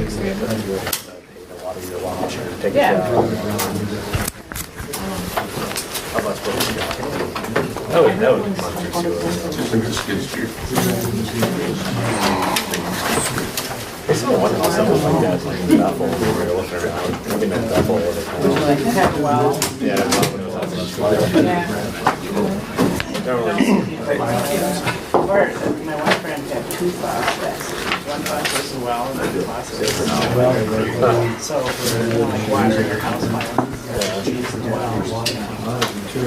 fixing it, but you a lot of your lunch or take a Yeah. shower. How much would you got? That would be a month or two. Just like a skid steer. It's so wonderful, something like that, like the Bethel, we were looking around, looking at Bethel all the time. Like you have a well. Yeah, I love when it was out there. Yeah. Don't really see. My one friend had two faucets. One faucet was a well and the faucet was a well. So for like watering your house by cheese as well. She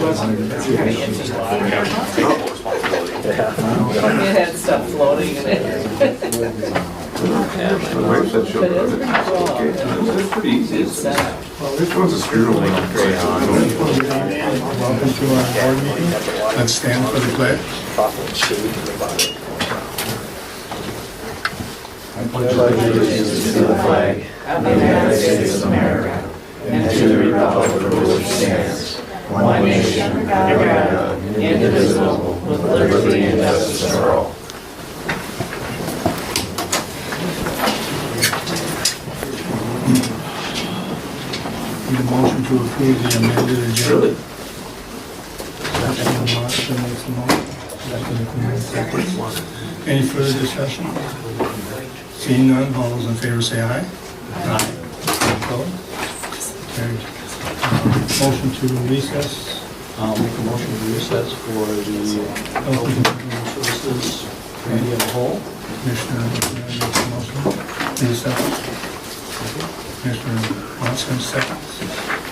wasn't very interested. It had stuff floating in it. My wife said she'll But do it was it. pretty cool. It's pretty easy. It's set up. Well, this one's a screw link. Welcome to our board meeting. Let's stand for the pledge. Chocolate shade in the bottom. I pledge allegiance to the flag of the United States of America and to the republic for which it stands, one nation, under God, indivisible, with liberty and justice for all. Need a motion to approve the amended agenda. Second, Marcia makes the motion. Any further discussion? Seeing none, all those in favor say aye. Aye. Opposed? Carried. Motion to recess. I'll make a motion to recess for the Health and Human Services Committee of the whole. Commissioner makes the motion. Need a second? Commissioner Watson seconds.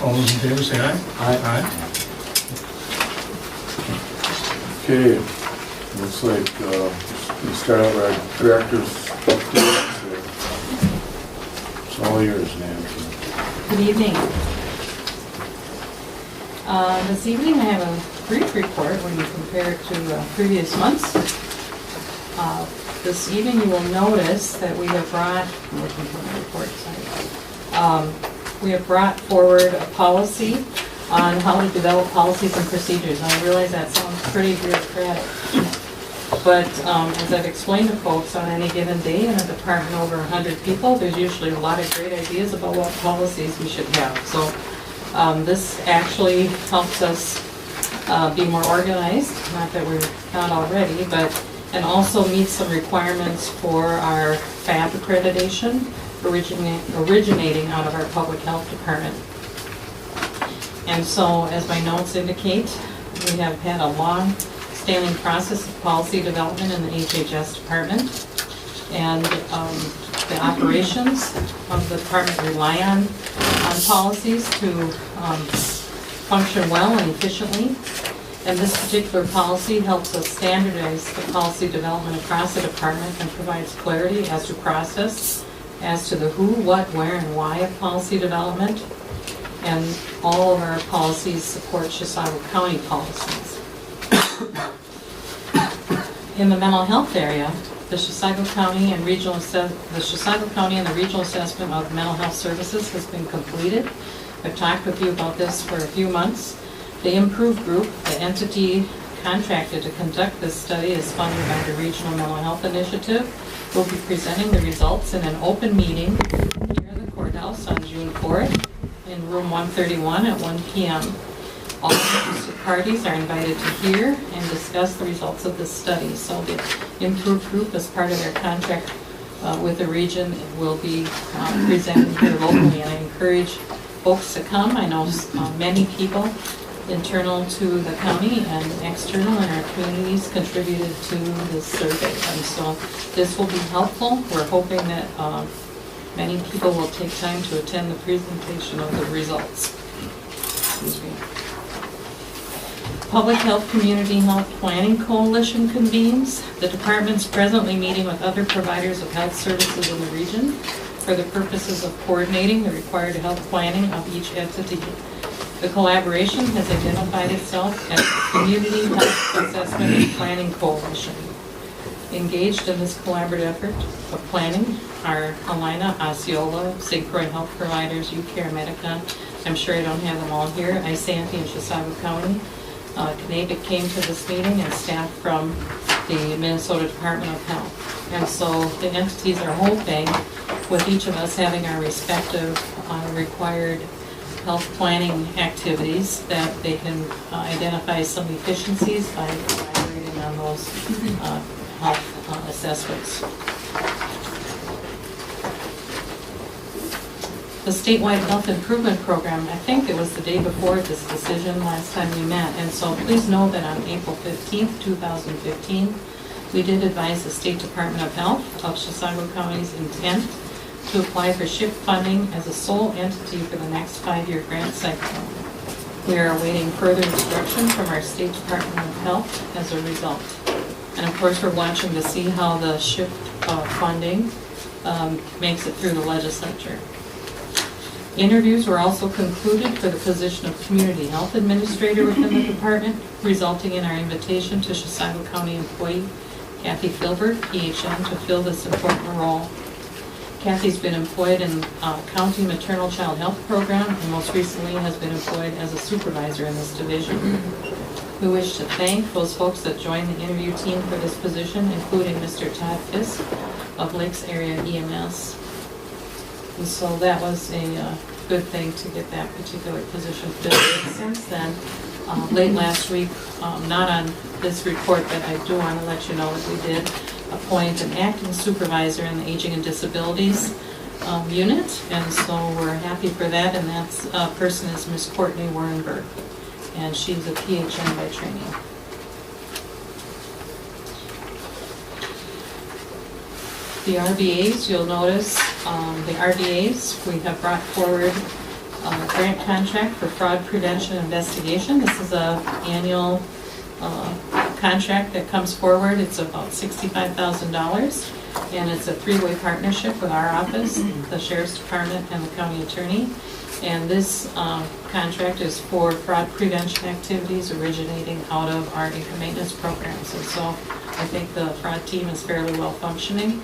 All those in favor say aye. Aye. Okay, looks like we start out our director's update. It's all yours, Nancy. Good evening. This evening I have a brief report when you compare it to previous months. This evening you will notice that we have brought, I'm looking for my report, sorry. We have brought forward a policy on how to develop policies and procedures. And I realize that sounds pretty bureaucratic. But as I've explained to folks, on any given day in a department over 100 people, there's usually a lot of great ideas about what policies we should have. So this actually helps us be more organized, not that we're not already, but and also meets some requirements for our FAB accreditation originating out of our public health department. And so, as my notes indicate, we have had a long-standing process of policy development in the HHS department, and the operations of the department rely on policies to function well and efficiently. And this particular policy helps us standardize the policy development across the department and provides clarity as to process, as to the who, what, where, and why of policy development. And all of our policies support Chisago County policies. In the mental health area, the Chisago County and the Chisago County and the Regional Assessment of Mental Health Services has been completed. I've talked with you about this for a few months. The Improve Group, the entity contracted to conduct this study, is funded by the Regional Mental Health Initiative. We'll be presenting the results in an open meeting here in the courthouse on June 4th in room 131 at 1 p.m. All interested parties are invited to hear and discuss the results of this study. So the Improve Group, as part of their contract with the region, will be presented here locally, and I encourage folks to come. I know many people internal to the county and external in our communities contributed to this survey, and so this will be helpful. We're hoping that many people will take time to attend the presentation of the results. Excuse me. Public Health Community Health Planning Coalition convenes. The department's presently meeting with other providers of health services in the region for the purposes of coordinating the required health planning of each entity. The collaboration has identified itself as the Community Health Assessment and Planning Coalition. Engaged in this collaborative effort of planning are Alina, Osceola, Sigcroy Health Providers, UCare, Medica. I'm sure I don't have them all here. Isanti and Chisago County. Knavic came to this meeting, and staff from the Minnesota Department of Health. And so the entities are hoping with each of us having our respective required health planning activities, that they can identify some efficiencies by collaborating on those health assessments. The statewide health improvement program, I think it was the day before this decision last time we met, and so please know that on April 15th, 2015, we did advise the State Department of Health of Chisago County's intent to apply for SHIP funding as a sole entity for the next 5-year grant cycle. We are awaiting further instruction from our State Department of Health as a result. And of course, we're watching to see how the SHIP funding makes it through the legislature. Interviews were also concluded for the position of Community Health Administrator within the department, resulting in our invitation to Chisago County employee Kathy Filbert, PHN, to fill this important role. Kathy's been employed in County Maternal Child Health Program and most recently has been employed as a supervisor in this division. We wish to thank those folks that joined the interview team for this position, including Mr. Todd Fisk of Lakes Area EMS. And so that was a good thing to get that particular position filled. Since then, late last week, not on this report, but I do want to let you know that we did appoint an acting supervisor in the Aging and Disabilities unit, and so we're happy for that, and that person is Ms. Courtney Warrenberg, and she's a PHN by training. The RBAs, you'll notice, the RBAs, we have brought forward a grant contract for fraud prevention investigation. This is an annual contract that comes forward. It's about $65,000, and it's a three-way partnership with our office, the Sheriff's Department, and the County Attorney. And this contract is for fraud prevention activities originating out of our income maintenance programs. And so I think the fraud team is fairly well functioning,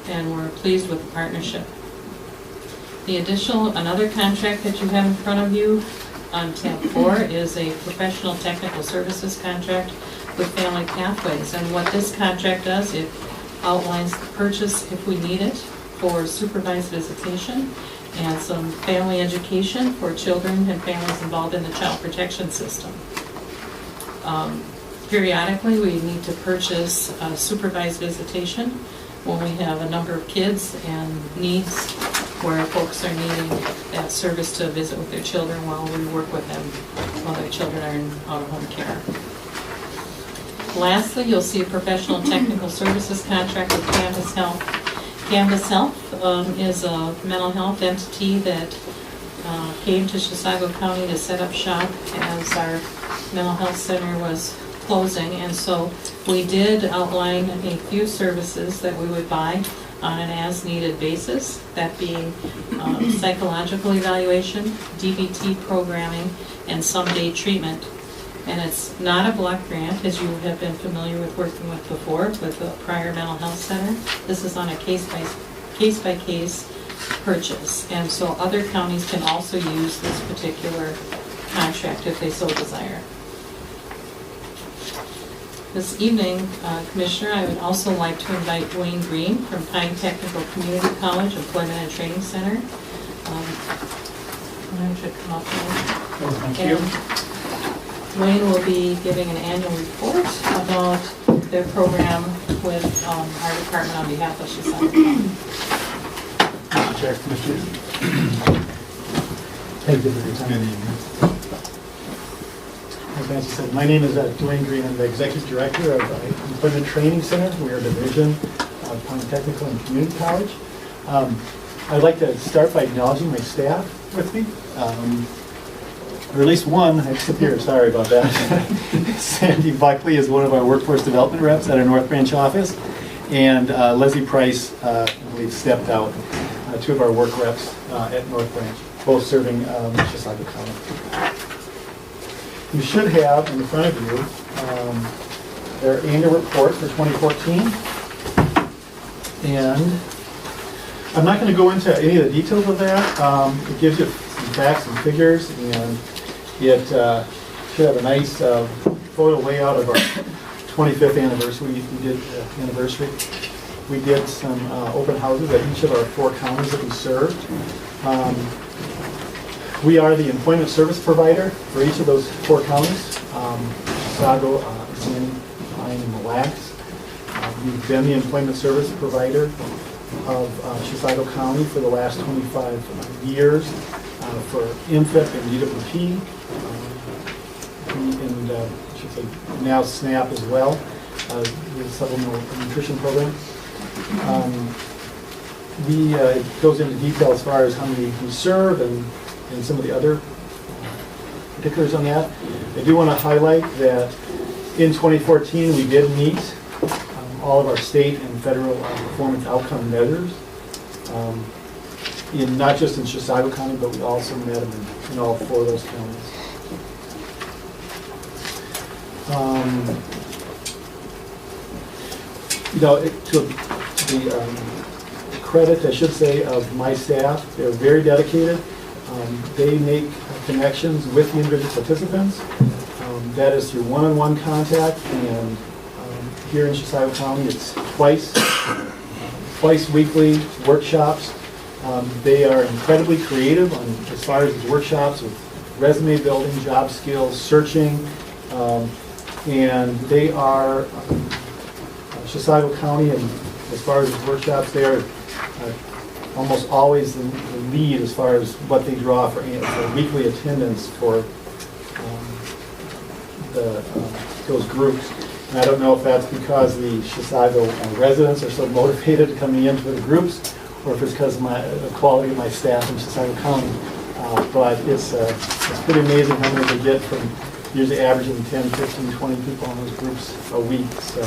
and we're pleased with the partnership. Another contract that you have in front of you on tab 4 is a professional technical services contract with Family Pathways. And what this contract does, it outlines the purchase, if we need it, for supervised visitation and some family education for children and families involved in the child protection system. Periodically, we need to purchase supervised visitation when we have a number of kids and needs where folks are needing that service to visit with their children while we work with them while their children are in out-of-home care. Lastly, you'll see a professional technical services contract with Canvas Health. Canvas Health is a mental health entity that came to Chisago County to set up shop as our mental health center was closing, and so we did outline a few services that we would buy on an as-needed basis, that being psychological evaluation, DBT programming, and some-day treatment. And it's not a block grant, as you have been familiar with working with before with the prior mental health center. This is on a case-by-case purchase, and so other counties can also use this particular contract if they so desire. This evening, Commissioner, I would also like to invite Dwayne Green from Pine Technical Community College Employment and Training Center. Why don't you come up here? Thank you. Dwayne will be giving an annual report about their program with our department on behalf of Chisago County. Chair, Commissioners. Thank you for your time. As Nancy said, my name is Dwayne Green. I'm the Executive Director of Employment Training Center. We are a division of Pine Technical and Community College. I'd like to start by acknowledging my staff with me. Or at least one, I sit here, sorry about that. Sandy Buckley is one of our workforce development reps at our North Branch office. And Leslie Price, I believe, stepped out. Two of our work reps at North Branch, both serving Chisago County. You should have in front of you their annual report for 2014. And I'm not going to go into any of the details of that. It gives you some facts and figures, and it should have a nice photo layout of our 25th anniversary. We did anniversary. we did some open houses at each of our 4 counties that we served. We are the employment service provider for each of those 4 counties, Chisago, Sandy, Pine, and Mille Lacs. We've been the employment service provider of Chisago County for the last 25 years for MFIP and DWP, and I should say now SNAP as well, the supplemental nutrition program. It goes into detail as far as how many we serve and some of the other particulars on that. I do want to highlight that in 2014 we did meet all of our state and federal performance outcome measures, not just in Chisago County, but we also met them in all 4 of those counties. To the credit, I should say, of my staff, they're very dedicated. They make connections with the individual participants. That is through one-on-one contact, and here in Chisago County, it's twice weekly workshops. They are incredibly creative as far as these workshops with resume building, job skills, searching, and they are Chisago County, and as far as these workshops, they are almost always the lead as far as what they draw for weekly attendance for those groups. And I don't know if that's because the Chisago residents are so motivated coming in for the groups, or if it's because of the quality of my staff in Chisago County. But it's pretty amazing how many they get from usually averaging 10, 15, 20 people in those groups a week. So,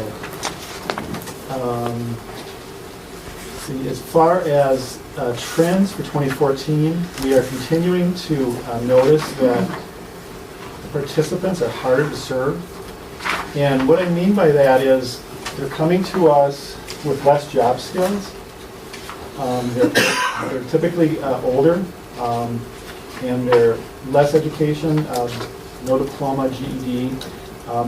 see, as far as trends for 2014, we are continuing to notice that participants are harder to serve. And what I mean by that is they're coming to us with less job skills. They're typically older, and they're less education, no diploma, GED.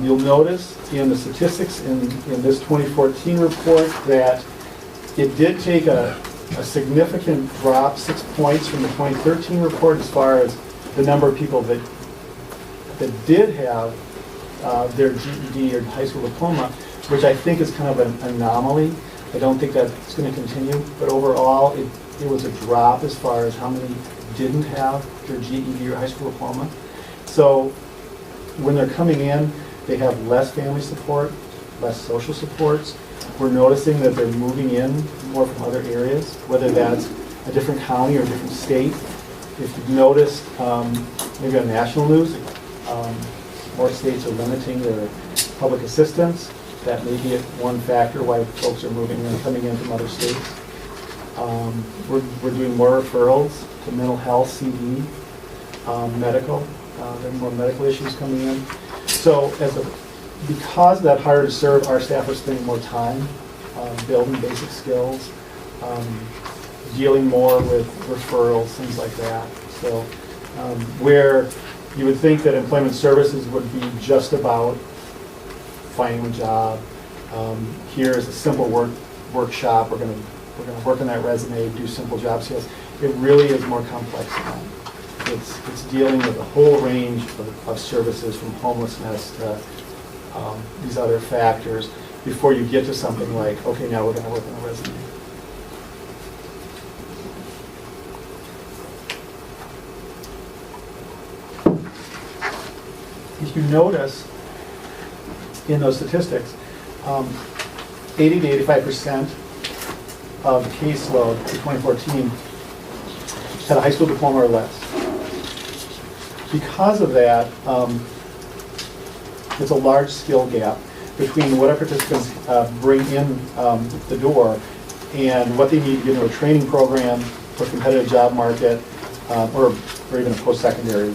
You'll notice in the statistics in this 2014 report that it did take a significant drop, 6 points from the 2013 report as far as the number of people that did have their GED or high school diploma, which I think is kind of an anomaly. I don't think that's going to continue, but overall it was a drop as far as how many didn't have their GED or high school diploma. So when they're coming in, they have less family support, less social supports. We're noticing that they're moving in more from other areas, whether that's a different county or a different state. If you've noticed, maybe on national news, more states are limiting their public assistance. That may be one factor why folks are moving in, coming in from other states. We're doing more referrals to mental health, CD, medical. There are more medical issues coming in. So because of that harder to serve, our staff are spending more time building basic skills, dealing more with referrals, things like that. So where you would think that employment services would be just about finding a job, here is a simple workshop. We're going to work on that resume, do simple job skills. It really is more complex than that. It's dealing with a whole range of services, from homelessness to these other factors, before you get to something like, okay, now we're going to work on a resume. If you notice in those statistics, 80 to 85% of the caseload in 2014 had a high school diploma or less. Because of that, it's a large skill gap between what our participants bring in the door and what they need to get into a training program for a competitive job market, or even a post-secondary,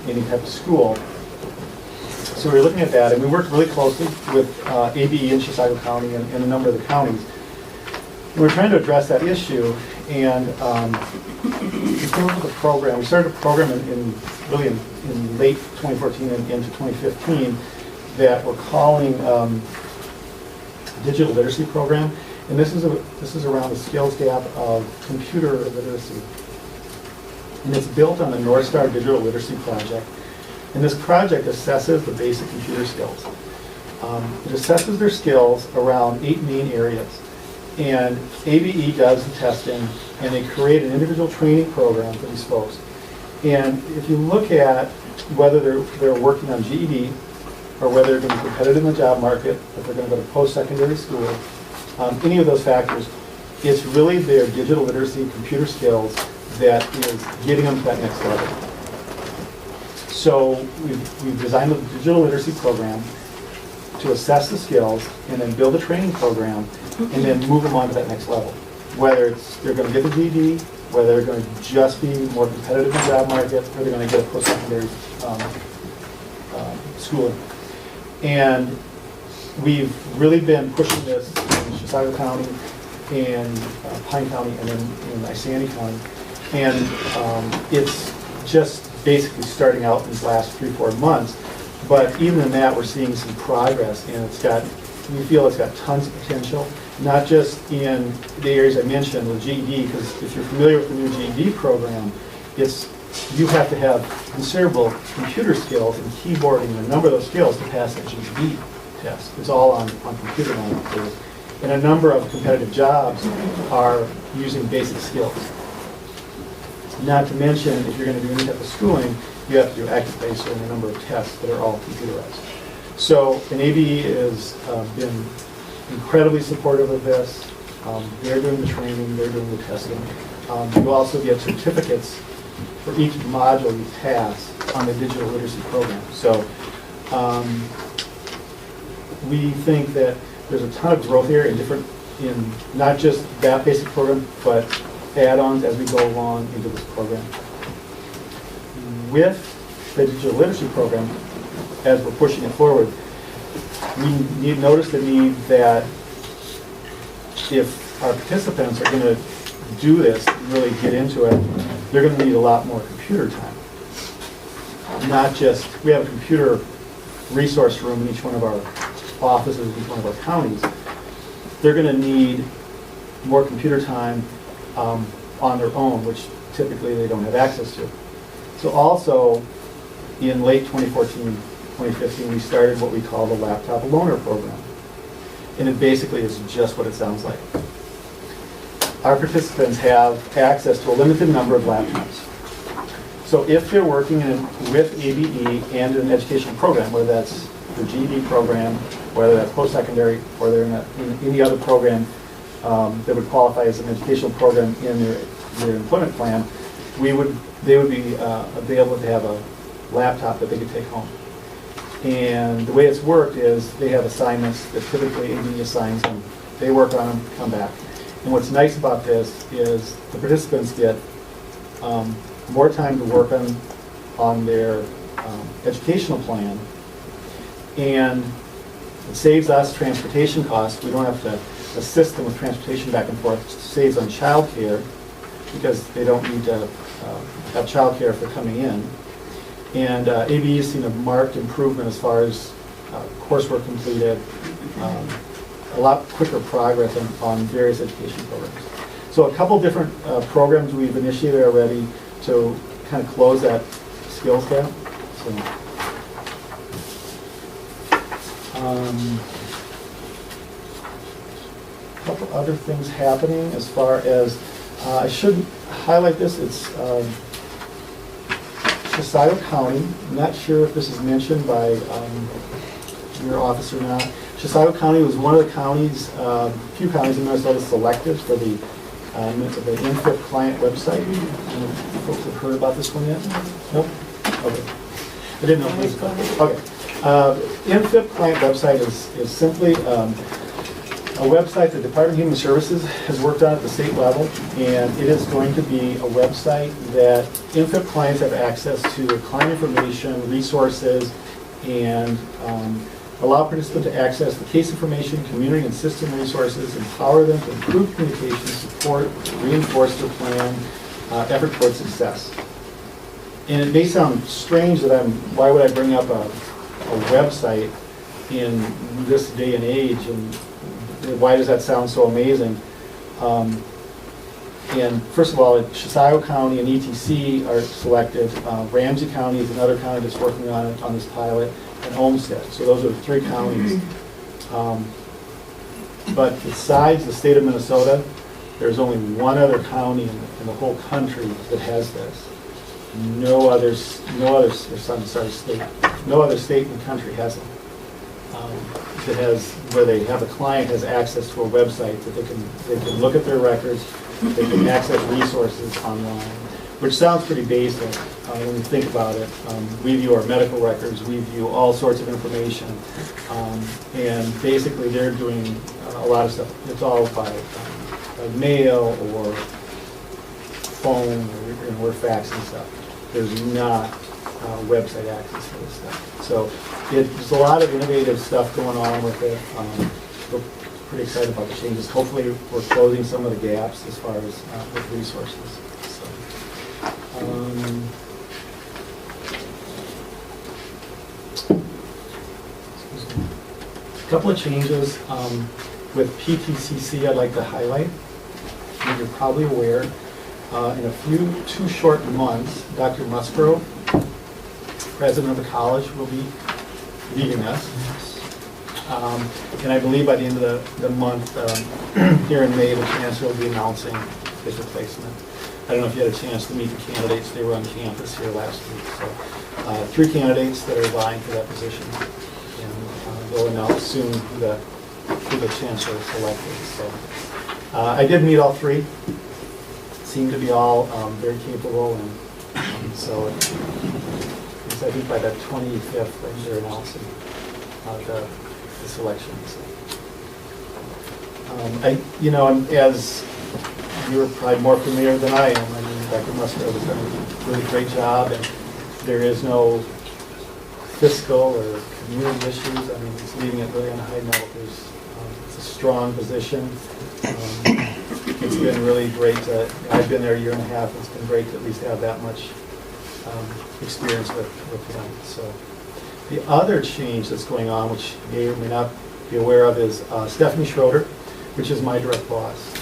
any type of school. So we're looking at that, and we worked really closely with ABE in Chisago County and a number of the counties. And we're trying to address that issue, and we came up with a program. We started a program in late 2014 and into 2015 that we're calling Digital Literacy Program. And this is around the skills gap of computer literacy. And it's built on the North Star Digital Literacy Project. And this project assesses the basic computer skills. It assesses their skills around 8 main areas. And ABE does the testing, and they create an individual training program for these folks. And if you look at whether they're working on GED, or whether they're going to be competitive in the job market, if they're going to go to post-secondary school, any of those factors, it's really their digital literacy, computer skills that is getting them to that next level. So we've designed a digital literacy program to assess the skills and then build a training program and then move them on to that next level. Whether it's they're going to get the GED, whether they're going to just be more competitive in the job market, or they're going to get a post-secondary schooling. And we've really been pushing this in Chisago County and Pine County and then in Isani County. And it's just basically starting out in these last 3-4 months. But even in that, we're seeing some progress, and we feel it's got tons of potential, not just in the areas I mentioned with GED, because if you're familiar with the new GED program, you have to have considerable computer skills and keyboarding and a number of those skills to pass that GED test. It's all on computer nowadays. And a number of competitive jobs are using basic skills. Not to mention, if you're going to do any type of schooling, you have to do active pacer and a number of tests that are all computerized. So, an ABE has been incredibly supportive of this. They're doing the training, they're doing the testing. You also get certificates for each module you pass on the digital literacy program. So, we think that there's a ton of growth here in not just that basic program, but add-ons as we go along into this program. With the digital literacy program, as we're pushing it forward, we notice the need that if our participants are going to do this, really get into it, they're going to need a lot more computer time. Not just, we have a computer resource room in each one of our offices, in each one of our counties. They're going to need more computer time on their own, which typically they don't have access to. So also, in late 2014, 2015, we started what we call the Laptop Loaner Program. And it basically is just what it sounds like. Our participants have access to a limited number of laptops. So if they're working with ABE and an educational program, whether that's the GED program, whether that's post-secondary, or they're in any other program that would qualify as an educational program in their employment plan, they would be able to have a laptop that they could take home. And the way it's worked is they have assignments that typically ABE assigns them. They work on them, come back. And what's nice about this is the participants get more time to work on their educational plan, and it saves us transportation costs. We don't have to assist them with transportation back and forth. It saves on childcare because they don't need to have childcare if they're coming in. And ABE has seen a marked improvement as far as coursework completed, a lot quicker progress on various education programs. So a couple different programs we've initiated already to kind of close that skills gap. So, a couple other things happening as far as, I should highlight this, it's Chisago County. I'm not sure if this is mentioned by your office or not. Chisago County was one of the counties, few counties in Minnesota selected for the INFIP client website. I don't know if folks have heard about this one yet? Nope? Okay. I didn't know if this was okay. INFIP client website is simply a website that the Department of Human Services has worked on at the state level, and it is going to be a website that INFIP clients have access to their client information, resources, and allow participants to access the case information, community and system resources, empower them to improve communication, support, reinforce their plan, effort towards success. And it may sound strange that why would I bring up a website in this day and age, and why does that sound so amazing? And first of all, Chisago County and ETC are selected. Ramsey County is another county that's working on it, on this pilot, and Olmsted. So those are the 3 counties. But besides the state of Minnesota, there's only one other county in the whole country that has this. No other state in the country has it. That has, where they have a client has access to a website that they can look at their records, they can access resources online, which sounds pretty basic when you think about it. We view our medical records, we view all sorts of information, and basically they're doing a lot of stuff. It's all by mail or phone or fax and stuff. There's not website access to this stuff. So there's a lot of innovative stuff going on with it. We're pretty excited about the changes. Hopefully we're closing some of the gaps as far as with resources. A couple of changes with PTCC I'd like to highlight. You're probably aware, in a 2 short months, Dr. Musgrove, president of the college, will be leaving us. And I believe by the end of the month, here in May, the chancellor will be announcing his replacement. I don't know if you had a chance to meet the candidates. They were on campus here last week. So 3 candidates that are vying for that position. And they'll announce soon who the chancellor selected. So I did meet all 3. Seemed to be all very capable, and so I think by the 25th they're announcing the selections. And as you're probably more familiar than I am, I mean, Dr. Musgrove has done a really great job, and there is no fiscal or community issues. I mean, he's leaving it really on a high note. It's a strong position. It's been really great I've been there a year and a half. It's been great to at least have that much experience with him. So the other change that's going on, which you may or may not be aware of, is Stephanie Schroeder, which is my direct boss.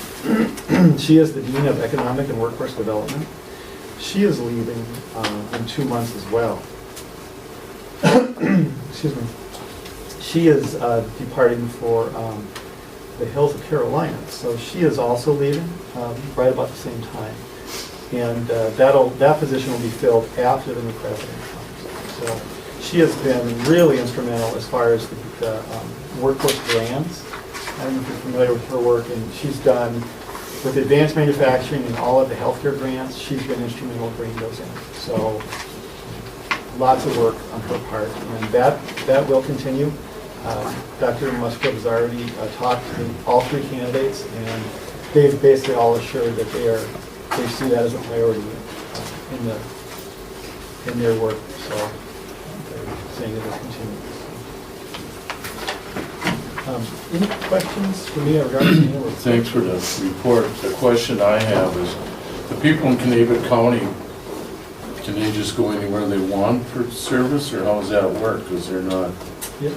She is the Dean of Economic and Workforce Development. She is leaving in 2 months as well. Excuse me. She is departing for the Hills of Carolina, so she is also leaving right about the same time. And that position will be filled after the new president comes. So she has been really instrumental as far as the workforce grants. I don't know if you're familiar with her work, and she's done with advanced manufacturing and all of the healthcare grants. She's been instrumental in bringing those in. So lots of work on her part, and that will continue. Dr. Musgrove has already talked to all 3 candidates, and they've basically all assured that they see that as a priority in their work. So they're saying it will continue. Any questions for me regarding the work? Thanks for the report. The question I have is, the people in Kanabec County, can they just go anywhere they want for service, or how does that work? Because they're not... Yep.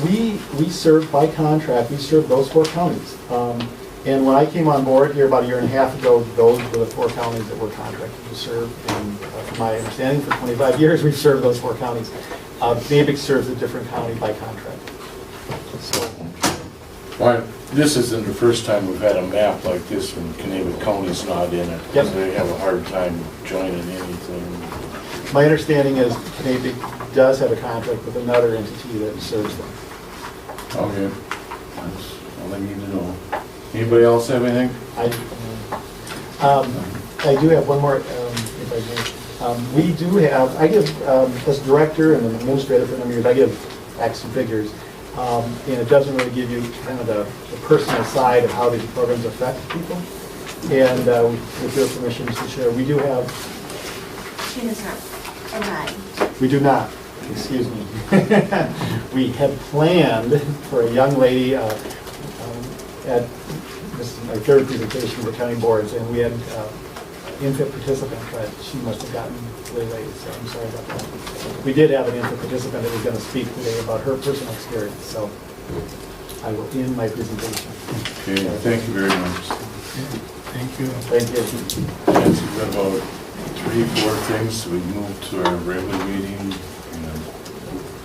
We serve by contract, we serve those 4 counties. And when I came on board here about a year and a half ago, those were the 4 counties that were contracted to serve. And from my understanding, for 25 years, we've served those 4 counties. Kanabec serves a different county by contract. So, Well, this isn't the first time we've had a map like this when Kanabec County's not in it. Because they have a hard time joining anything. My understanding is Kanabec does have a contract with another entity that serves them. Okay. That's all I need to know. Anybody else have anything? I do have one more, if I may. We do have, I give, as director and an administrator for a number of years, I give facts and figures. And it doesn't really give you kind of the personal side of how these programs affect people. And with your permission, Mr. Chair, we do have... She does not arrive. We do not. Excuse me. We had planned for a young lady at, this is my 3rd presentation of the county boards, and we had infant participant, but she must have gotten really late, so I'm sorry about that. We did have an infant participant that was going to speak today about her personal experience, so I will end my presentation. Okay, thank you very much. Thank you. Thank you. Nancy, we've got about 3-4 things, so we move to our regular meeting. And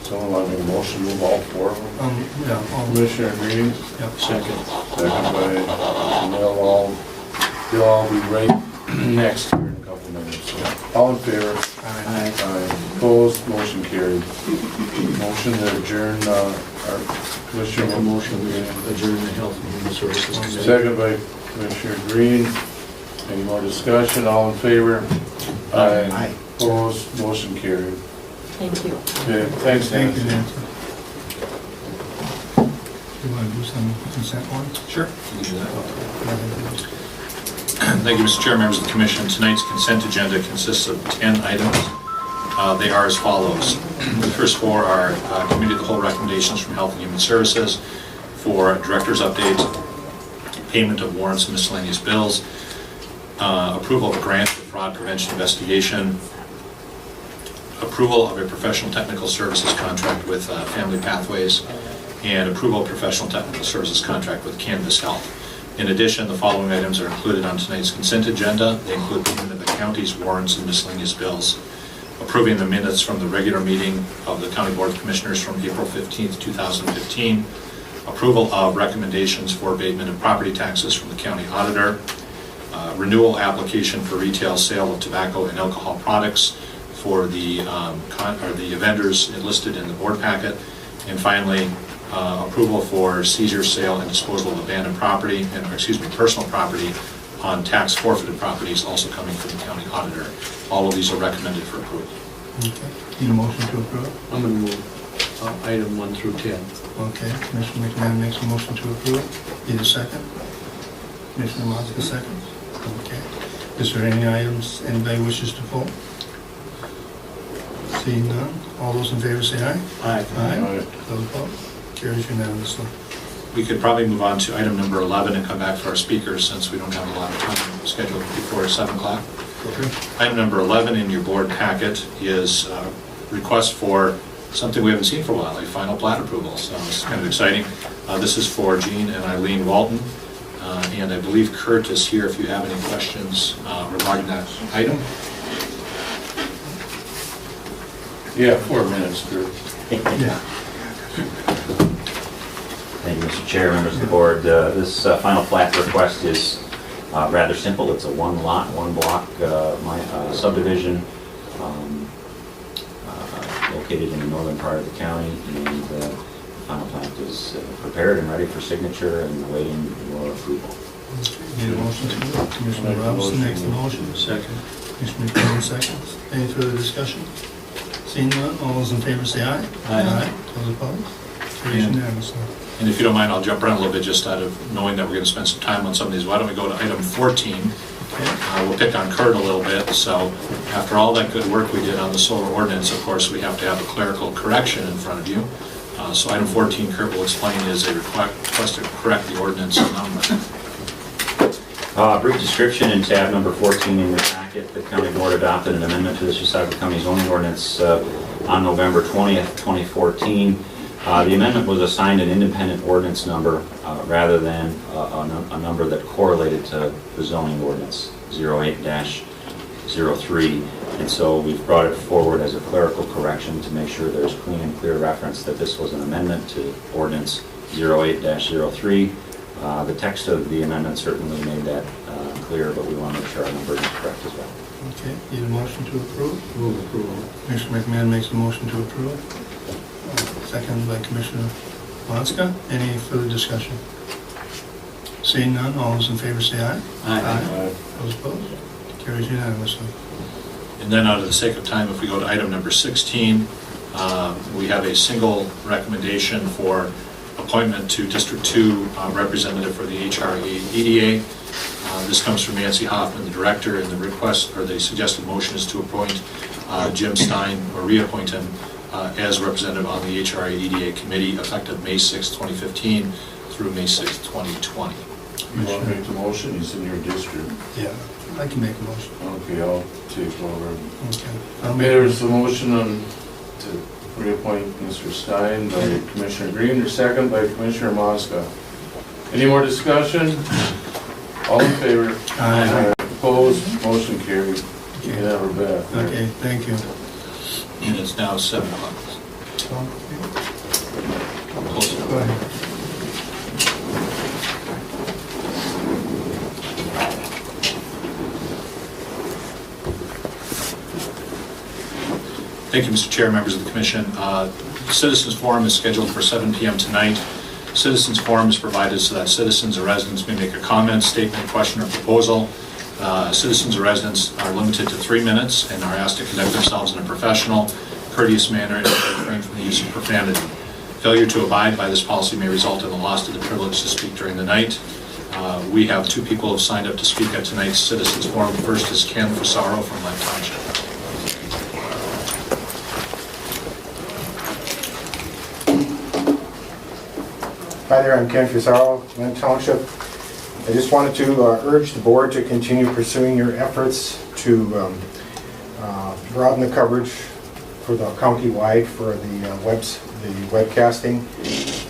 someone want to make a motion, move all 4 of them? Yeah, Commissioner Green, yep. Second. second by Janelle. They'll all be right next here in a couple minutes. So, all in favor? Aye. Aye. Opposed, motion carried. Motion to adjourn our commissioner. Make a motion to adjourn the Health and Human Services Committee. Second by Commissioner Green. Any more discussion? All in favor? Aye. Opposed, motion carried. Thank you. Okay, thanks, Thank you, Nancy. Nancy. You want to do some consent ones? Sure. Thank you, Mr. Chair, members of the Commission. Tonight's consent agenda consists of 10 items. They are as follows. The first 4 are Committee of the Whole recommendations from Health and Human Services for Director's updates, payment of warrants and miscellaneous bills, approval of a grant for fraud prevention investigation, approval of a professional technical services contract with Family Pathways, and approval of professional technical services contract with Canvas Health. In addition, the following items are included on tonight's consent agenda. They include payment of the county's warrants and miscellaneous bills, approving the minutes from the regular meeting of the County Board of Commissioners from April 15th, 2015, approval of recommendations for abatement of property taxes from the county auditor, renewal application for retail sale of tobacco and alcohol products for the vendors listed in the board packet, and finally, approval for seizure, sale, and disposal of abandoned property, personal property on tax forfeited properties also coming from the county auditor. All of these are recommended for approval. Okay. Need a motion to approve? I'm going to move item 1 through 10. Okay. Commissioner McMahon makes a motion to approve. Need a second? Commissioner Motzka seconds. Okay. Is there any items anybody wishes to pull? Seeing none, all those in favor say aye. Aye. Aye. Those opposed? Carries unanimously. We could probably move on to item number 11 and come back for our speakers since we don't have a lot of time scheduled before 7 o'clock. Okay. Item number 11 in your board packet is a request for something we haven't seen for a while, a final plat approval. So it's kind of exciting. This is for Jean and Eileen Walton. And I believe Kurt is here if you have any questions regarding that item. Yeah, 4 minutes, Kurt. Yeah. Thank you, Mr. Chair, members of the board. This final plat request is rather simple. It's a 1-lot, 1-block subdivision located in the northern part of the county, and the final plat is prepared and ready for signature and awaiting your approval. Need a motion to approve? Commissioner Robinson makes the motion. Second. Commissioner McMahon seconds. Any further discussion? Seeing none, all those in favor say aye. Aye. Those opposed? Carries unanimously. And if you don't mind, I'll jump around a little bit just out of knowing that we're going to spend some time on some of these. Why don't we go to item 14? We'll pick on Kurt a little bit. So after all that good work we did on the solar ordinance, of course, we have to have a clerical correction in front of you. So item 14, Kurt will explain, is a request to correct the ordinance number. Brief description in tab number 14 in your packet. The county board adopted an amendment to the Chisago County zoning ordinance on November 20th, 2014. The amendment was assigned an independent ordinance number rather than a number that correlated to the zoning ordinance, 08-03. And so we've brought it forward as a clerical correction to make sure there's clean and clear reference that this was an amendment to ordinance 08-03. The text of the amendment certainly made that clear, but we want to make sure our number is correct as well. Okay, need a motion to approve? Move approval. Commissioner McMahon makes a motion to approve. Second by Commissioner Motzka. Any further discussion? Seeing none, all those in favor say aye. Aye. Those opposed? Carries unanimously. And then out of the sake of time, if we go to item number 16, we have a single recommendation for appointment to District 2 representative for the HRA-EDA. This comes from Nancy Hoffman, the director, and the request, or the suggested motion is to appoint Jim Stein, or reappoint him as representative on the HRA-EDA committee effective May 6, 2015 through May 6, 2020. You want to make the motion? He's in your district. Yeah, I can make a motion. Okay, I'll take over. Okay. Okay, there's a motion on to reappoint Mr. Stein by Commissioner Green, or second by Commissioner Mosca. Any more discussion? All in favor? Aye. Opposed? Motion carried. You can have her back. Okay, thank you. And it's now 7 o'clock. Close it. Go ahead. Thank you, Mr. Chair, members of the Commission. Citizens Forum is scheduled for 7 p.m. tonight. Citizens Forum is provided so that citizens or residents may make a comment, statement, question, or proposal. Citizens or residents are limited to 3 minutes and are asked to conduct themselves in a professional, courteous manner and refrain from the use of profanity. Failure to abide by this policy may result in the loss of the privilege to speak during the night. We have 2 people who have signed up to speak at tonight's Citizens Forum. First is Ken Fusaro from Lent Township. Hi there, I'm Ken Chisago, Lent Township. I just wanted to urge the board to continue pursuing your efforts to broaden the coverage for the county-wide for the webcasting,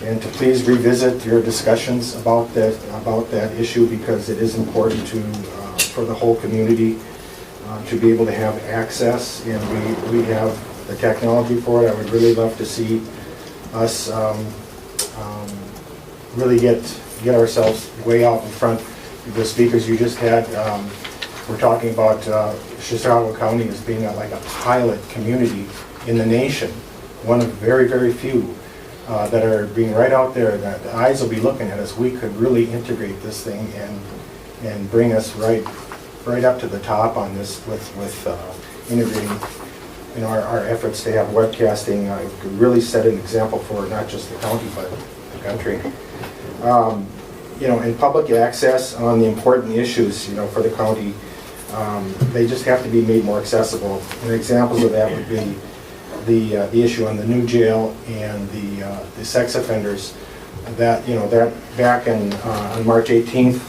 and to please revisit your discussions about that issue, because it is important for the whole community to be able to have access, and we have the technology for it. I would really love to see us really get ourselves way out in front. The speakers you just had were talking about Chisago County as being like a pilot community in the nation, one of very, very few that are being right out there, that the eyes will be looking at us. We could really integrate this thing and bring us right up to the top on this with integrating our efforts to have webcasting. Could really set an example for not just the county but the country. In public access on the important issues, for the county, they just have to be made more accessible. And examples of that would be the issue on the new jail and the sex offenders. That back on March 18th,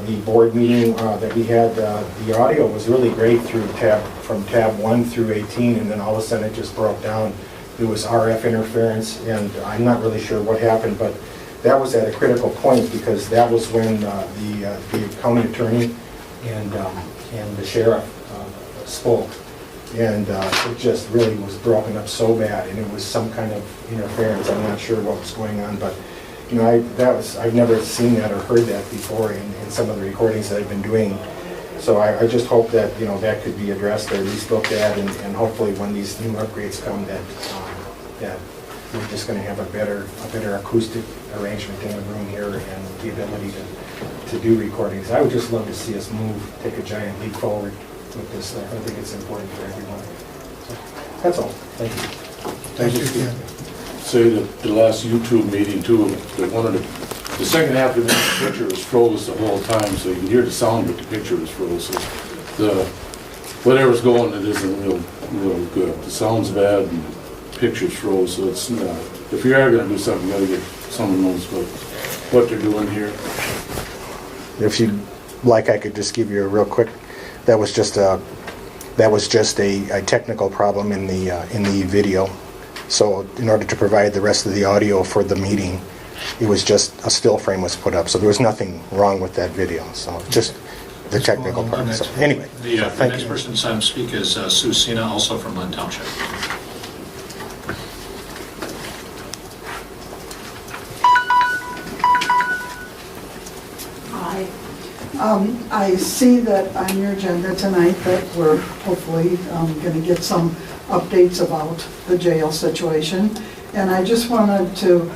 the board meeting that we had, the audio was really great from tab 1 through 18, and then all of a sudden it just broke down. There was RF interference, and I'm not really sure what happened, but that was at a critical point, because that was when the county attorney and the sheriff spoke, and it just really was broken up so bad, and it was some kind of interference. I'm not sure what was going on, but I've never seen that or heard that before in some of the recordings that I've been doing. So I just hope that that could be addressed, or at least looked at, and hopefully when these new upgrades come, that we're just going to have a better acoustic arrangement in the room here, and the ability to do recordings. I would just love to see us take a giant leap forward with this stuff. I think it's important for everyone. So that's all. Thank you. Thank you, Ken. Say that the last YouTube meeting too, that one of the second half of the picture was froze the whole time, so you can hear the sound, but the picture was froze. So whatever's going, it isn't real good. The sound's bad and the picture's froze, so it's if you are going to do something, you got to get someone knows what they're doing here. If you'd like, I could just give you a real quick. That was just a technical problem in the video. So in order to provide the rest of the audio for the meeting, it was just a still frame was put up. So there was nothing wrong with that video. So just the technical part. So anyway, The next person to sign up to speak is Sue Sina, also from Lent Township. I see that on your agenda tonight that we're hopefully going to get some updates about the jail situation. And I just wanted to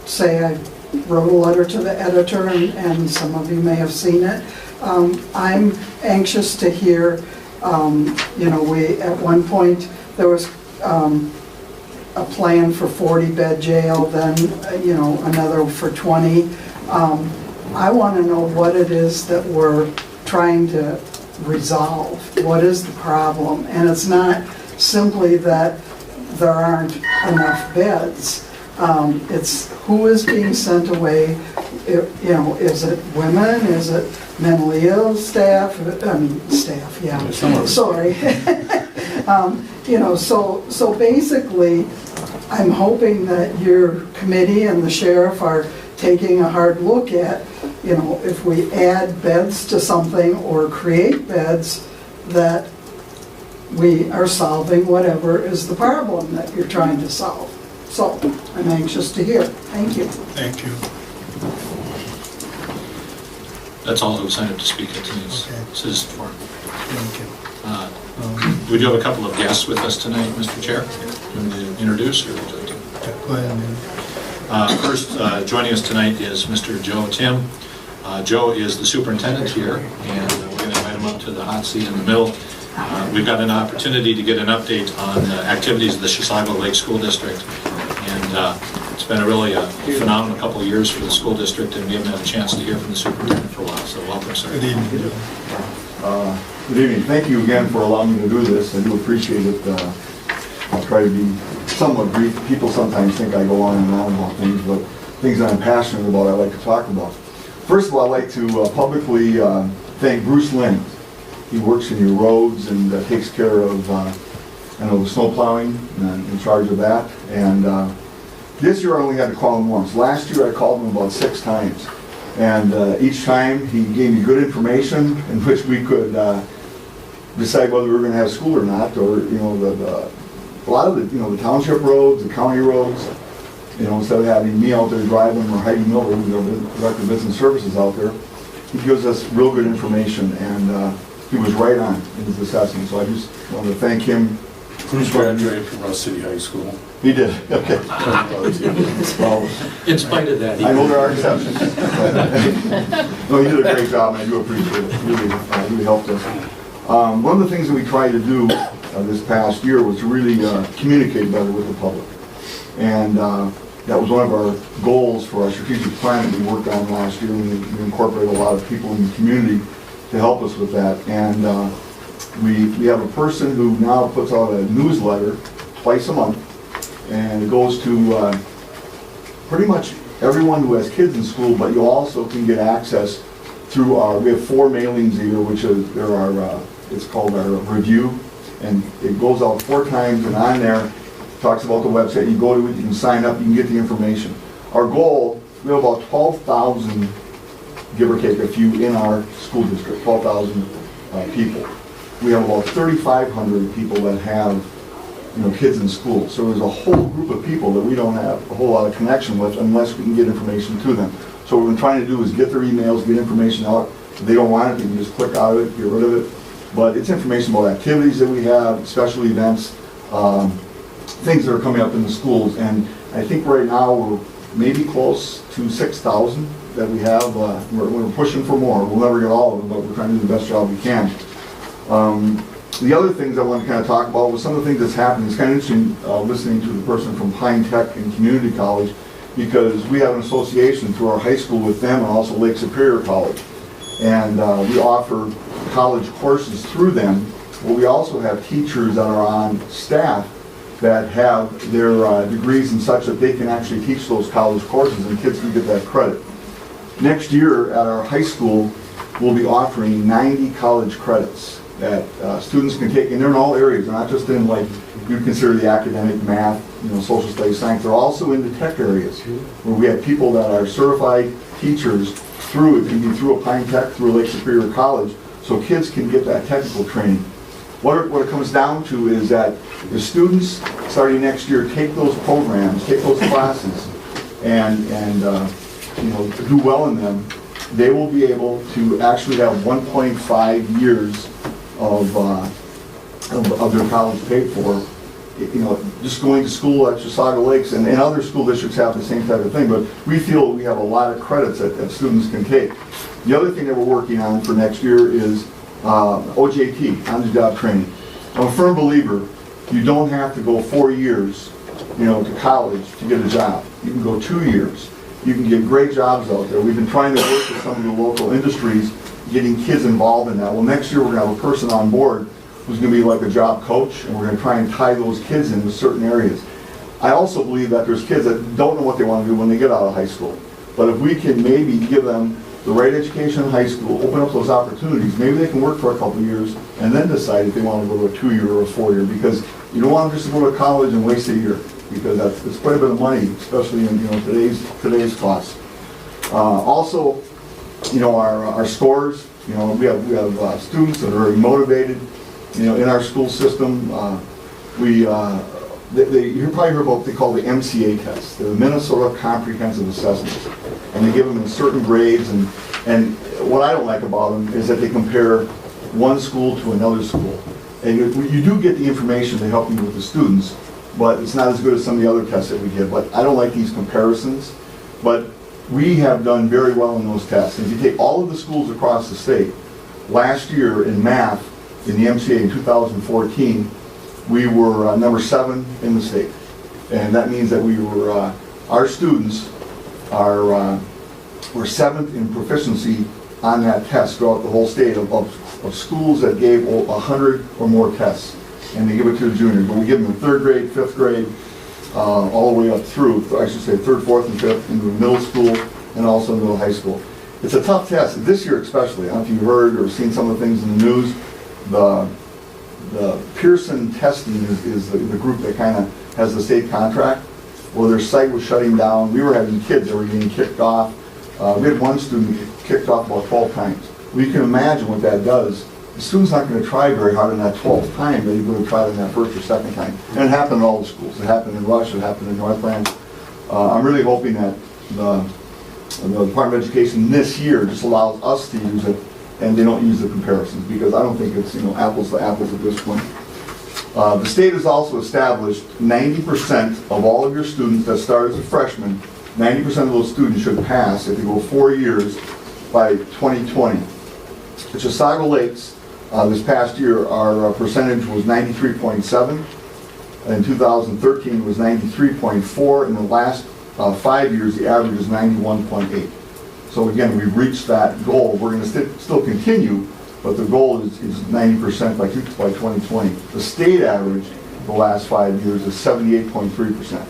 say I wrote a letter to the editor, and some of you may have seen it. I'm anxious to hear, we at one point there was a plan for 40-bed jail, then another for 20. I want to know what it is that we're trying to resolve. What is the problem? And it's not simply that there aren't enough beds. It's who is being sent away. Is it women? Is it mentally ill staff? Staff, yeah. Sorry. You know, so basically, I'm hoping that your committee and the sheriff are taking a hard look at, you know, if we add beds to something or create beds, that we are solving whatever is the problem that you're trying to solve. So, I'm anxious to hear. Thank you. Thank you. That's all who signed up to speak at tonight's Okay. citizen forum. Thank you. We do have a couple of guests with us tonight, Mr. Chair. Do you want to introduce or would you like to? Go ahead, man. First, joining us tonight is Mr. Joe Tim. Joe is the superintendent here, and we're going to invite him up to the hot seat in the middle. We've got an opportunity to get an update on activities of the Chisago Lake School District, and it's been a really phenomenal couple of years for the school district, and we haven't had a chance to hear from the superintendent for a while, so welcome, sir. Good evening, Joe. Good evening. Thank you again for allowing me to do this. I do appreciate it. I'll try to be somewhat brief. People sometimes think I go on and on about things, but things that I'm passionate about, I like to talk about. First of all, I'd like to publicly thank Bruce Lynn. He works in your roads and takes care of, the snow plowing, and in charge of that. And this year I only had to call him once. Last year I called him about 6 times. And each time he gave me good information in which we could decide whether we were going to have school or not, or, you know, a lot of the, you know, the township roads, the county roads, you know, instead of having me out there driving, or Heidi Miller, who's our Director of Business Services out there, he gives us real good information, and he was right on in his assessment. So I just wanted to thank him. Bruce graduated from Russ City High School. He did, okay. Well, In spite of that, I know there are exceptions. No, he did a great job, and I do appreciate it. Really helped us. One of the things that we tried to do this past year was to really communicate better with the public. And that was one of our goals for our strategic plan that we worked on last year. We incorporated a lot of people in the community to help us with that. And we have a person who now puts out a newsletter twice a month, and it goes to pretty much everyone who has kids in school, but you also can get access through we have 4 mailings a year, which is it's called our review, and it goes out 4 times, and on there talks about the website. You go to it, you can sign up, you can get the information. Our goal, we have about 12,000, give or take a few, in our school district, 12,000 people. We have about 3,500 people that have, you know, kids in school. So there's a whole group of people that we don't have a whole lot of connection with unless we can get information to them. So what we're trying to do is get their emails, get information out. If they don't want it, they can just click out of it, get rid of it. But it's information about activities that we have, special events, things that are coming up in the schools. And I think right now we're maybe close to 6,000 that we have. We're pushing for more. We'll never get all of them, but we're trying to do the best job we can. The other things I want to kind of talk about was some of the things that's happening. It's kind of interesting listening to the person from Pine Tech and Community College, because we have an association through our high school with them and also Lake Superior College. And we offer college courses through them, but we also have teachers that are on staff that have their degrees and such that they can actually teach those college courses, and kids can get that credit. Next year at our high school, we'll be offering 90 college credits that students can take, and they're in all areas. They're not just in, like, you'd consider the academic, math, you know, social studies, science. They're also in the tech areas, where we have people that are certified teachers through, it can be through a Pine Tech, through a Lake Superior College, so kids can get that technical training. What it comes down to is that the students, starting next year, take those programs, take those classes, and you know, do well in them. They will be able to actually have 1.5 years of their college paid for. You know, just going to school at Chisago Lakes, and other school districts have the same type of thing, but we feel we have a lot of credits that students can take. The other thing that we're working on for next year is OJT, on-the-job training. I'm a firm believer you don't have to go 4 years, you know, to college to get a job. You can go 2 years. You can get great jobs out there. We've been trying to work with some of the local industries, getting kids involved in that. Well, next year we're going to have a person on board who's going to be like a job coach, and we're going to try and tie those kids into certain areas. I also believe that there's kids that don't know what they want to do when they get out of high school. But if we can maybe give them the right education in high school, open up those opportunities, maybe they can work for a couple of years and then decide if they want to go to a 2-year or a 4-year, because you don't want them just to go to college and waste a year, because it's quite a bit of money, especially in today's costs. Also, our scores, we have students that are very motivated, in our school system. You probably heard about what they call the MCA tests, the Minnesota Comprehensive Assessments, and they give them in certain grades. And what I don't like about them is that they compare one school to another school. And you do get the information to help you with the students, but it's not as good as some of the other tests that we give. But I don't like these comparisons. But we have done very well in those tests. And if you take all of the schools across the state, last year in math, in the MCA in 2014, we were number 7 in the state. And that means that we were, our students were 7th in proficiency on that test throughout the whole state of schools that gave 100 or more tests. And they give it to the juniors, but we give them in 3rd grade, 5th grade, all the way up through, I should say 3rd, 4th, and 5th into middle school and also middle high school. It's a tough test, this year especially. I don't know if you've heard or seen some of the things in the news. The Pearson testing is the group that kind of has the state contract. Well, their site was shutting down. We were having kids that were getting kicked off. We had one student get kicked off about 12 times. Well, you can imagine what that does. The student's not going to try very hard on that 12th time, but he's going to try it on that 1st or 2nd time. And it happened in all the schools. It happened in Rush, it happened in Northland. I'm really hoping that the Department of Education this year just allows us to use it, and they don't use the comparisons, because I don't think it's apples to apples at this point. The state has also established 90% of all of your students that start as a freshman, 90% of those students should pass if they go 4 years by 2020. At Chisago Lakes, this past year, our percentage was 93.7. In 2013, it was 93.4. In the last 5 years, the average is 91.8. So again, we've reached that goal. We're going to still continue, but the goal is 90% by 2020. The state average the last 5 years is 78.3%.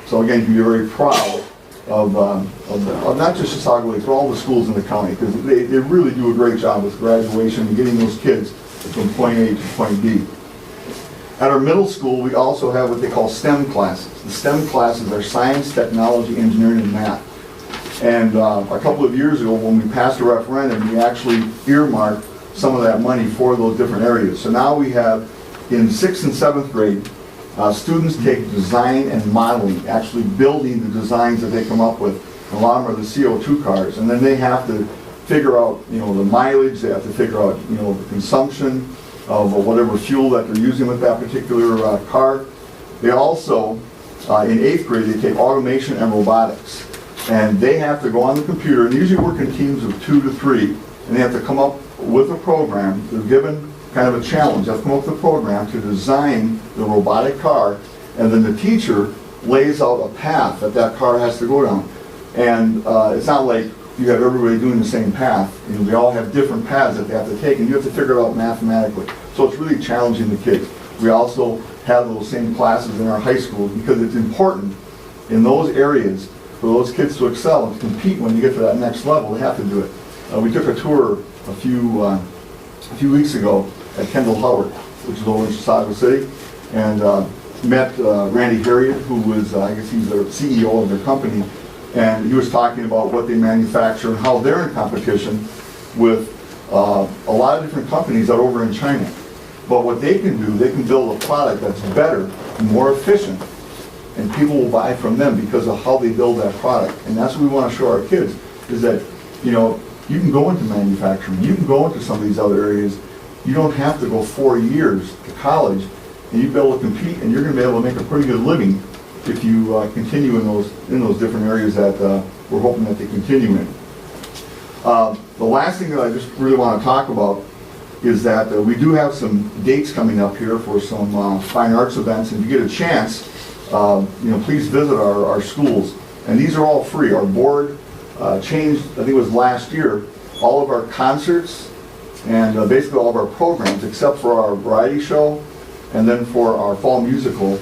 So again, you can be very proud of not just Chisago Lakes, but all the schools in the county, because they really do a great job with graduation and getting those kids from point A to point B. At our middle school, we also have what they call STEM classes. The STEM classes are science, technology, engineering, and math. And a couple of years ago, when we passed a referendum, we actually earmarked some of that money for those different areas. So now we have, in 6th and 7th grade, students take design and modeling, actually building the designs that they come up with. And a lot of them are the CO2 cars. And then they have to figure out, the mileage, they have to figure out, the consumption of whatever fuel that they're using with that particular car. They also, in 8th grade, they take automation and robotics. And they have to go on the computer, and they usually work in teams of 2 to 3, and they have to come up with a program. They're given kind of a challenge. They have to come up with a program to design the robotic car, and then the teacher lays out a path that car has to go down. And it's not like you have everybody doing the same path. They all have different paths that they have to take, and you have to figure it out mathematically. So it's really challenging the kids. We also have those same classes in our high schools, because it's important in those areas for those kids to excel and to compete when you get to that next level. They have to do it. We took a tour a few weeks ago at Kendall Howard, which is over in Chisago City, and met Randy Harriet, who was, I guess he's the CEO of their company, and he was talking about what they manufacture and how they're in competition with a lot of different companies that are over in China. But what they can do, they can build a product that's better, more efficient, and people will buy from them because of how they build that product. And that's what we want to show our kids, is that, you can go into manufacturing, you can go into some of these other areas. You don't have to go 4 years to college, and you'll be able to compete, and you're going to be able to make a pretty good living if you continue in those different areas that we're hoping that they continue in. The last thing that I just really want to talk about is that we do have some dates coming up here for some fine arts events, and if you get a chance, please visit our schools. And these are all free. Our board changed, I think it was last year, all of our concerts and basically all of our programs, except for our variety show and then for our fall musical.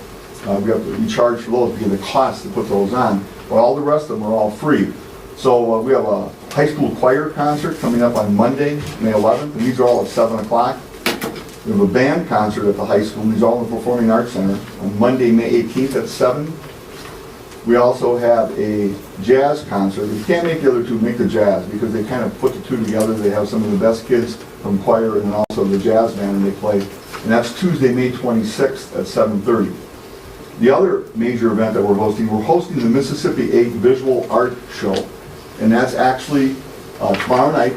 We charge for those because of the cost to put those on, but all the rest of them are all free. So we have high school choir concert coming up on Monday, May 11th, and these are all at 7 o'clock. We have a band concert at the high school, and these are all in the Performing Arts Center, on Monday, May 18th at 7. We also have a jazz concert. If you can't make the other two, make the jazz, because they kind of put the two together. They have some of the best kids from choir and then also the jazz band, and they play. And that's Tuesday, May 26th at 7:30. The other major event that we're hosting the Mississippi 8 Visual Art Show. And that's actually tomorrow night,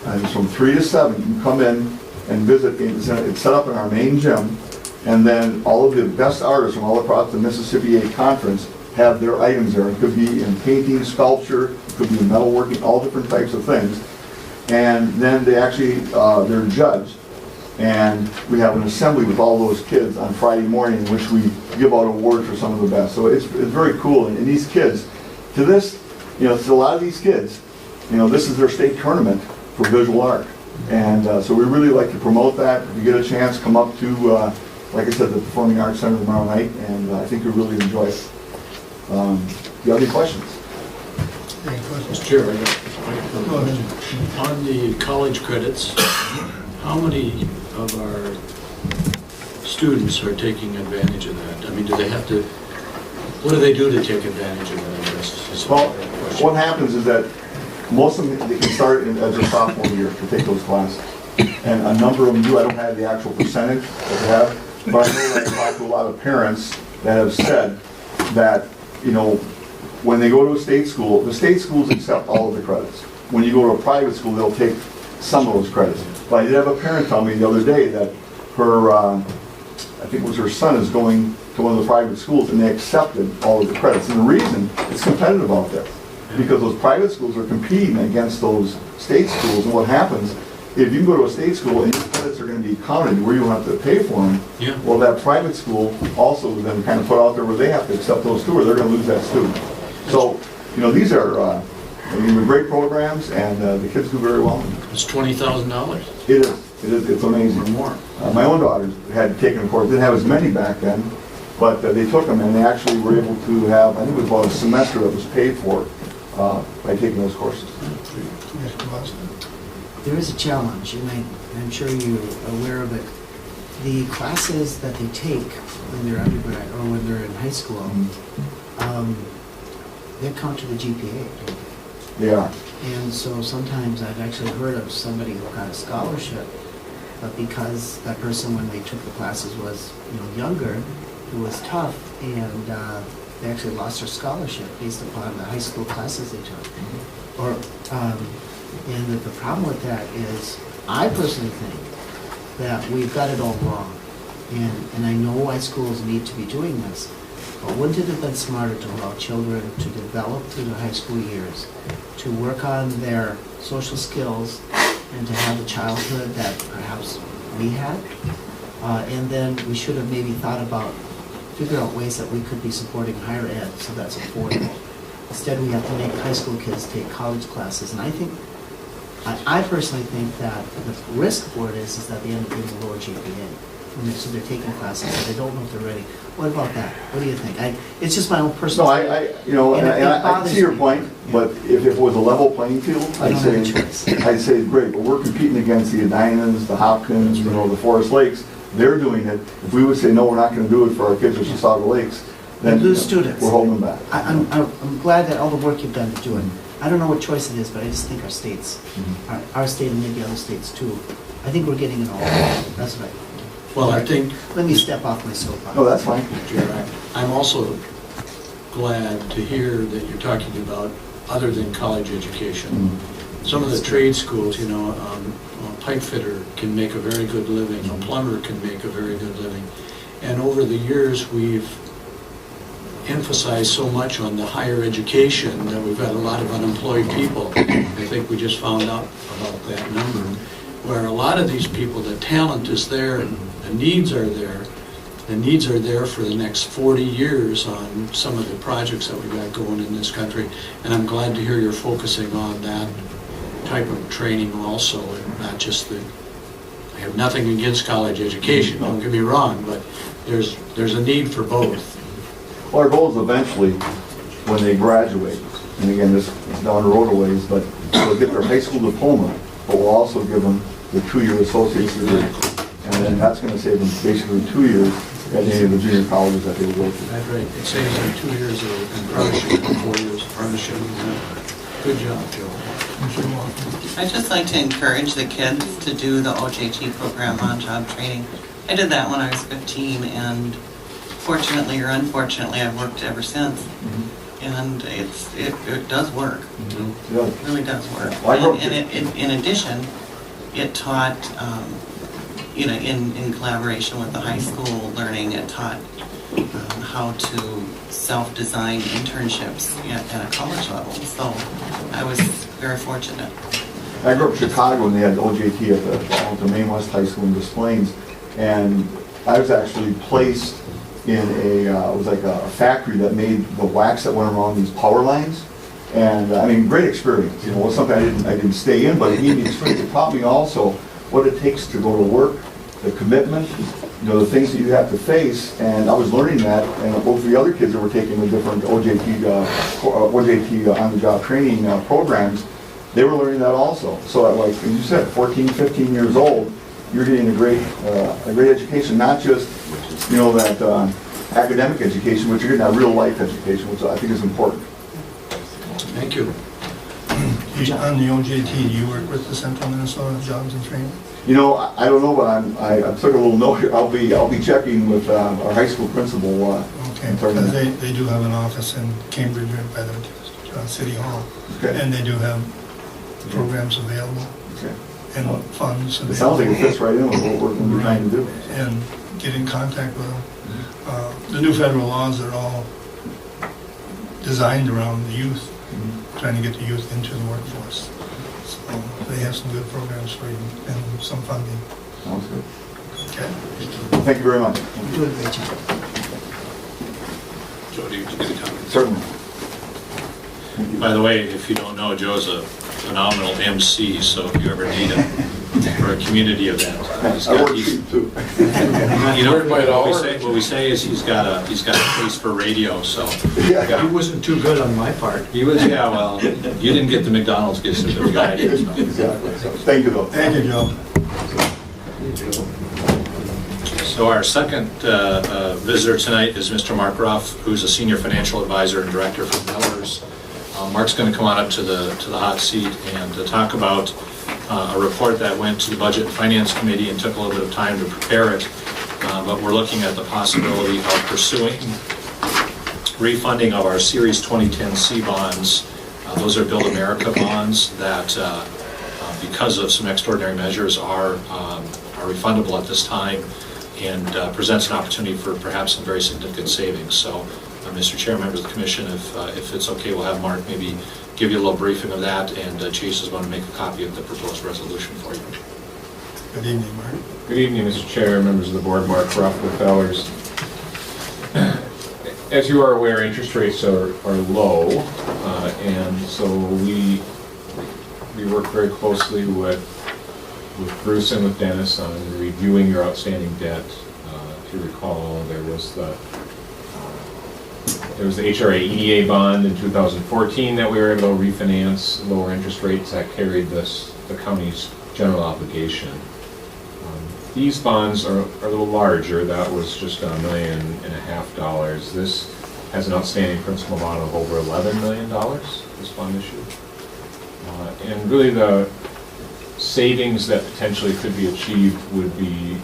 and it's from 3 to 7. You can come in and visit. It's set up in our main gym, and then all of the best artists from all across the Mississippi 8 Conference have their items there. It could be in painting, sculpture, it could be in metalworking, all different types of things. And then they actually, they're judged. And we have an assembly with all those kids on Friday morning in which we give out awards for some of the best. So it's very cool. And these kids, to this, to a lot of these kids, this is their state tournament for visual art. And so we really like to promote that. If you get a chance, come up to, like I said, the Performing Arts Center tomorrow night, and I think you'll really enjoy it. Do you have any questions? Any questions? Mr. Chair, I got a question. On the college credits, how many of our students are taking advantage of that? I mean, do they have to, what do they do to take advantage of that, I guess? Well, what happens is that most of them, they can start as their sophomore year to take those classes. And a number of them do. I don't have the actual percentage that they have, but I know that I talked to a lot of parents that have said that, when they go to a state school, the state schools accept all of the credits. When you go to a private school, they'll take some of those credits. But I did have a parent tell me the other day that her, I think it was her son, is going to one of the private schools, and they accepted all of the credits. And the reason, it's competitive out there, because those private schools are competing against those state schools. And what happens, if you go to a state school and your credits are going to be counted where you don't have to pay for them, well, that private school also then kind of put out there where they have to accept those too, or they're going to lose that student. So, these are they're great programs, and the kids do very well. It's $20,000. It is. It's amazing. Or more. My own daughters had taken a course. Didn't have as many back then, but they took them, and they actually were able to have, I think it was about a semester that was paid for by taking those courses. There is a challenge, and I'm sure you're aware of it. The classes that they take when they're undergrad or when they're in high school, they count to the GPA. They are. And so sometimes I've actually heard of somebody who got a scholarship, but because that person, when they took the classes, was younger, it was tough, and they actually lost their scholarship based upon the high school classes they took. And the problem with that is, I personally think that we've got it all wrong. And I know why schools need to be doing this, but wouldn't it have been smarter to allow children to develop through their high school years, to work on their social skills, and to have the childhood that perhaps we had? And then we should have maybe thought about, figure out ways that we could be supporting higher ed so that's affordable. Instead, we have to make high school kids take college classes. And I personally think that the risk for it is that they end up getting a lower GPA. So they're taking classes, so they don't know if they're ready. What about that? What do you think? It's just my own personal. No, I see your point, but if it was a level playing field, I'd say great. But we're competing against the Edinans, the Hopkins, the Forest Lakes. They're doing it. If we would say no, we're not going to do it for our kids at Chisago Lakes, then lose students. We're holding them back. I'm glad that all the work you've done to do it. I don't know what choice it is, but I just think our states, our state and maybe other states too, I think we're getting it all wrong. That's right. Well, I think... Let me step off my soapbox. No, that's fine. I'm also glad to hear that you're talking about other than college education. Some of the trade schools, a pipe fitter can make a very good living, a plumber can make a very good living. And over the years, we've emphasized so much on the higher education that we've got a lot of unemployed people. I think we just found out about that number, where a lot of these people, the talent is there and the needs are there. The needs are there for the next 40 years on some of the projects that we've got going in this country. And I'm glad to hear you're focusing on that type of training also, and not just the, I have nothing against college education, don't get me wrong, but there's a need for both. Well, our goal is eventually, when they graduate, and again, this is down the road a ways, but they'll get their high school diploma, but we'll also give them the 2-year associate's degree. And then that's going to save them basically 2 years at any of the junior colleges that they will go to. That's right. It saves them 2 years of apprenticeship and 4 years of apprenticeship. Good job, Joe. I'd just like to encourage the kids to do the OJT program, on-job training. I did that when I was 15, and fortunately or unfortunately, I've worked ever since. And it does work. It really does work. And in addition, it taught, in collaboration with the high school learning, it taught how to self-design internships at a college level. So I was very fortunate. I grew up in Chicago, and they had OJT at the Maine West High School in Des Plaines, and I was actually placed in it was like a factory that made the wax that went around these power lines. And I mean, great experience. You know, it was something I didn't stay in, but it gave me experience. It taught me also what it takes to go to work, the commitment, you know, the things that you have to face. And I was learning that, and both the other kids that were taking the different OJT on-the-job training programs, they were learning that also. So like you said, 14, 15 years old, you're getting a great education, not just, you know, that academic education, but you're getting that real life education, which I think is important. Thank you. On the OJT, do you work with the Central Minnesota Jobs and Training? You know, I don't know, but I took a little note here. I'll be checking with our high school principal. Okay, because they do have an office in Cambridge by the City Hall, okay. And they do have programs available, okay. And funds. It sounds like it fits right in with what we're going to be trying to do. And get in contact with them. The new federal laws are all designed around the youth, trying to get the youth into the workforce. So they have some good programs for you and some funding. Sounds good. Okay. Thank you very much. You're doing a great job. Joe, do you get a comment? Certainly. By the way, if you don't know, Joe's a phenomenal MC, so if you ever need him for a community event, I work cheap too. You know, what we say is he's got a taste for radio, so. Yeah. He wasn't too good on my part. He was, yeah, well, you didn't get the McDonald's gift certificate. I did, so. Exactly. Thank you, though. Thank you, Joe. So our second visitor tonight is Mr. Mark Ruff, who's a senior financial advisor and director for Mellors. Mark's going to come on up to the hot seat and talk about a report that went to the Budget and Finance Committee and took a little bit of time to prepare it. But we're looking at the possibility of pursuing refunding of our Series 2010C bonds. Those are Build America bonds that, because of some extraordinary measures, are refundable at this time, and presents an opportunity for perhaps some very significant savings. So, Mr. Chair, members of the Commission, if it's okay, we'll have Mark maybe give you a little briefing of that, and Chase is going to make a copy of the proposed resolution for you. Good evening, Mark. Good evening, Mr. Chair, members of the board. Mark Ruff with Mellors. As you are aware, interest rates are low, and so we work very closely with Bruce and with Dennis on reviewing your outstanding debt. If you recall, there was the HRA EDA bond in 2014 that we were able to refinance, lower interest rates that carried the county's general obligation. These bonds are a little larger. That was just $1.5 million. This has an outstanding principal amount of over $11 million, this bond issue. And really the savings that potentially could be achieved would be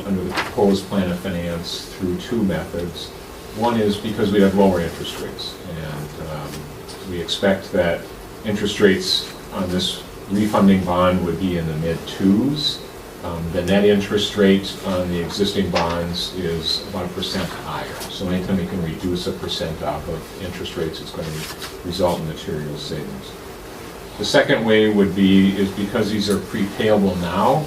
under the proposed plan of finance through two methods. One is because we have lower interest rates, and we expect that interest rates on this refunding bond would be in the mid-2s. The net interest rate on the existing bonds is about 1% higher. So anytime you can reduce 1% off of interest rates, it's going to result in material savings. The second way is because these are prepayable now,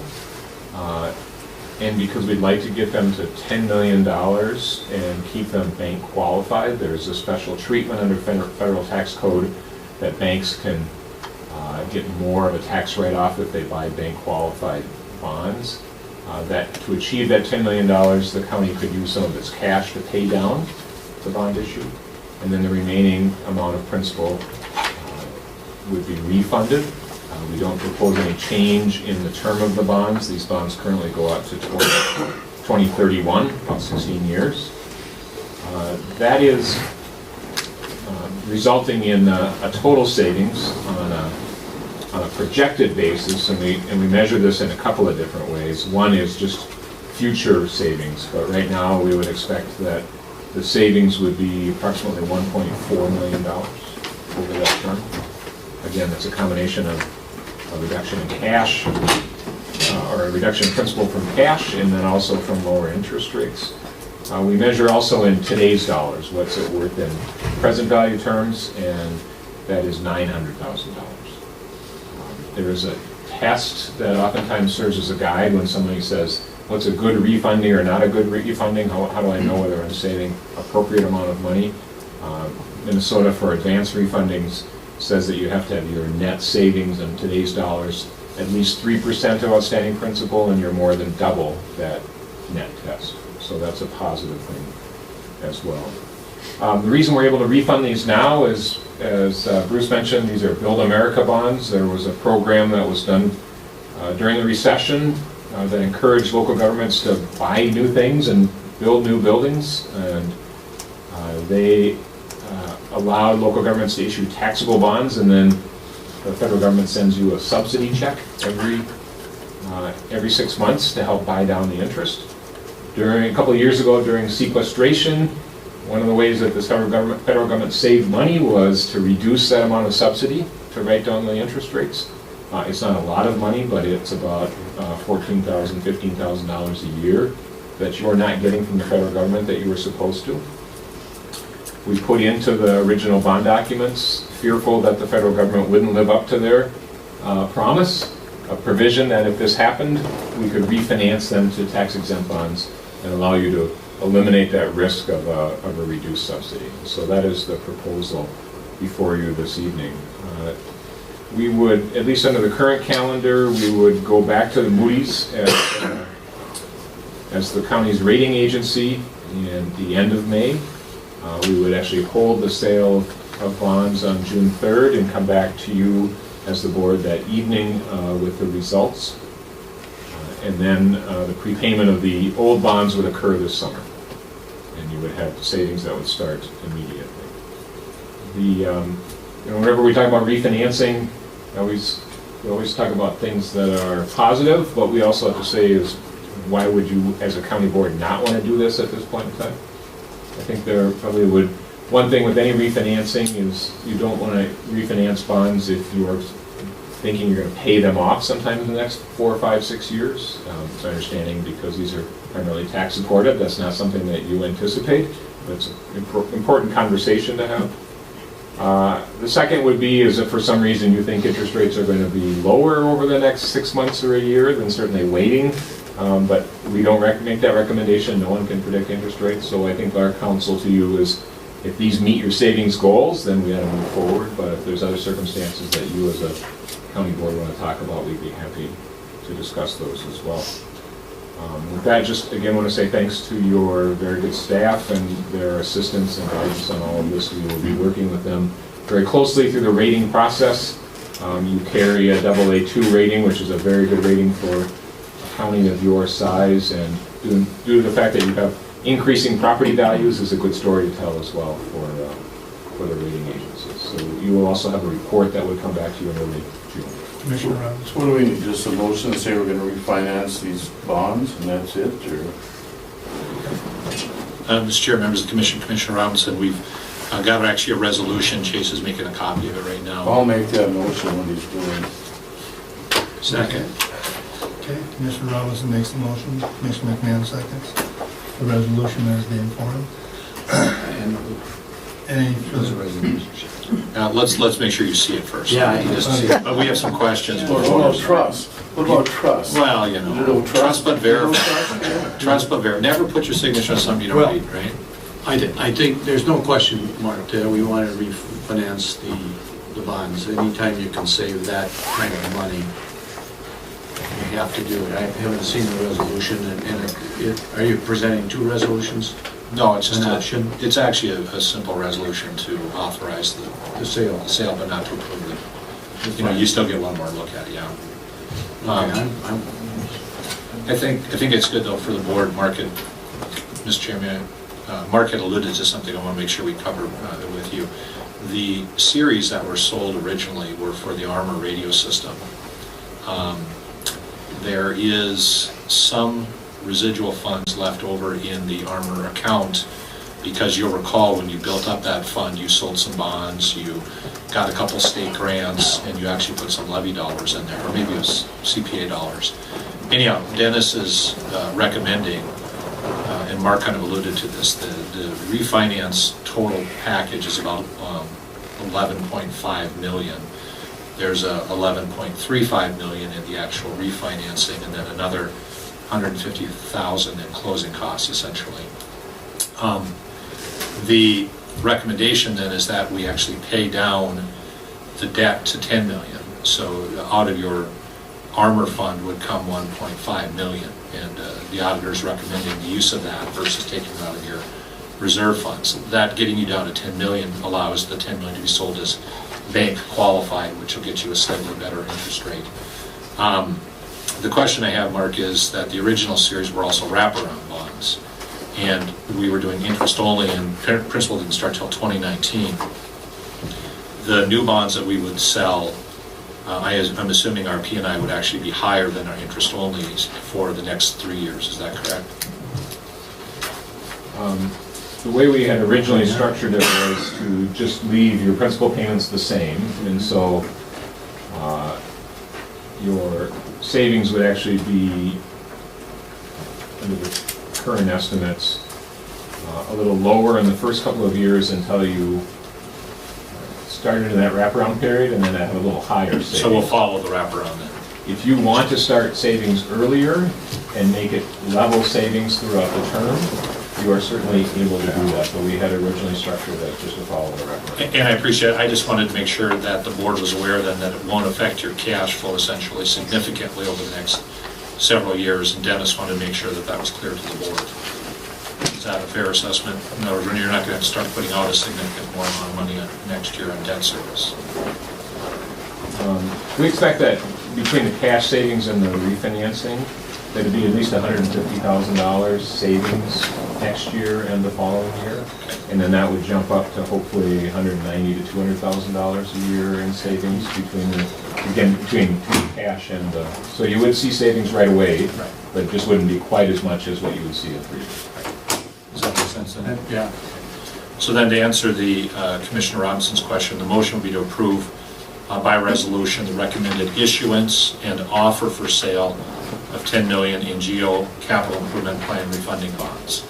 and because we'd like to get them to $10 million and keep them bank qualified. There's a special treatment under federal tax code that banks can get more of a tax write-off if they buy bank qualified bonds. That to achieve that $10 million, the county could use some of its cash to pay down the bond issue, and then the remaining amount of principal would be refunded We don't propose any change in the term of the bonds. These bonds currently go out to 2031, about 16 years. That is resulting in a total savings on a projected basis, and we measure this in a couple of different ways. One is just future savings, but right now we would expect that the savings would be approximately $1.4 million over that term. Again, it's a combination of a reduction in cash, or a reduction in principal from cash, and then also from lower interest rates. We measure also in today's dollars, what's it worth in present value terms, and that is $900,000. There is a test that oftentimes serves as a guide when somebody says, what's a good refunding or not a good refunding? How do I know whether I'm saving appropriate amount of money? Minnesota, for advanced refundings, says that you have to have your net savings in today's dollars at least 3% of outstanding principal, and you're more than double that net test. So that's a positive thing as well. The reason we're able to refund these now is, as Bruce mentioned, these are Build America bonds. There was a program that was done during the recession that encouraged local governments to buy new things and build new buildings, and they allowed local governments to issue taxable bonds, and then the federal government sends you a subsidy check every 6 months to help buy down the interest. A couple of years ago, during sequestration, one of the ways that the federal government saved money was to reduce that amount of subsidy to write down the interest rates. It's not a lot of money, but it's about $14,000, $15,000 a year that you're not getting from the federal government that you were supposed to. We put into the original bond documents, fearful that the federal government wouldn't live up to their promise, a provision that if this happened, we could refinance them to tax-exempt bonds and allow you to eliminate that risk of a reduced subsidy. So that is the proposal before you this evening. We would, at least under the current calendar, we would go back to the Moody's as the county's rating agency in the end of May. We would actually hold the sale of bonds on June 3rd and come back to you as the board that evening with the results. And then the prepayment of the old bonds would occur this summer. And you would have savings that would start immediately. Whenever we talk about refinancing, we always talk about things that are positive, but we also have to say is, why would you, as a county board, not want to do this at this point in time? I think there probably would, one thing with any refinancing is you don't want to refinance bonds if you are thinking you're going to pay them off sometime in the next 4, 5, 6 years. It's my understanding, because these are primarily tax supported, that's not something that you anticipate, but it's an important conversation to have. The second would be is if for some reason you think interest rates are going to be lower over the next 6 months or a year, then certainly waiting. But we don't make that recommendation. No one can predict interest rates. So I think our counsel to you is, if these meet your savings goals, then we ought to move forward. But if there's other circumstances that you as a county board want to talk about, we'd be happy to discuss those as well. With that, just again want to say thanks to your very good staff and their assistance and guidance on all of this. We will be working with them very closely through the rating process. You carry a AA2 rating, which is a very good rating for a county of your size, and due to the fact that you have increasing property values is a good story to tell as well for the rating agencies. So you will also have a report that would come back to you in early June. Commissioner Robbins. So what do we need, just a motion to say we're going to refinance these bonds and that's it, or? Mr. Chair, members of the Commission, Commissioner Robinson, we've got actually a resolution. Chase is making a copy of it right now. I'll make that motion when he's doing. Second. Okay, Commissioner Robinson makes the motion, Commissioner McMahon seconds. The resolution as being formed. Any further resolution? Let's make sure you see it first. Yeah, I just see it. But we have some questions. What about trust? What about trust? Well, you know, trust but verify. Trust but verify. Never put your signature on something you don't read, right? I think there's no question, Mark, that we want to refinance the bonds. Anytime you can save that kind of money, you have to do it. I haven't seen the resolution, and are you presenting two resolutions? No, it's just an option. It's actually a simple resolution to authorize the sale, but not to approve you know, you still get one more look at it, yeah. I think it's good though for the board, Mark had, Mr. Chairman, Mark had alluded to something I want to make sure we cover with you. The series that were sold originally were for the Armor radio system. There is some residual funds left over in the Armor account, because you'll recall when you built up that fund, you sold some bonds, you got a couple state grants, and you actually put some levy dollars in there, or maybe it was CPA dollars. Anyhow, Dennis is recommending, and Mark kind of alluded to this, the refinance total package is about 11.5 million. There's a 11.35 million in the actual refinancing, and then another 150,000 in closing costs, essentially. The recommendation then is that we actually pay down the debt to 10 million. So out of your Armor fund would come 1.5 million, and the auditor's recommending the use of that versus taking it out of your reserve funds. That getting you down to 10 million allows the 10 million to be sold as bank qualified, which will get you a slightly better interest rate. The question I have, Mark, is that the original series were also wraparound bonds, and we were doing interest only, and principal didn't start till 2019. The new bonds that we would sell, I'm assuming our P&I would actually be higher than our interest only for the next 3 years. Is that correct? The way we had originally structured it was to just leave your principal payments the same, and so your savings would actually be, under the current estimates, a little lower in the first couple of years until you started into that wraparound period, and then have a little higher savings. So we'll follow the wraparound then. If you want to start savings earlier and make it level savings throughout the term, you are certainly able to do that, but we had originally structured that just to follow the wraparound. And I appreciate it. I just wanted to make sure that the board was aware then that it won't affect your cash flow essentially significantly over the next several years, and Dennis wanted to make sure that that was clear to the board. Is that a fair assessment? In other words, you're not going to start putting out a significant more amount of money next year on debt service. We expect that between the cash savings and the refinancing, that it'd be at least $150,000 savings next year and the following year. And then that would jump up to hopefully $190,000 to $200,000 a year in savings between cash and so you would see savings right away, but it just wouldn't be quite as much as what you would see in 3 years. Does that make sense then? Yeah. So then to answer the Commissioner Robinson's question, the motion would be to approve by resolution the recommended issuance and offer for sale of 10 million in GO Capital Improvement Plan refunding bonds.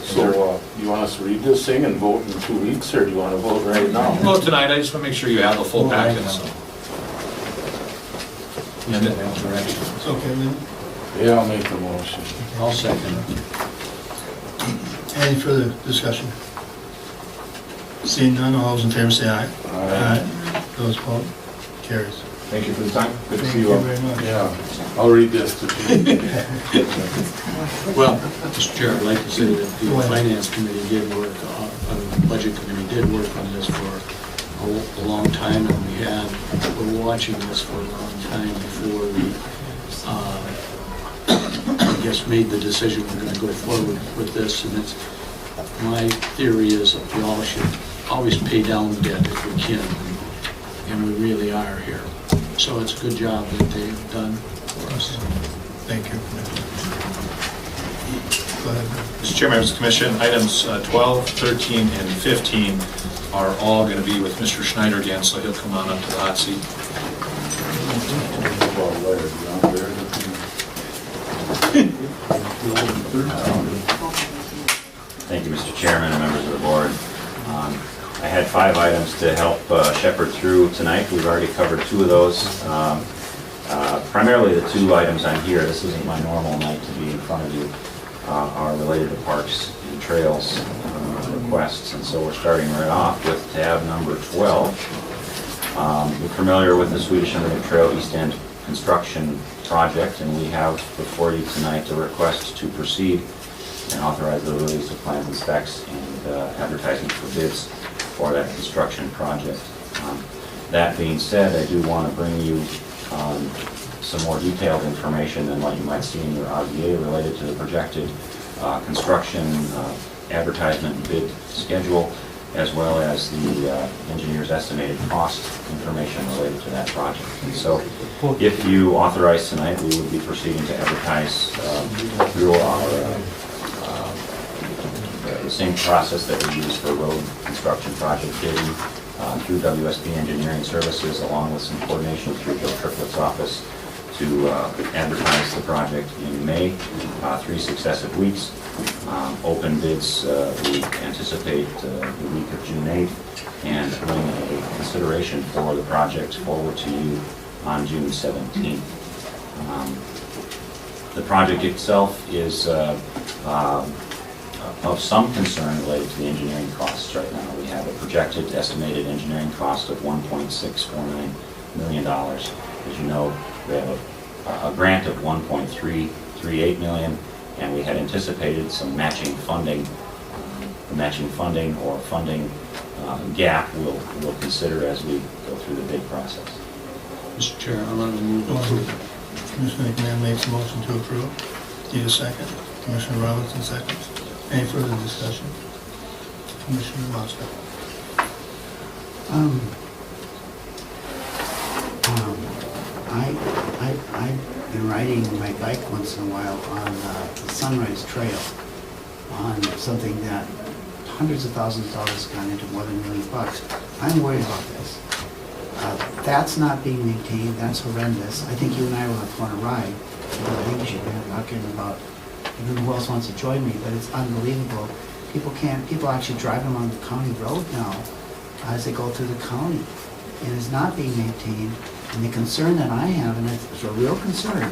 So, you want us to read this thing and vote in 2 weeks, or do you want to vote right now? Well, tonight, I just want to make sure you have the full packet, so. And then, It's okay, Lynn? Yeah, I'll make the motion. I'll second it. Any further discussion? Seeing none, all those in favor say aye. Aye. Those opposed? Carries. Thank you for the time. Good to see Thank you all. very much. Yeah, I'll read this to you. Well, Mr. Chair, I'd like to say that the Finance Committee did work, the Budget Committee did work on this for a long time, and we were watching this for a long time before we, I guess, made the decision we're going to go forward with this. And it's, my theory is that we all should always pay down debt if we can, and we really are here. So it's a good job that they've done for us. Thank you. Go ahead. Mr. Chair, members of the Commission, items 12, 13, and 15 are all going to be with Mr. Schneider again, so he'll come on up to the hot seat. Thank you, Mr. Chairman and members of the board. I had 5 items to help shepherd through tonight. We've already covered 2 of those. Primarily the 2 items on here, this isn't my normal night to be in front of you, are related to parks and trails requests. And so we're starting right off with tab number 12. You're familiar with the Swedish Underwood Trail East End construction project, and we have before you tonight a request to proceed and authorize the release of plans and specs and advertising for bids for that construction project. That being said, I do want to bring you some more detailed information than what you might see in your RDA related to the projected construction, advertisement, and bid schedule, as well as the engineer's estimated cost information related to that project. And so if you authorize tonight, we would be proceeding to advertise through our the same process that we use for road construction project bidding through WSB Engineering Services, along with some coordination through Joe Triplett's office to advertise the project in May, 3 successive weeks. Open bids, we anticipate the week of June 8th, and bring a consideration for the project forward to you on June 17th. The project itself is of some concern related to the engineering costs right now. We have a projected estimated engineering cost of $1.649 million. As you know, we have a grant of $1.338 million, and we had anticipated some matching funding. The matching funding or funding gap we'll consider as we go through the bid process. Mr. Chair, I'm going to move to approve. Commissioner McMahon makes a motion to approve. Need a second? Commissioner Robinson seconds. Any further discussion? Commissioner Moskowitz. I've been riding my bike once in a while on the Sunrise Trail on something that hundreds of thousands of dollars gone into, more than $1 million. I'm worried about this. That's not being maintained. That's horrendous. I think you and I will have fun to ride. But I think we should be talking about, I don't know who else wants to join me, but it's unbelievable. People actually drive along the county road now as they go through the county. It is not being maintained. And the concern that I have, and it's a real concern,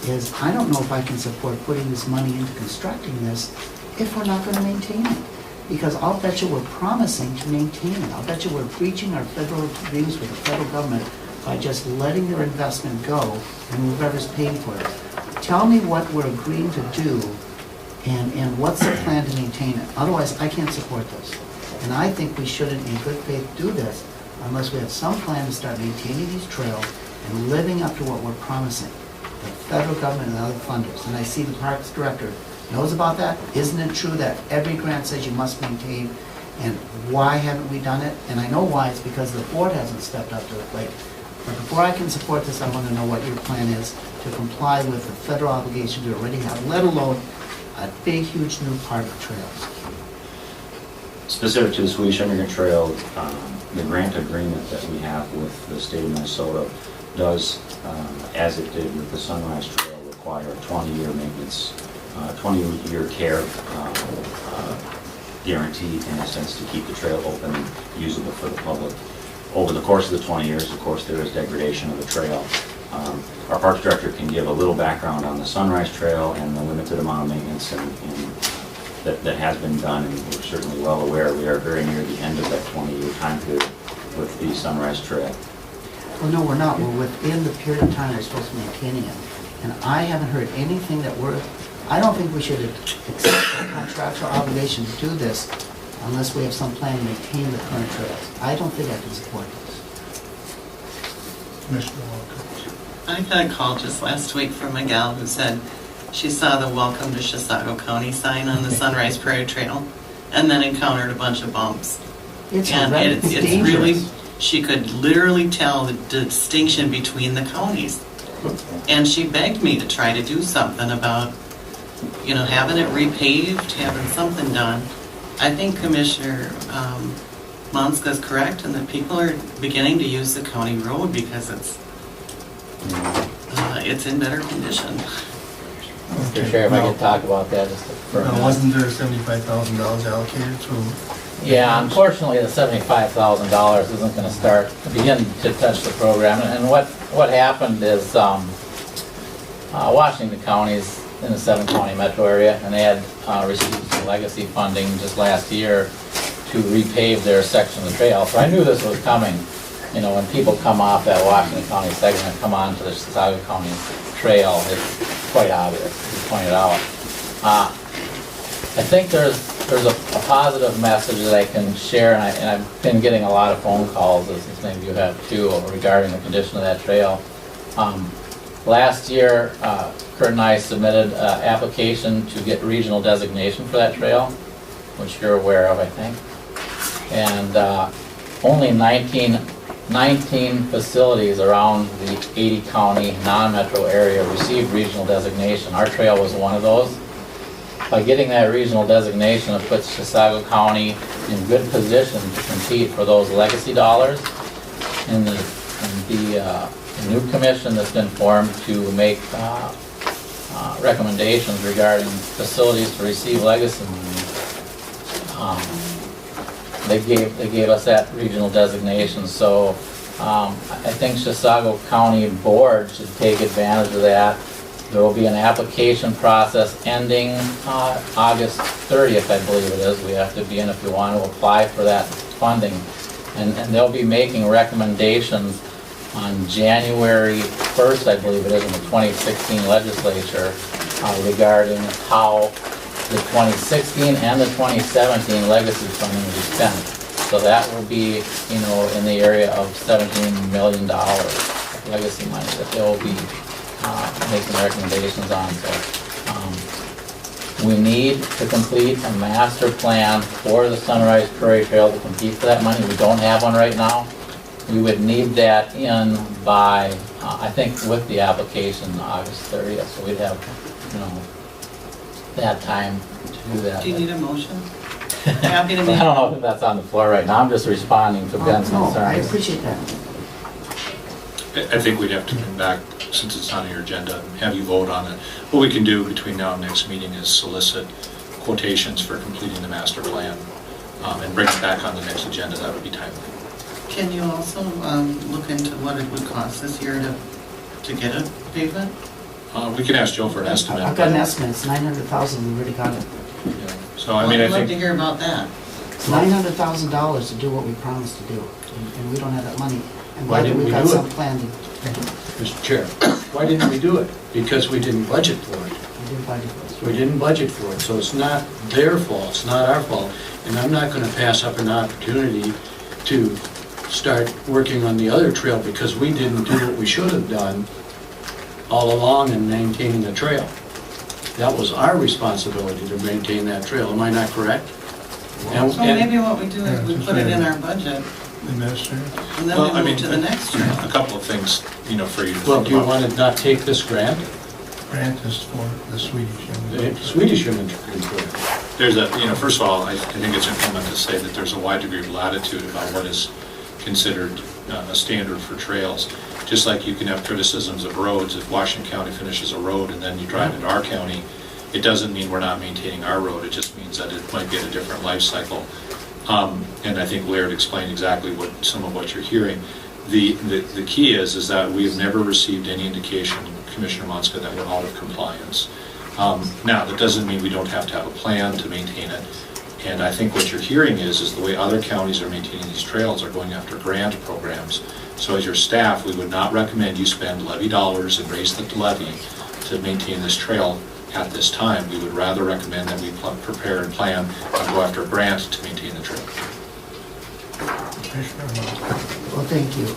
is I don't know if I can support putting this money into constructing this if we're not going to maintain it. Because I'll bet you we're promising to maintain it. I'll bet you we're breaching our federal agreements with the federal government by just letting their investment go and whoever's paying for it. Tell me what we're agreeing to do and what's the plan to maintain it. Otherwise, I can't support this. And I think we shouldn't, in good faith, do this unless we have some plan to start maintaining these trails and living up to what we're promising, the federal government and other funders. And I see the Parks Director knows about that. Isn't it true that every grant says you must maintain? And why haven't we done it? And I know why. It's because the board hasn't stepped up to the plate. But before I can support this, I want to know what your plan is to comply with the federal obligation we already have, let alone a big, huge new part of trails. Specific to the Swedish Immigrant Trail, the grant agreement that we have with the state of Minnesota does, as it did with the Sunrise Trail, require a 20-year maintenance, 20-year care guarantee, in a sense, to keep the trail open and usable for the public. Over the course of the 20 years, of course, there is degradation of the trail. Our Parks Director can give a little background on the Sunrise Trail and the limited amount of maintenance that has been done, and we're certainly well aware we are very near the end of that 20-year time period with the Sunrise Trail. Well, no, we're not. We're within the period of time we're supposed to be maintaining it. And I haven't heard anything that I don't think we should accept a contractual obligation to do this unless we have some plan to maintain the current trails. I don't think I can support this. Commissioner Walker. I got a call just last week from a gal who said she saw the Welcome to Chisago County sign on the Sunrise Prairie Trail and then encountered a bunch of bumps. It's it's dangerous. really, she could literally tell the distinction between the counties. And she begged me to try to do something about, having it repaved, having something done. I think Commissioner Monska is correct, and that people are beginning to use the county road because it's in better condition. Mr. Chair, if I could talk about that just for a minute. Wasn't there $75,000 allocated to? Yeah, unfortunately, the $75,000 isn't going to begin to touch the program. And what happened is Washington County's in the 7-county metro area, and they had received some legacy funding just last year to repave their section of the trail. So I knew this was coming. When people come off that Washington County segment and come onto the Chisago County trail, it's quite obvious, as you pointed out. I think there's there's a positive message that I can share, and I've been getting a lot of phone calls, as maybe you have too, regarding the condition of that trail. Last year, Kurt and I submitted an application to get regional designation for that trail, which you're aware of, I think. And only 19 facilities around the 80-county non-metro area received regional designation. Our trail was one of those. By getting that regional designation, it puts Chisago County in good position to compete for those legacy dollars. And the new commission that's been formed to make recommendations regarding facilities to receive legacy money, they gave us that regional designation. So I think Chisago County Board should take advantage of that. There will be an application process ending August 30th, I believe it is. We have to be in if we want to apply for that funding. And they'll be making recommendations on January 1st, I believe it is, in the 2016 legislature regarding how the 2016 and the 2017 legacy funding will be spent. So that will be, you know, in the area of $17 million legacy money that they'll be making recommendations on. So we need to complete a master plan for the Sunrise Prairie Trail to compete for that money. We don't have one right now. We would need that in by, I think with the application, August 30th. So we'd have, you know, that time to do that. Do you need a motion? Happy to I make. don't know if that's on the floor right now. I'm just responding to Ben's No, concerns. I appreciate that. I think we'd have to come back, since it's on your agenda, and have you vote on it. What we can do between now and next meeting is solicit quotations for completing the master plan and bring it back on the next agenda. That would be timely. Can you also look into what it would cost this year to get a pavement? We can ask Joe for an estimate. I've got an estimate, it's 900,000, we already got it. So, I mean, I I'd love to think, hear about that. It's $900,000 to do what we promised to do, and we don't have that money. I'm Why glad that didn't we've we got do it? some plan to, Mr. Chair, why didn't we do it? Because we didn't budget for it. we didn't budget for it. We didn't budget for it, so it's not their fault, it's not our fault. And I'm not gonna pass up an opportunity to start working on the other trail because we didn't do what we should have done all along in maintaining the trail. That was our responsibility to maintain that trail, am I not correct? And- So maybe what we do is we put it in our budget Administrator? and then Well, we I mean, move to the next trail. a couple of things, you know, for you to Well, think do you about. want to not take this grant? Grant is for the Swedish. The Swedish unit could do it. There's a, you know, first of all, I think it's incumbent to say that there's a wide degree of latitude about what is considered a standard for trails. Just like you can have criticisms of roads, if Washington County finishes a road and then you drive into our county, it doesn't mean we're not maintaining our road, it just means that it might be at a different life cycle. And I think Laird explained exactly some of what you're hearing. The key is that we have never received any indication, Commissioner Monska, that we're out of compliance. Now, that doesn't mean we don't have to have a plan to maintain it. And I think what you're hearing is the way other counties are maintaining these trails are going after grant programs. So as your staff, we would not recommend you spend levy dollars and raise the levy to maintain this trail at this time. We would rather recommend that we prepare and plan and go after a grant to maintain the trail. Well, thank you.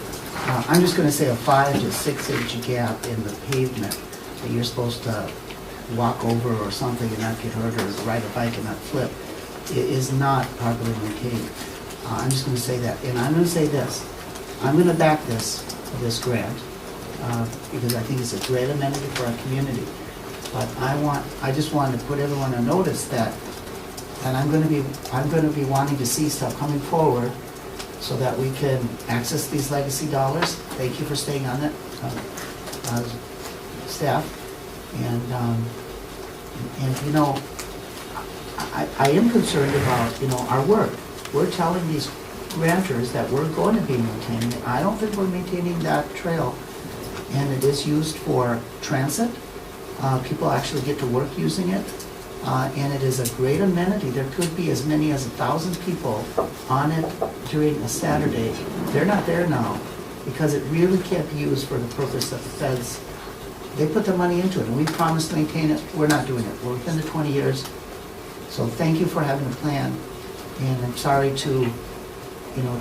I'm just gonna say a 5 to 6 inch gap in the pavement that you're supposed to walk over or something and not get hurt, or ride a bike and not flip, is not properly maintained. I'm just gonna say that, and I'm gonna say this. I'm gonna back this grant, because I think it's a great amenity for our community. But I just wanted to put everyone on notice that I'm gonna be wanting to see stuff coming forward so that we can access these legacy dollars. Thank you for staying on it, staff. And you know, I am concerned about, you know, our work. We're telling these grantors that we're going to be maintaining. I don't think we're maintaining that trail. And it is used for transit. People actually get to work using it. And it is a great amenity. There could be as many as 1,000 people on it during a Saturday. They're not there now because it really can't be used for the purpose that the feds, they put the money into it and we promised to maintain it. We're not doing it. We're within the 20 years. So thank you for having a plan, and I'm sorry to,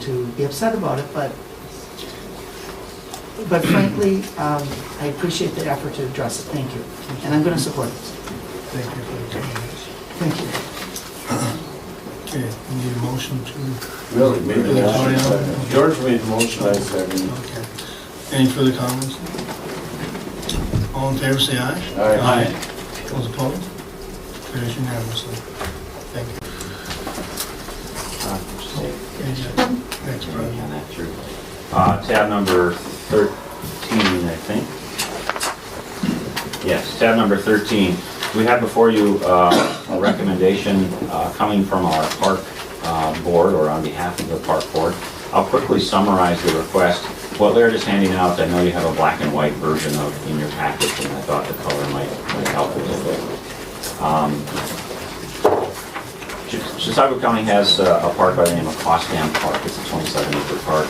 to be upset about it, but frankly, I appreciate the effort to address it. Thank you. And I'm going to support this. Thank you for the comments. Thank you. Okay, we need a motion to... Really made the motion. George made the motion, I second. Okay. Any further comments? All in favor, say aye. Aye. Those opposed? Carries unanimously. Thank you. Thanks, Brian. Tab number 13, I think. Yes, tab number 13. We have before you a recommendation coming from our park board, or on behalf of the park board. I'll quickly summarize the request. What Laird is handing out, I know you have a black and white version of in your package, and I thought the color might help a little bit. Chisago County has a park by the name of Costam Park. It's a 27-acre park.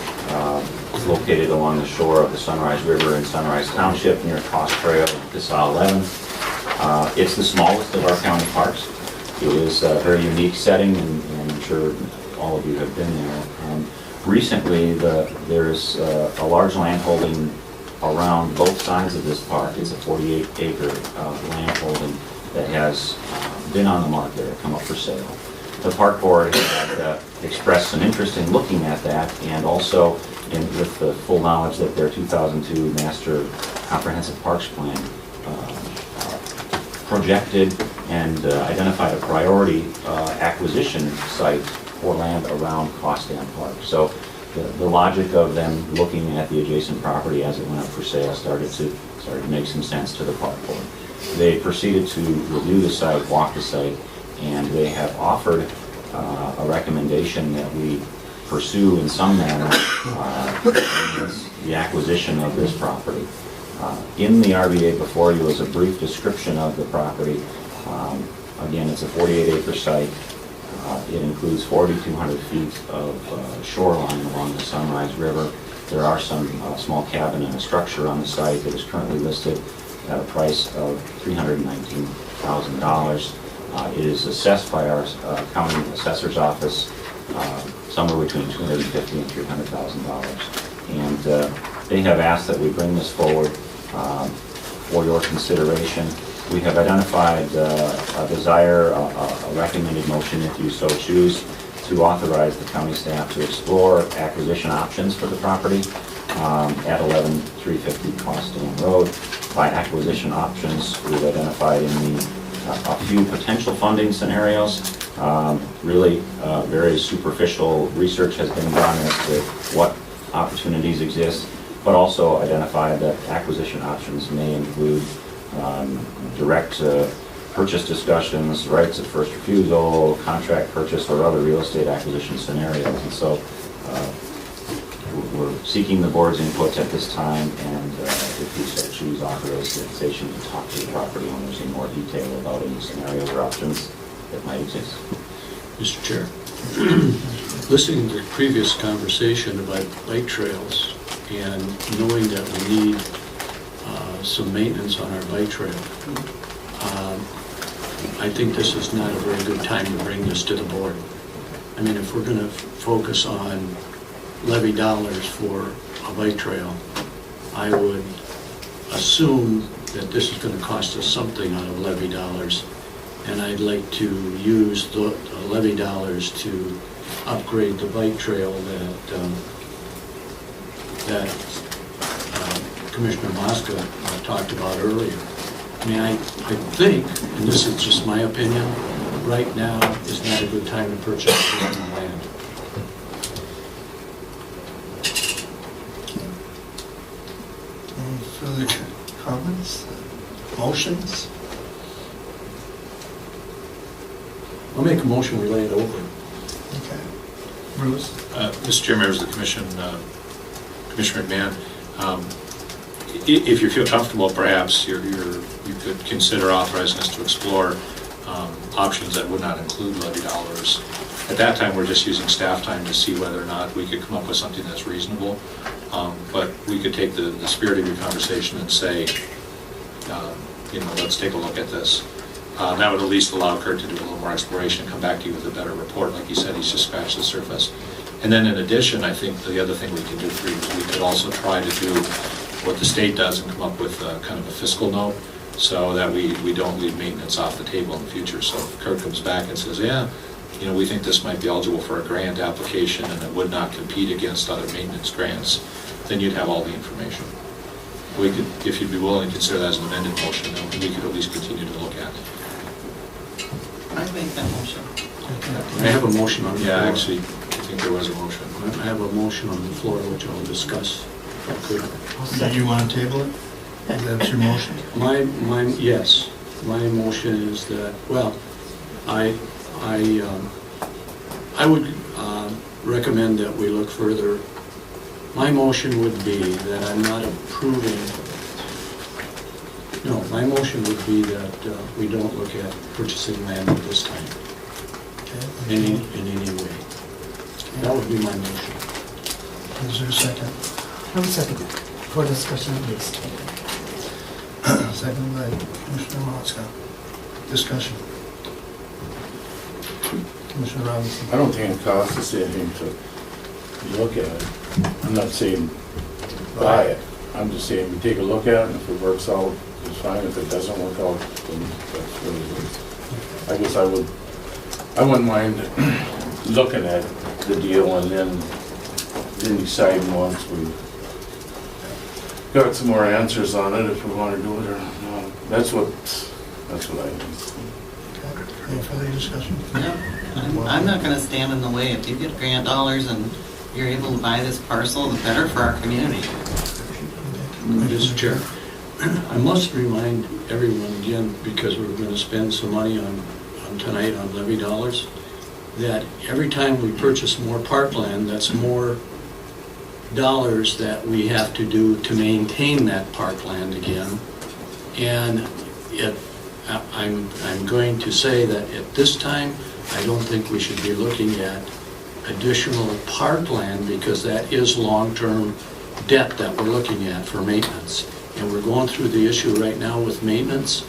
It's located along the shore of the Sunrise River in Sunrise Township near Cost Trail and CISA 11. It's the smallest of our county parks. It is a very unique setting, and I'm sure all of you have been there. Recently, there's a large land holding around both sides of this park. It's a 48-acre land holding that has been on the market or come up for sale. The park board had expressed some interest in looking at that, and also with the full knowledge that their 2002 Master Comprehensive Parks Plan projected and identified a priority acquisition site for land around Costam Park. So the logic of them looking at the adjacent property as it went up for sale started to make some sense to the park board. They proceeded to review the site, walk the site, and they have offered a recommendation that we pursue in some manner the acquisition of this property. In the RBA before you is a brief description of the property. Again, it's a 48-acre site. It includes 4,200 feet of shoreline along the Sunrise River. There are some small cabin and a structure on the site that is currently listed at a price of $319,000. It is assessed by our county assessor's office somewhere between $250,000 and $300,000. And they have asked that we bring this forward for your consideration. We have identified a desire, a recommended motion, if you so choose, to authorize the county staff to explore acquisition options for the property at 11350 Costam Road. By acquisition options, we've identified a few potential funding scenarios. Really, very superficial research has been done as to what opportunities exist, but also identified that acquisition options may include direct purchase discussions, rights of first refusal, contract purchase, or other real estate acquisition scenarios. And so we're seeking the board's input at this time, and if you so choose, authorization to talk to the property owners in more detail about any scenarios or options that might exist. Mr. Chair, listening to the previous conversation about bike trails and knowing that we need some maintenance on our bike trail, I think this is not a very good time to bring this to the board. I mean, if we're going to focus on levy dollars for a bike trail, I would assume that this is going to cost us something out of levy dollars, and I'd like to use the levy dollars to upgrade the bike trail that Commissioner Mosca talked about earlier. I mean, I think, and this is just my opinion, right now is not a good time to purchase additional land. Any further comments? Motions? I'll make a motion, we lay it over. Okay. Bruce? Mr. Chair, members of the Commission, Commissioner McMahon, if you feel comfortable, perhaps you could consider authorizing us to explore options that would not include levy dollars. At that time, we're just using staff time to see whether or not we could come up with something that's reasonable. But we could take the spirit of your conversation and say, let's take a look at this. That would at least allow Kurt to do a little more exploration, come back to you with a better report. Like you said, he's just scratched the surface. And then in addition, I think the other thing we can do for you is we could also try to do what the state does and come up with kind of a fiscal note so that we don't leave maintenance off the table in the future. So if Kurt comes back and says, yeah, you know, we think this might be eligible for a grant application and it would not compete against other maintenance grants, then you'd have all the information. We could, if you'd be willing to consider that as an amended motion, then we could at least continue to look at it. I make that motion. I have a motion on the floor. Yeah, actually, I think there was a motion. I have a motion on the floor which I'll discuss. Good. Do you want to table it? That's your motion? Yes. My motion is that, well, I would recommend that we look further. My motion would be that I'm not approving, no, my motion would be that we don't look at purchasing land at this time, in any way. That would be my motion. Is there a second? I would second that. For discussion, please. Second by Commissioner Malatska. Discussion. Commissioner Robinson. I don't think it costs us anything to look at it. I'm not saying buy it. I'm just saying we take a look at it, and if it works out, it's fine. If it doesn't work out, then that's what it is. I guess I wouldn't mind looking at the deal and then deciding once we got some more answers on it if we want to do it or not. That's what I think. Any further discussion? No, I'm not going to stand in the way. If you get grant dollars and you're able to buy this parcel, the better for our community. Mr. Chair, I must remind everyone again, because we're going to spend some money on tonight on levy dollars, that every time we purchase more parkland, that's more dollars that we have to do to maintain that parkland again. And I'm going to say that at this time, I don't think we should be looking at additional parkland because that is long-term debt that we're looking at for maintenance. And we're going through the issue right now with maintenance,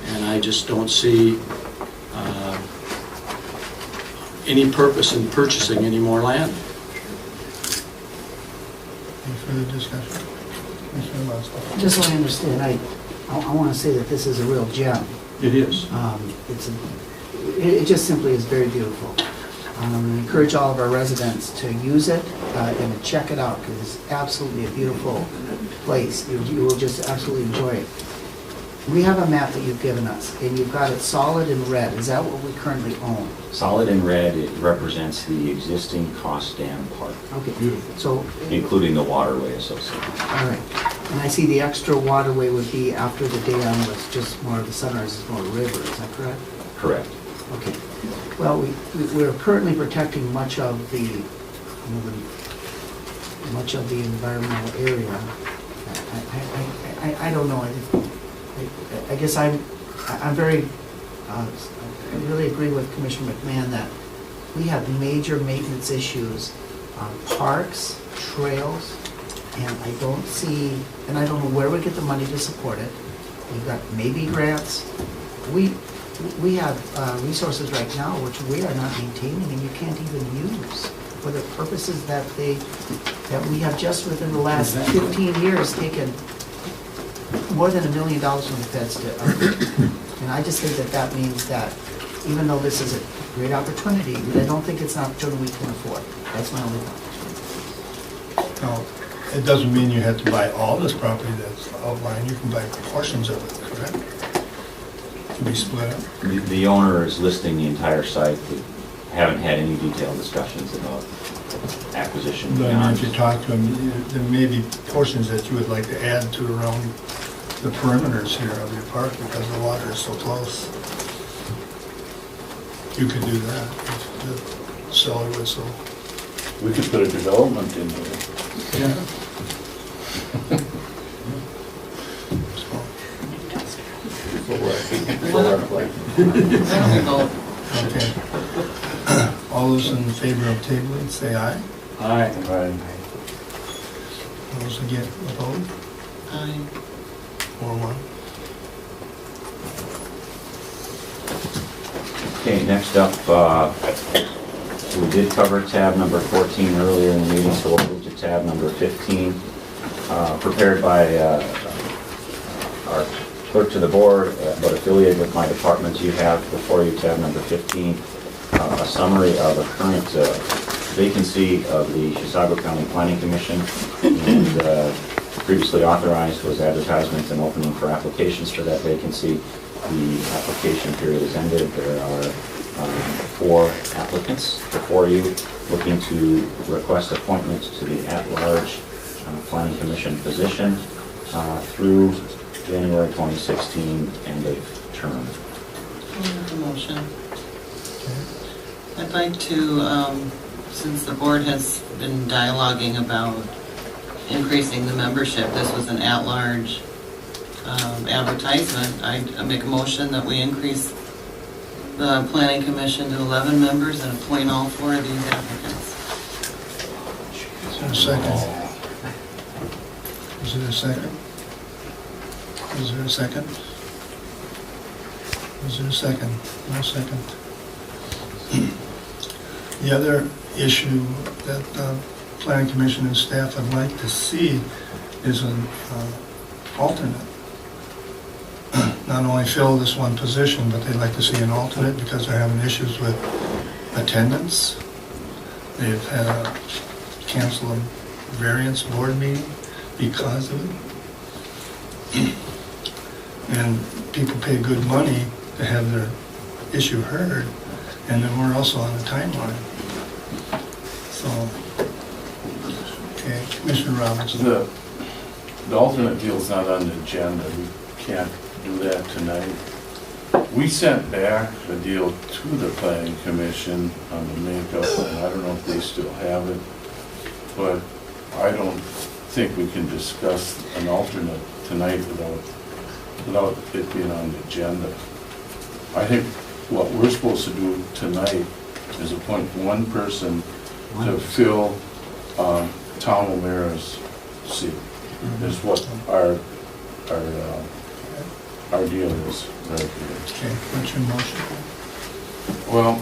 and I just don't see any purpose in purchasing any more land. Any further discussion? Commissioner Malatska. Just so I understand, I want to say that this is a real gem. It is. It just simply is very beautiful. I encourage all of our residents to use it and to check it out because it's absolutely a beautiful place. You will just absolutely enjoy it. We have a map that you've given us, and you've got it solid in red. Is that what we currently own? Solid in red, it represents the existing Cost Dam Park. Okay, beautiful. So, including the waterway associated. all right. And I see the extra waterway would be after the dam was just more of the Sunrise is more river. Is that correct? Correct. Okay. Well, we're currently protecting much of the environmental area. I don't know. I guess I'm very. I really agree with Commissioner McMahon that we have major maintenance issues on parks, trails, and I don't see, and I don't know where we get the money to support it. We've got maybe grants. We have resources right now which we are not maintaining and you can't even use for the purposes that we have just within the last 15 years taken more than $1 million from the feds to. And I just think that means that even though this is a great opportunity, I don't think it's an opportunity we can afford. That's my only thought. No, it doesn't mean you have to buy all this property that's outlined. You can buy portions of it, correct? To be split up. The owner is listing the entire site. We haven't had any detailed discussions about acquisition. But I mean, if you talk to him, there may be portions that you would like to add to around the perimeters here of your park because the water is so close. You could do that if the seller would so. We could put a development in here. Yeah. Okay. All those in favor of tabling, say aye. Aye. Right. All those against, opposed? Aye. 4-1. Okay, next up, we did cover tab number 14 earlier in the meeting, so we'll move to tab number 15, prepared by our clerk to the board, but affiliated with my departments. You have before you tab number 15, a summary of a current vacancy of the Chisago County Planning Commission, and previously authorized was advertisement and opening for applications for that vacancy. The application period has ended. There are 4 applicants before you looking to request appointment to the at-large Planning Commission position through January 2016 end of term. I'll make a motion. I'd like to, since the board has been dialoguing about increasing the membership, this was an at-large advertisement. I make a motion that we increase the Planning Commission to 11 members and appoint all 4 of these applicants. Is there a second? Is there a second? Is there a second? Is there a second? No second. The other issue that the Planning Commission and staff would like to see is an alternate. Not only fill this one position, but they'd like to see an alternate because they're having issues with attendance. They've had to cancel a variance board meeting because of it. And people pay good money to have their issue heard, and then we're also on a timeline. So, okay, Commissioner Robinson. The alternate deal's not on the agenda. We can't do that tonight. We sent back the deal to the Planning Commission on the makeup, and I don't know if they still have it, but I don't think we can discuss an alternate tonight without it being on the agenda. I think what we're supposed to do tonight is appoint one person to fill Tom O'Mara's seat, is what our deal is right here. Okay, what's your motion? Well,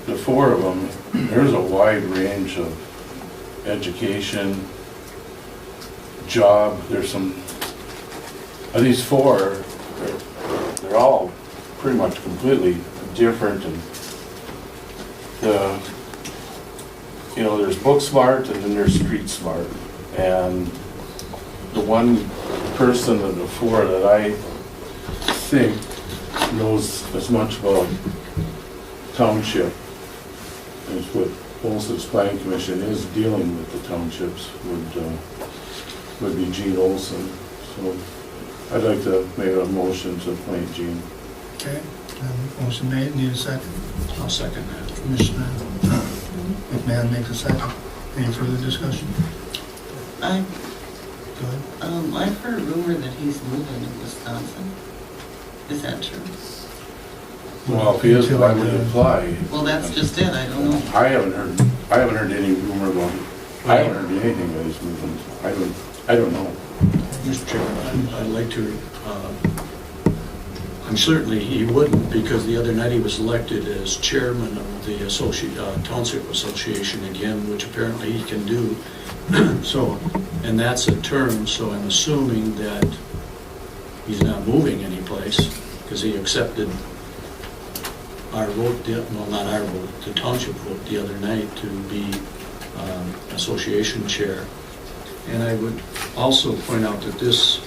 the 4 of them, there's a wide range of education, job. There's some, of these 4, they're all pretty much completely different, and there's book smart and then there's street smart, and the one person of the 4 that I think knows as much about Township as what Olson's Planning Commission is dealing with the townships would be Gene Olson. So I'd like to make a motion to appoint Gene. Okay, motion made, need a second? I'll second that. Commissioner McMahon makes a second. Any further discussion? Go ahead. I've heard a rumor that he's moving to Wisconsin. Is that true? Well, if he is, why would he apply? Well, that's just it. I don't know. I haven't heard any rumor about it. I haven't heard anything that he's moving. I don't know. Mr. Chairman, I'd like to, and certainly he wouldn't, because the other night he was elected as chairman of the Township Association again, which apparently he can do. So, and that's a term, so I'm assuming that he's not moving anyplace, because he accepted our vote, well, not our vote, the township vote the other night to be association chair. And I would also point out that this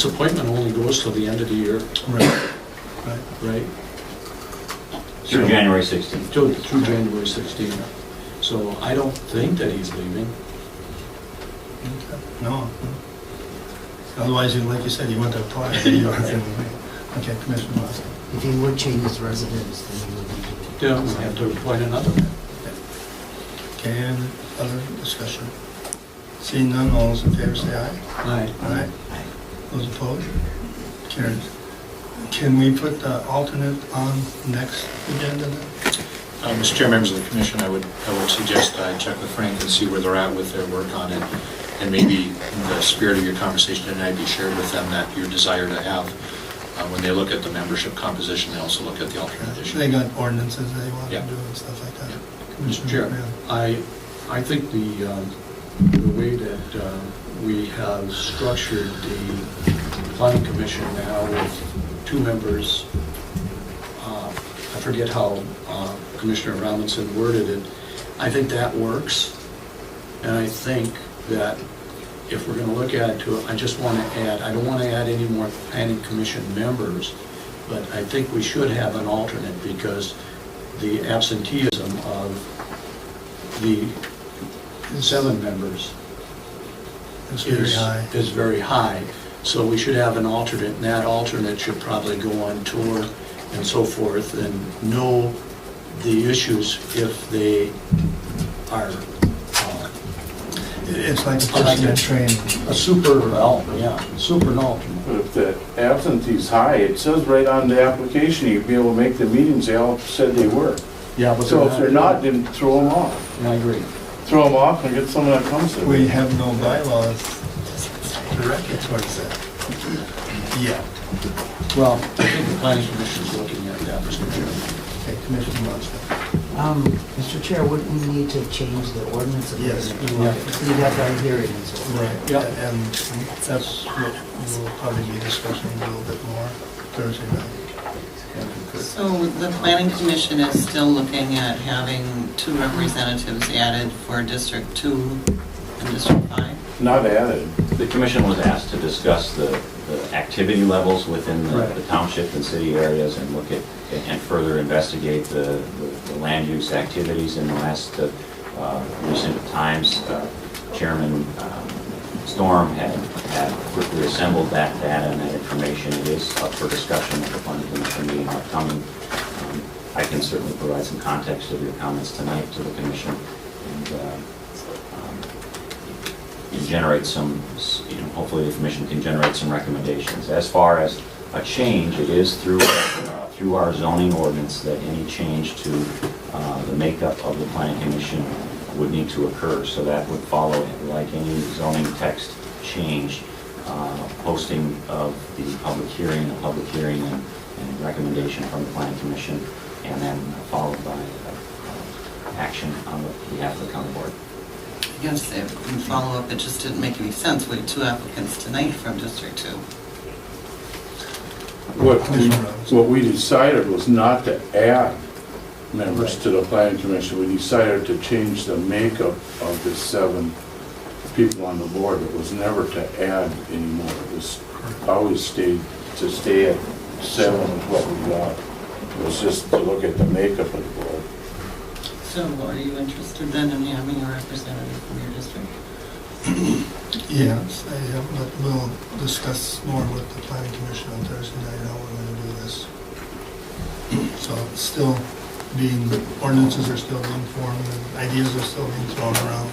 appointment only goes till the end of the year. Right. Through January 16th. Through January 16th. So I don't think that he's leaving. No. Otherwise, like you said, he went to apply. Okay, Commissioner Moss. If he would change his residence, then he would be. Yeah, we have to appoint another. Okay, and other discussion? Seeing none, all those in favor say aye. Aye. Aye. Those opposed? Carried. Can we put the alternate on next agenda then? Mr. Chair, members of the commission, I would suggest I check with Frank and see where they're at with their work on it, and maybe in the spirit of your conversation tonight, be shared with them that your desire to have when they look at the membership composition, they also look at the alternate issue. They got ordinances they want to Yeah. do and stuff like that. Mr. Chair, I think the way that we have structured the planning commission now with 2 members, I forget how Commissioner Robinson worded it, I think that works. And I think that if we're going to look at it, I just want to add, I don't want to add any more planning commission members, but I think we should have an alternate because the absenteeism of the 7 members It's very high. is very high. So we should have an alternate, and that alternate should probably go on tour and so forth and know the issues if they are It's like a person in training. a super alternate. But if the absentee's high, it says right on the application, you'd be able to make the meetings they all said they were. Yeah, but So if they're not, then throw them off. I agree. Throw them off and get someone that comes to We it. have no bylaws directed towards that. Yeah. Well, I think the planning commission is looking at that, Mr. Chairman. Okay, Commissioner Munson. Mr. Chair, wouldn't we need to change the ordinance? Yes. You'd have to hear it and so forth. Right, yeah, and that's what we'll probably be discussing a little bit more Thursday night. So the planning commission is still looking at having 2 representatives added for District 2 and District 5? Not added. The commission was asked to discuss the activity levels within the township and city areas and look at and further investigate the land use activities in the last recent times. Chairman Storm had quickly assembled that data and that information. It is up for discussion at the planning commission meeting upcoming. I can certainly provide some context of your comments tonight to the commission and generate some, hopefully the commission can generate some recommendations. As far as a change, it is through our zoning ordinance that any change to the makeup of the planning commission would need to occur. So that would follow, like any zoning text change, posting of the public hearing and recommendation from the planning commission, and then followed by action on behalf of the county board. I guess in follow-up, it just didn't make any sense. We had 2 applicants tonight from District 2. What we decided was not to add members to the planning commission. We decided to change the makeup of the 7 people on the board. It was never to add anymore. It was always stay at 7 is what we got. It was just to look at the makeup of the board. So are you interested then in having a representative from your district? Yes, but we'll discuss more with the planning commission on Thursday night how we're going to do this. So it's still ordinances are still being formed, and ideas are still being thrown around.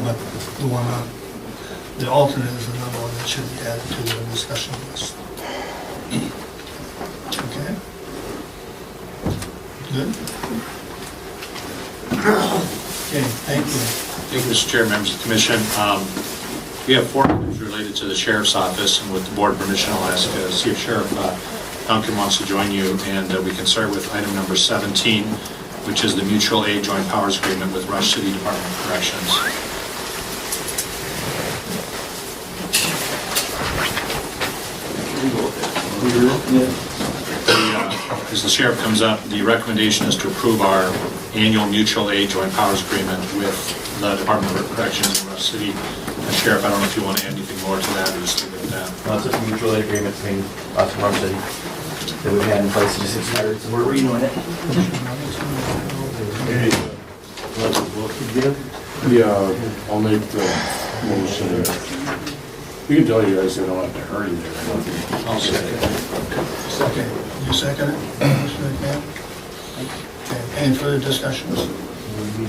But the alternate is another one that should be added to the discussion list. Okay? Good? Okay, thank you. Thank you, Mr. Chair, members of the commission. We have 4 items related to the sheriff's office, and with the board permission, I'll ask see if Sheriff Duncan wants to join you, and we can start with item number 17, which is the mutual aid joint powers agreement with Rush City Department of Corrections. As the sheriff comes up, the recommendation is to approve our annual mutual aid joint powers agreement with the Department of Corrections in Rush City. Sheriff, I don't know if you want to add anything more to that or just leave it at that. It's a mutual aid agreement between us and Rush City that we've had in place, just expired, so we're renewing it. Yeah, I'll make the motion. You can tell you guys they don't have to hurry there. I'll second. Second. You second it? Commissioner McMahon? Okay, any further discussions?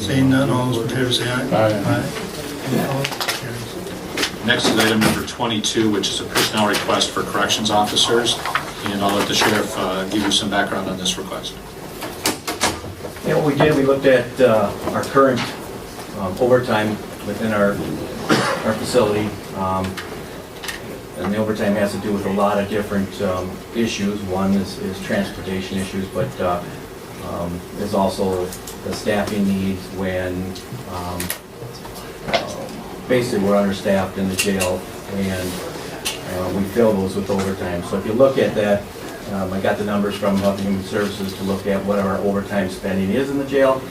Seeing none, all those in favor say aye. Aye. Any opposed? Carries. Next is item number 22, which is a personnel request for corrections officers, and I'll let the sheriff give you some background on this request. Yeah, what we did, we looked at our current overtime within our facility. And the overtime has to do with a lot of different issues. One is transportation issues, but there's also the staffing needs when basically we're understaffed in the jail, and we fill those with overtime. So if you look at that, I got the numbers from Health and Human Services to look at what our overtime spending is in the jail,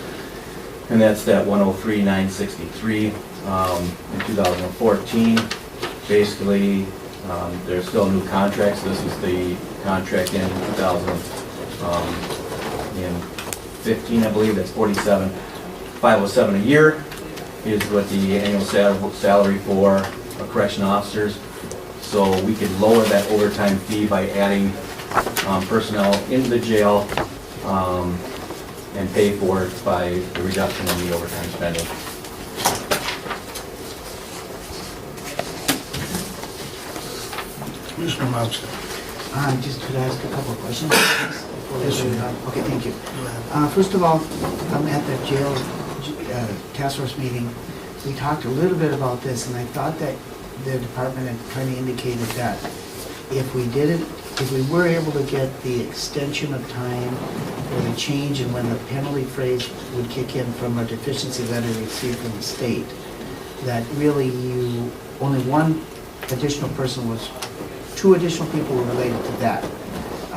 and that's that 103,963 in 2014. Basically, there's still new contracts. This is the contract in 2015, I believe. That's $47,507 a year is what the annual salary for correction officers. So we could lower that overtime fee by adding personnel into the jail and pay for it by the reduction in the overtime spending. Commissioner Mouser. Just could I ask a couple of questions? Okay, thank you. First of all, I'm at the jail task force meeting. We talked a little bit about this, and I thought that the department had kind of indicated that if we were able to get the extension of time or the change in when the penalty phrase would kick in from a deficiency letter received from the state, that really only one additional person two additional people were related to that.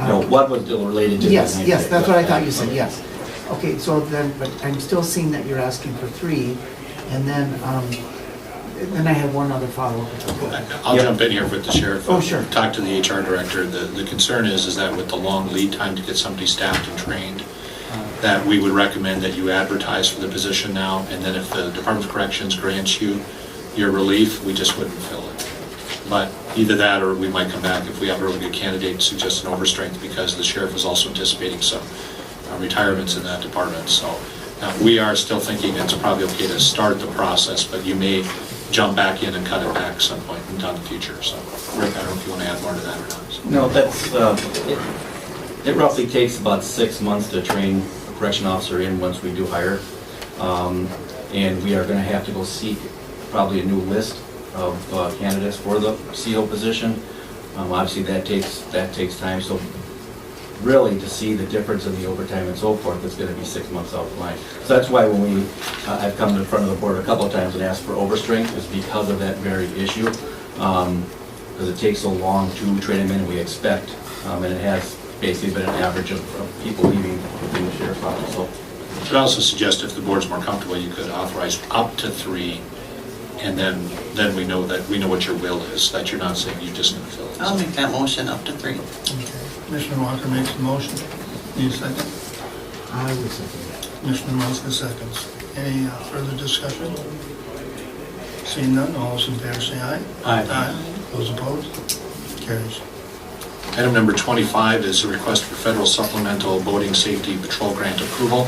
No, what was related to Yes, the yes, that's what I thought you said, yes. Okay, so then, but I'm still seeing that you're asking for 3, and then I have one other follow-up. I'll jump in here with the sheriff. Oh, sure. Talk to the HR director. The concern is that with the long lead time to get somebody staffed and trained, that we would recommend that you advertise for the position now, and then if the Department of Corrections grants you your relief, we just wouldn't fill it. But either that, or we might come back if we have a really good candidate, suggest an overstrength, because the sheriff is also anticipating some retirements in that department. So we are still thinking it's probably okay to start the process, but you may jump back in and cut it back some point down the future. So Rick, I don't know if you want to add more to that or not. No, that's it roughly takes about 6 months to train a correction officer in once we do hire. And we are going to have to go seek probably a new list of candidates for the CO position. Obviously that takes time. So really to see the difference in the overtime and so forth, it's going to be 6 months out the line. So that's why when I've come to the front of the board a couple of times and asked for overstrength, is because of that very issue. Because it takes so long to train them in, and we expect, and it has basically been an average of people leaving the sheriff's office. So I'd also suggest if the board's more comfortable, you could authorize up to 3, and then we know what your will is, that you're not saying you're just going to fill it. I'll make that motion up to 3. Okay. Commissioner Walker makes the motion. Need a second? I will second that. Commissioner Mouser seconds. Any further discussion? Seeing none, all those in favor say aye. Aye. Those opposed? Carries. Item number 25 is a request for federal supplemental boating safety patrol grant approval.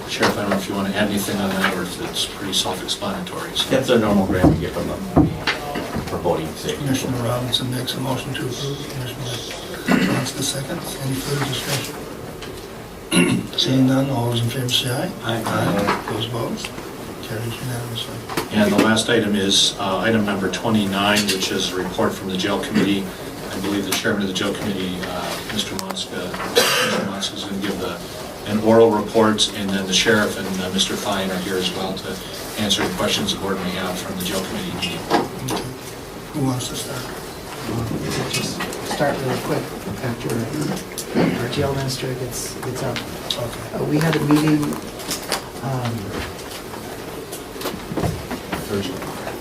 Sheriff, I don't know if you want to add anything on that, or if it's pretty self-explanatory. So. that's a normal grant we get from them for boating safety. Commissioner Robinson makes a motion to approve. Commissioner Johnson seconds. Any further discussion? Seeing none, all those in favor say aye. Aye. Those opposed? Carries unanimously. And the last item is item number 29, which is a report from the jail committee. I believe the chairman of the jail committee, Mr. Monska, is going to give an oral report, and then the sheriff and Mr. Fine are here as well to answer the questions the board may have from the jail committee meeting. Okay. Who wants to start? Just start really quick after our jail minister gets up. Okay. We had a meeting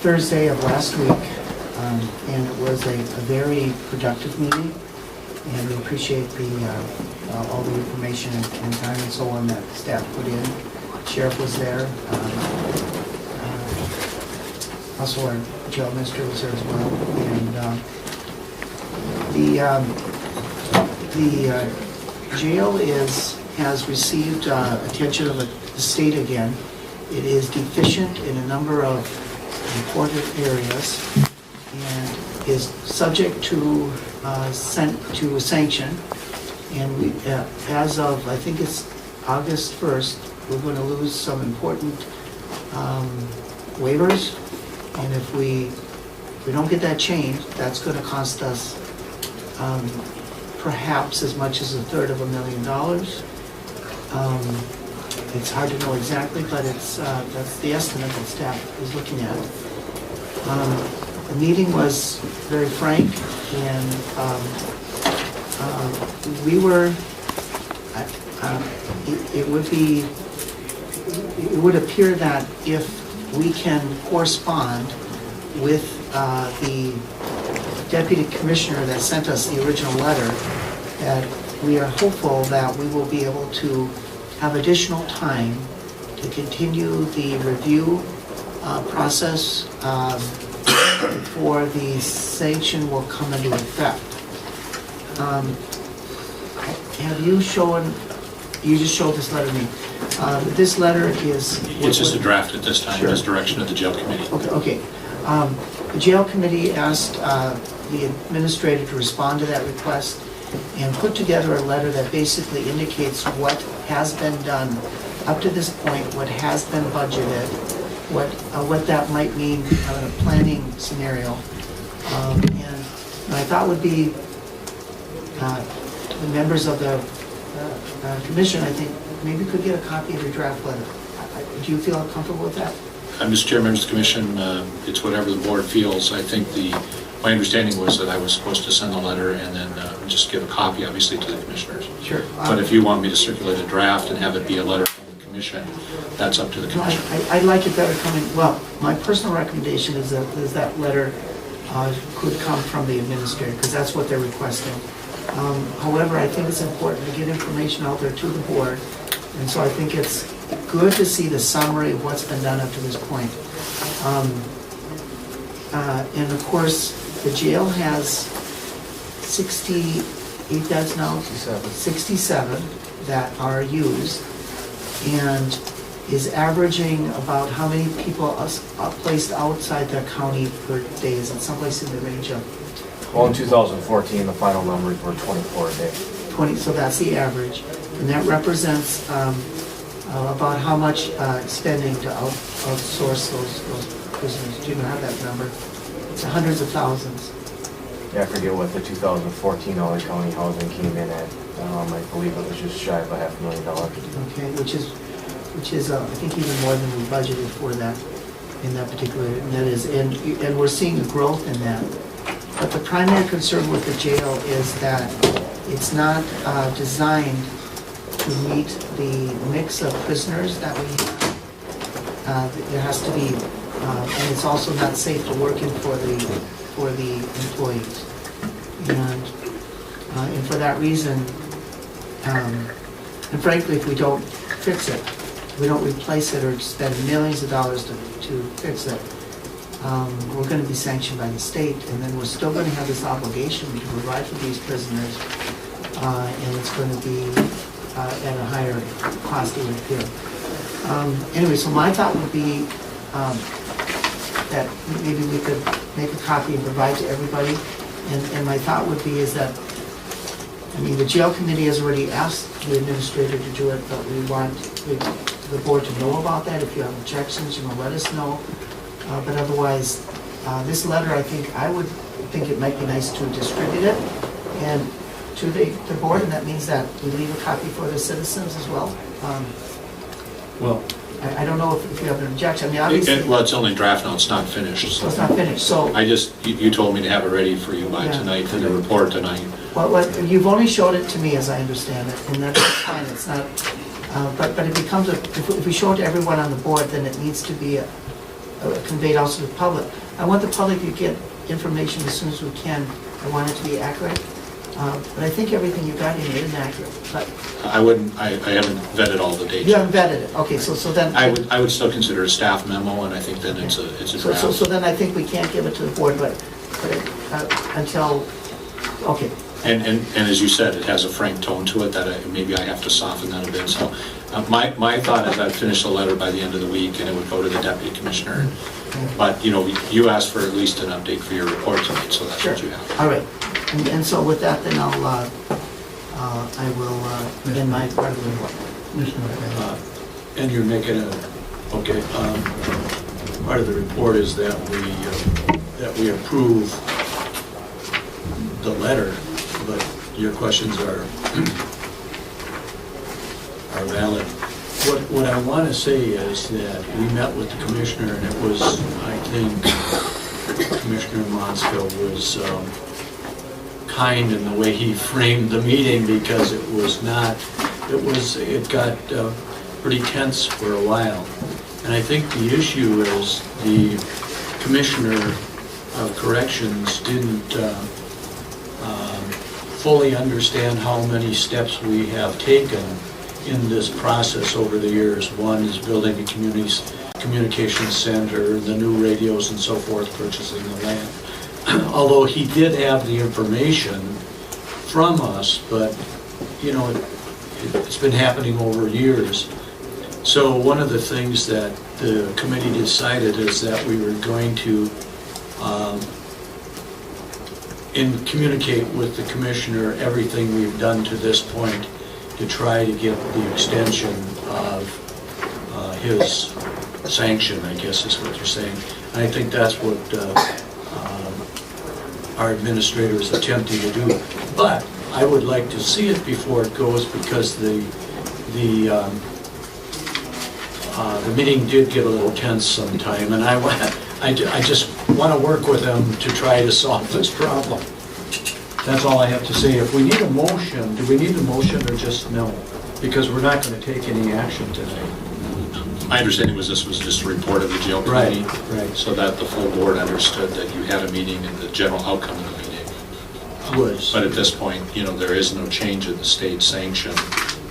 Thursday of last week, and it was a very productive meeting, and we appreciate all the information and time and so on that staff put in. Sheriff was there. Also our jail minister was there as well. And the jail has received attention of the state again. It is deficient in a number of important areas and is subject to a sanction. And we, as of, I think it's August 1st, we're going to lose some important waivers. And if we we don't get that changed, that's gonna cost us perhaps as much as $1/3 of $1 million. It's hard to know exactly, but that's the estimate that staff is looking at. The meeting was very frank, and it would appear that if we can correspond with the deputy commissioner that sent us the original letter, that we are hopeful that we will be able to have additional time to continue the review process before the sanction will come into effect. Have you shown, you just showed this letter to me. This letter is... It's just a draft at this time, as direction of the jail committee. Okay. The jail committee asked the administrator to respond to that request and put together a letter that basically indicates what has been done up to this point, what has been budgeted, what that might mean in a planning scenario. And my thought would be to the members of the commission, I think maybe could get a copy of your draft letter. Do you feel comfortable with that? Mr. Chair, members of the commission, it's whatever the board feels. I think my understanding was that I was supposed to send the letter and then just give a copy, obviously, to the commissioners. Sure. But if you want me to circulate a draft and have it be a letter from the commission, that's up to the commission. I'd like it better coming, well, my personal recommendation is that letter could come from the administrator, because that's what they're requesting. However, I think it's important to get information out there to the board, and so I think it's good to see the summary of what's been done up to this point. And of course, the jail has 68 beds now? 67 that are used, and is averaging about how many people are placed outside the county per day? Is it someplace in the range of? Well, in 2014, the final numbers were 24 a day. 20, so that's the average. And that represents about how much spending to outsource those prisoners. Do you have that number? It's hundreds of thousands. Yeah, I forget what the 2014 LA County housing came in at. I believe it was just shy of $500,000. Okay, which is I think even more than we budgeted for that in that particular, and that is, and we're seeing a growth in that. But the primary concern with the jail is that it's not designed to meet the mix of prisoners that we have. It has to be, and it's also not safe to work in for the employees. And for that reason, and frankly, if we don't fix it, we don't replace it or spend millions of dollars to fix it, we're going to be sanctioned by the state, and then we're still going to have this obligation to provide for these prisoners, and it's going to be at a higher cost, it would appear. Anyway, so my thought would be that maybe we could make a copy and provide to everybody, and my thought would be is that, I mean, the jail committee has already asked the administrator to do it, but we want the board to know about that. If you have objections, let us know. But otherwise, this letter, I would think it might be nice to distribute it and to the board, and that means that we leave a copy for the citizens as well. Well, I don't know if you have an objection. I mean, obviously, well, it's only draft now, it's not finished. So it's not finished. So you told me to have it ready for you by tonight, for the report tonight. Well, you've only showed it to me, as I understand it, and that's fine. It's not. But it becomes if we show it to everyone on the board, then it needs to be conveyed also to the public. I want the public to get information as soon as we can. I want it to be accurate. But I think everything you got in here is accurate. But I haven't vetted all the dates. You haven't vetted it. Okay, so then I would still consider a staff memo, and I think then it's a draft. So then I think we can't give it to the board, but until okay. And as you said, it has a frank tone to it that maybe I have to soften that a bit. So my thought is I'd finish the letter by the end of the week, and it would go to the deputy commissioner. But you asked for at least an update for your report tonight, so that's what you have. All right. And so with that, then I will end my part of the report. And you're making okay. part of the report is that we approve the letter, but your questions are valid. What I want to say is that we met with the commissioner, and it was, I think, Commissioner Monsfield was kind in the way he framed the meeting, because it got pretty tense for a while. And I think the issue is the Commissioner of Corrections didn't fully understand how many steps we have taken in this process over the years. One is building a communications center, the new radios and so forth, purchasing the land. Although he did have the information from us, but you know, it's been happening over years. So one of the things that the committee decided is that we were going to communicate with the commissioner everything we've done to this point to try to get the extension of his sanction, I guess is what you're saying. And I think that's what our administrator is attempting to do. But I would like to see it before it goes, because the meeting did get a little tense sometime, and I just want to work with them to try to solve this problem. That's all I have to say. If we need a motion, do we need a motion or just no? Because we're not going to take any action tonight. My understanding was this was just a report of the jail committee. Right. So that the full board understood that you had a meeting and the general outcome of the meeting. But at this point, you know, there is no change in the state sanction.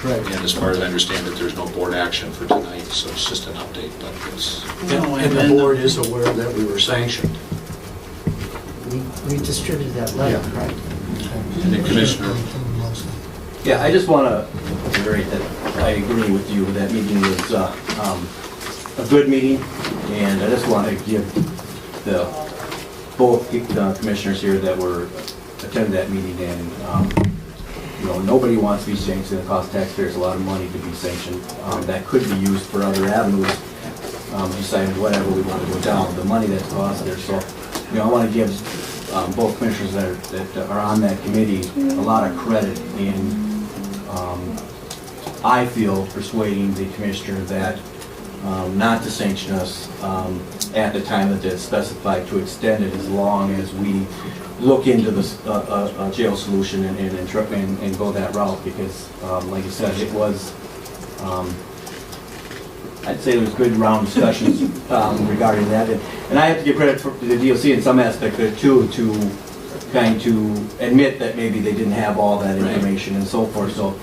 Right. And as far as I understand it, there's no board action for tonight, so it's just an update, but it's... And the board is aware that we were sanctioned. We distributed that letter, right? And the commissioner... Yeah, I just want to reiterate that I agree with you. That meeting was a good meeting, and I just want to give both commissioners here that were attended that meeting, and you know, nobody wants to be sanctioned. It costs taxpayers a lot of money to be sanctioned. That could be used for other avenues, deciding whatever we want to go down. The money that's cost there. So, you know, I want to give both commissioners that are on that committee a lot of credit in, I feel, persuading the commissioner that not to sanction us at the time that it's specified, to extend it as long as we look into the jail solution and go that route, because like I said, it was, I'd say there was good round discussions regarding that, and I have to give credit to the DOC in some aspect there too, to kind to admit that maybe they didn't have all that information and so forth. So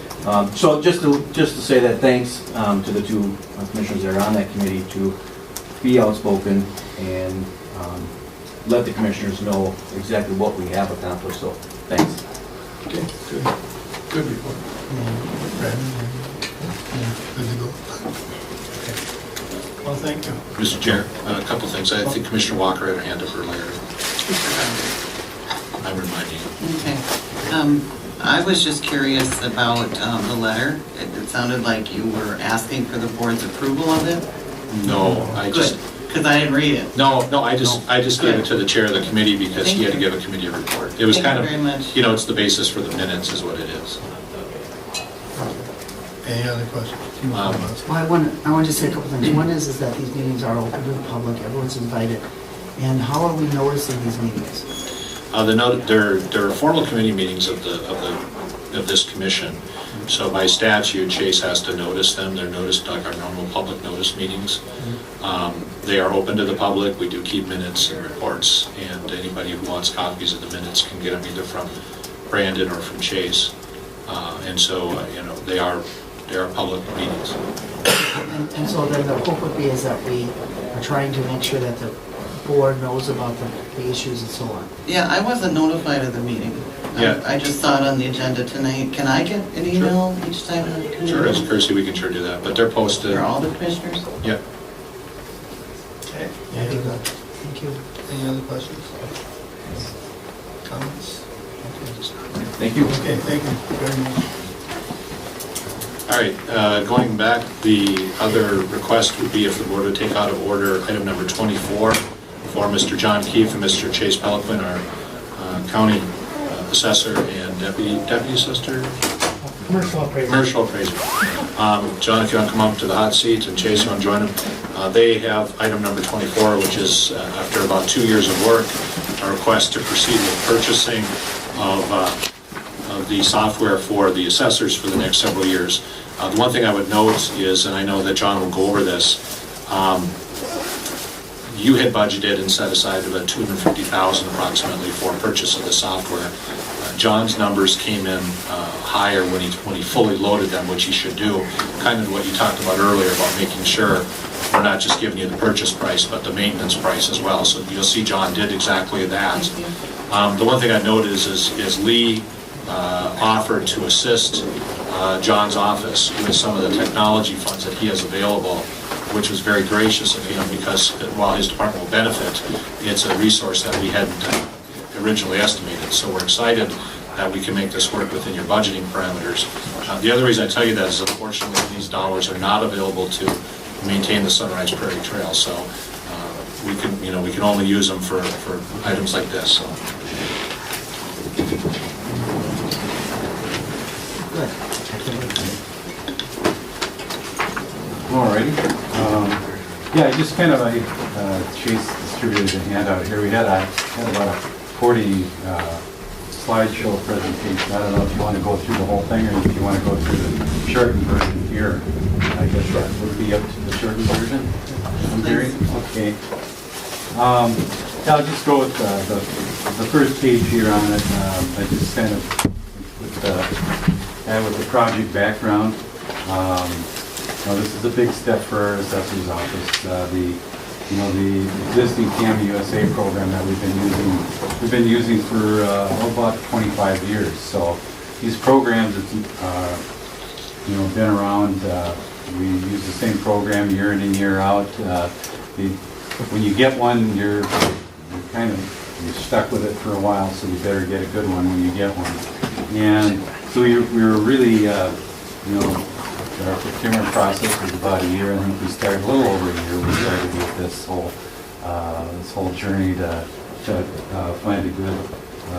so just to say that thanks to the two commissioners that are on that committee to be outspoken and let the commissioners know exactly what we have accomplished. So thanks. Okay, good report. Good to go. Okay. Well, thank you. Mr. Chair, a couple things. I think Commissioner Walker had her hand up earlier. I'm reminding you. Okay. I was just curious about the letter. It sounded like you were asking for the board's approval of it. No, I just... Because I didn't read it. No, I just gave it to the chair of the committee because he had to give a committee report. It was kind of, you know, it's the basis for the minutes is what it is. Any other questions? Well, I want to say a couple things. One is that these meetings are open to the public, everyone's invited. And how are we noticing these meetings? There are formal committee meetings of this commission. So by statute, Chase has to notice them. They're noticed like our normal public notice meetings. They are open to the public. We do keep minutes and reports, and anybody who wants copies of the minutes can get them either from Brandon or from Chase. And so, you know, they are public meetings. And so then the hope would be is that we are trying to make sure that the board knows about the issues and so on. Yeah, I wasn't notified of the meeting. Yeah. I just saw it on the agenda tonight. Can I get an email each time? Sure, as a courtesy, we can sure do that, but they're posted. For all the commissioners? Yep. Okay. Thank you. Any other questions? Comments? Thank you. Okay, thank you very much. All right, going back, the other request would be if the board would take out of order item number 24 for Mr. John Keefe and Mr. Chase Peliquin, our county assessor and deputy assessor? Commercial appraiser. Commercial appraiser. John, if you want to come up to the hot seat, and Chase, you want to join them? They have item number 24, which is, after about 2 years of work, a request to proceed with purchasing of the software for the assessors for the next several years. The one thing I would note is, and I know that John will go over this, you had budgeted and set aside about $250,000 approximately for purchase of the software. John's numbers came in higher when he fully loaded them, which he should do. Kind of what you talked about earlier about making sure we're not just giving you the purchase price, but the maintenance price as well. So you'll see John did exactly that. The one thing I noted is Lee offered to assist John's office with some of the technology funds that he has available, which was very gracious of him because while his department will benefit, it's a resource that we hadn't originally estimated. So we're excited that we can make this work within your budgeting parameters. The other reason I tell you that is unfortunately these dollars are not available to maintain the Sunrise Prairie Trail. So we can only use them for items like this. So. Alrighty. Yeah, just kind of Chase distributed a handout here. We had about a 40 slideshow presentation. I don't know if you want to go through the whole thing or if you want to go through the shortened version here. I guess that would be up to the shortened version. I'm hearing. Okay. I'll just go with the first page here on it. I just kind of with the project background. Now this is a big step for our assessor's office. The existing CAM USA program that we've been using for about 25 years. So these programs have been around. We use the same program year in and year out. When you get one, you're stuck with it for a while. So you better get a good one when you get one. And so we were really our procurement process was about a year. I think we started a little over a year. We started with this whole journey to find a good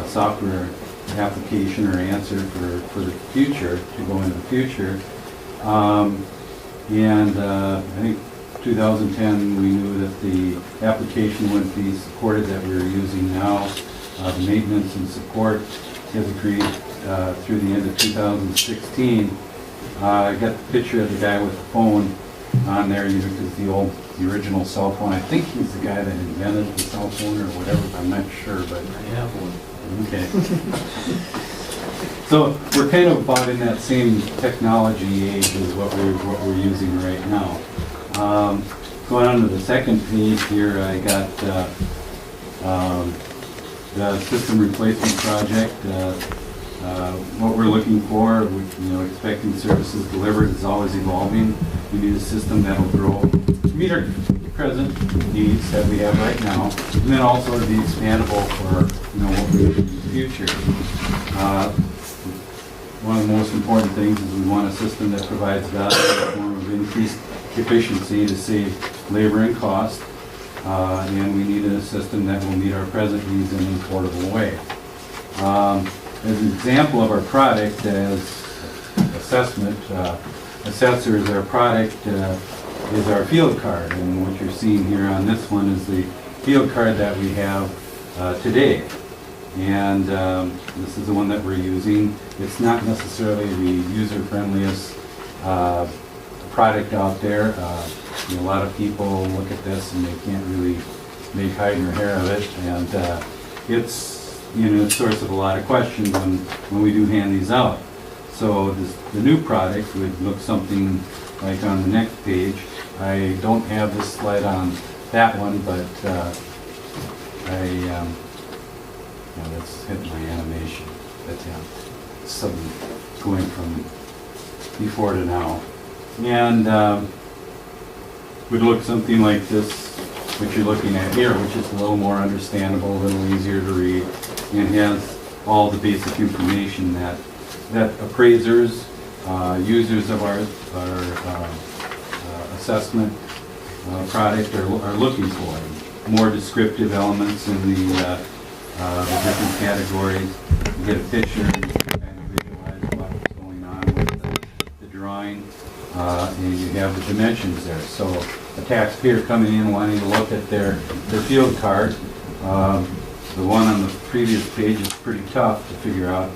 software application or answer for the future, to go into the future. And I think 2010 we knew that the application wouldn't be supported that we were using now. The maintenance and support is agreed through the end of 2016. I got the picture of the guy with the phone on there, because the original cell phone. I think he's the guy that invented the cell phone or whatever. I'm not sure, but I have one. Okay. So we're kind of about in that same technology age as what we're using right now. Going on to the second page here, I got the system replacement project. What we're looking for, expecting services delivered is always evolving. We need a system that will grow to meet our present needs that we have right now, and then also to be expandable for what we need in the future. One of the most important things is we want a system that provides value in the form of increased efficiency to save labor and cost, and we need a system that will meet our present needs in an affordable way. As an example of our product as assessment, assessors, our product is our field card, and what you're seeing here on this one is the field card that we have today. And this is the one that we're using. It's not necessarily the user-friendliest product out there. A lot of people look at this and they can't really make hide nor hair of it, and it's a source of a lot of questions when we do hand these out. So the new product would look something like on the next page. I don't have this slide on that one, but that's hitting my animation. That's something going from before to now. And would look something like this, what you're looking at here, which is a little more understandable, a little easier to read, and has all the basic information that appraisers users of our assessment product are looking for. More descriptive elements in the different categories. You get a picture, and you kind of visualize what's going on with the drawing, and you have the dimensions there. So a taxpayer coming in wanting to look at their field card, the one on the previous page is pretty tough to figure out,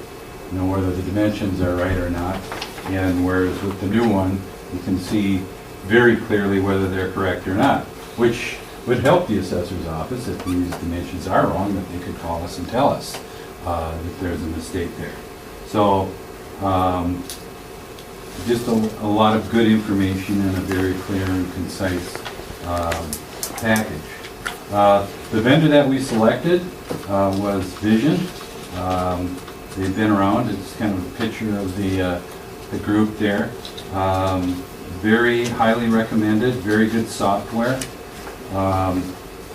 whether the dimensions are right or not. And whereas with the new one, you can see very clearly whether they're correct or not, which would help the assessor's office if these dimensions are wrong, that they could call us and tell us if there's a mistake there. So just a lot of good information and a very clear and concise package. The vendor that we selected was Vision. They've been around. It's kind of a picture of the group there. Very highly recommended, very good software.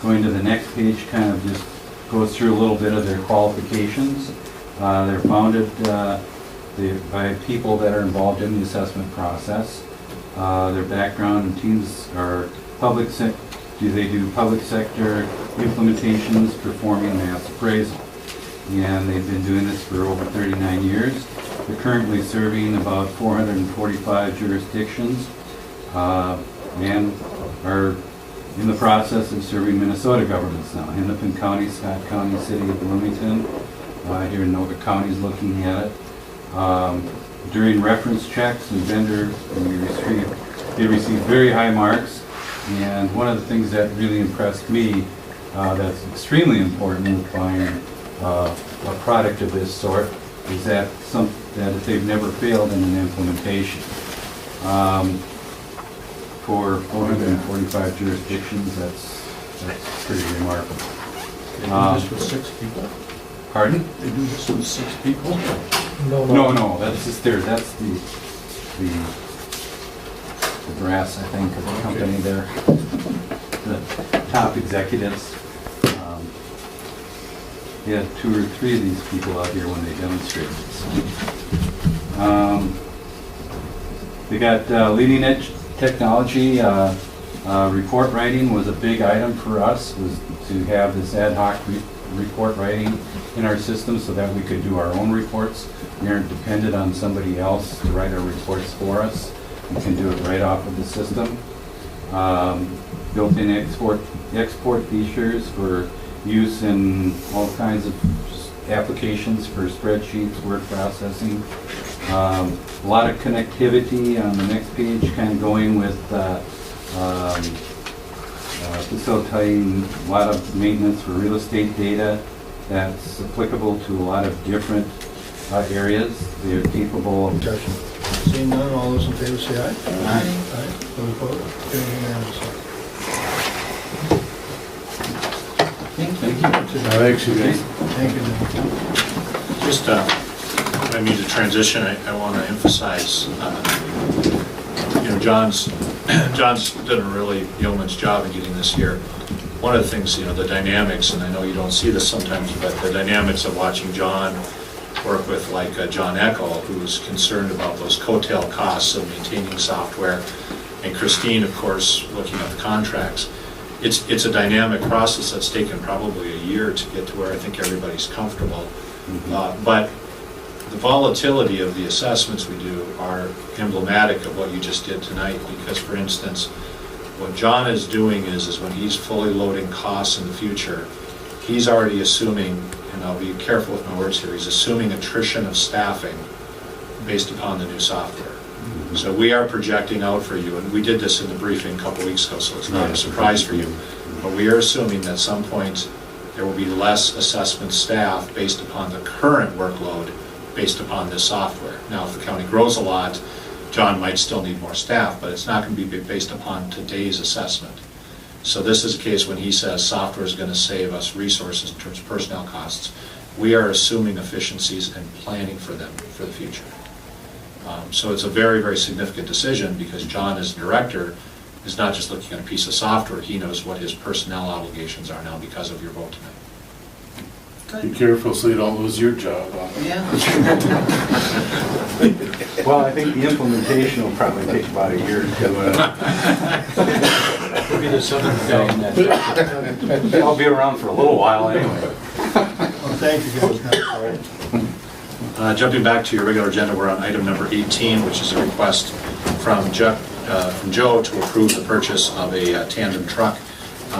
Going to the next page kind of just goes through a little bit of their qualifications. They're founded by people that are involved in the assessment process. Their background and teams are public sector. They do public sector implementations, performing mass appraisal. And they've been doing this for over 39 years. They're currently serving about 445 jurisdictions and are in the process of serving Minnesota governments now. Hennepin County, Scott County, City of Bloomington, here in Noga County is looking at it. During reference checks and vendor, they receive very high marks. And one of the things that really impressed me, that's extremely important in buying a product of this sort, is that they've never failed in an implementation. For 445 jurisdictions, that's pretty remarkable. They do this with 6 people? Pardon? They do this with 6 people? No, that's just there. That's the brass, I think, of the company there. The top executives. We had 2 or 3 of these people out here when they demonstrated. They got leading edge technology. Report writing was a big item for us, was to have this ad hoc report writing in our system so that we could do our own reports. We aren't dependent on somebody else to write our reports for us. We can do it right off of the system. Built-in export features for use in all kinds of applications for spreadsheets, word processing. A lot of connectivity on the next page, kind of going with facilitating a lot of maintenance for real estate data that's applicable to a lot of different areas. They're capable of... Seeing none, all those in favor say aye. Aye. Those opposed? Carried unanimously. Thank you. Thanks, you guys. Thank you. Just, I mean, to transition, I want to emphasize, John's done a really yeoman's job in getting this here. One of the things, the dynamics, and I know you don't see this sometimes, but the dynamics of watching John work with John Eckel, who's concerned about those coattail costs of maintaining software, and Christine, of course, looking at the contracts. It's a dynamic process that's taken probably a year to get to where I think everybody's comfortable. But the volatility of the assessments we do are emblematic of what you just did tonight, because, for instance, what John is doing is when he's fully loading costs in the future, he's already assuming, and I'll be careful with my words here, he's assuming attrition of staffing based upon the new software. So we are projecting out for you, and we did this in the briefing a couple weeks ago, so it's not a surprise for you, but we are assuming that at some point there will be less assessment staff based upon the current workload based upon this software. Now, if the county grows a lot, John might still need more staff, but it's not going to be based upon today's assessment. So this is a case when he says software is going to save us resources in terms of personnel costs. We are assuming efficiencies and planning for them for the future. So it's a very, very significant decision, because John, as director, is not just looking at a piece of software. He knows what his personnel obligations are now because of your vote tonight. Be careful so you don't lose your job. Yeah. Well, I think the implementation will probably take about a year to do it. Maybe there's something guy in that. I'll be around for a little while anyway. Well, thank you, guys. Jumping back to your regular agenda, we're on item number 18, which is a request from Joe to approve the purchase of a tandem truck.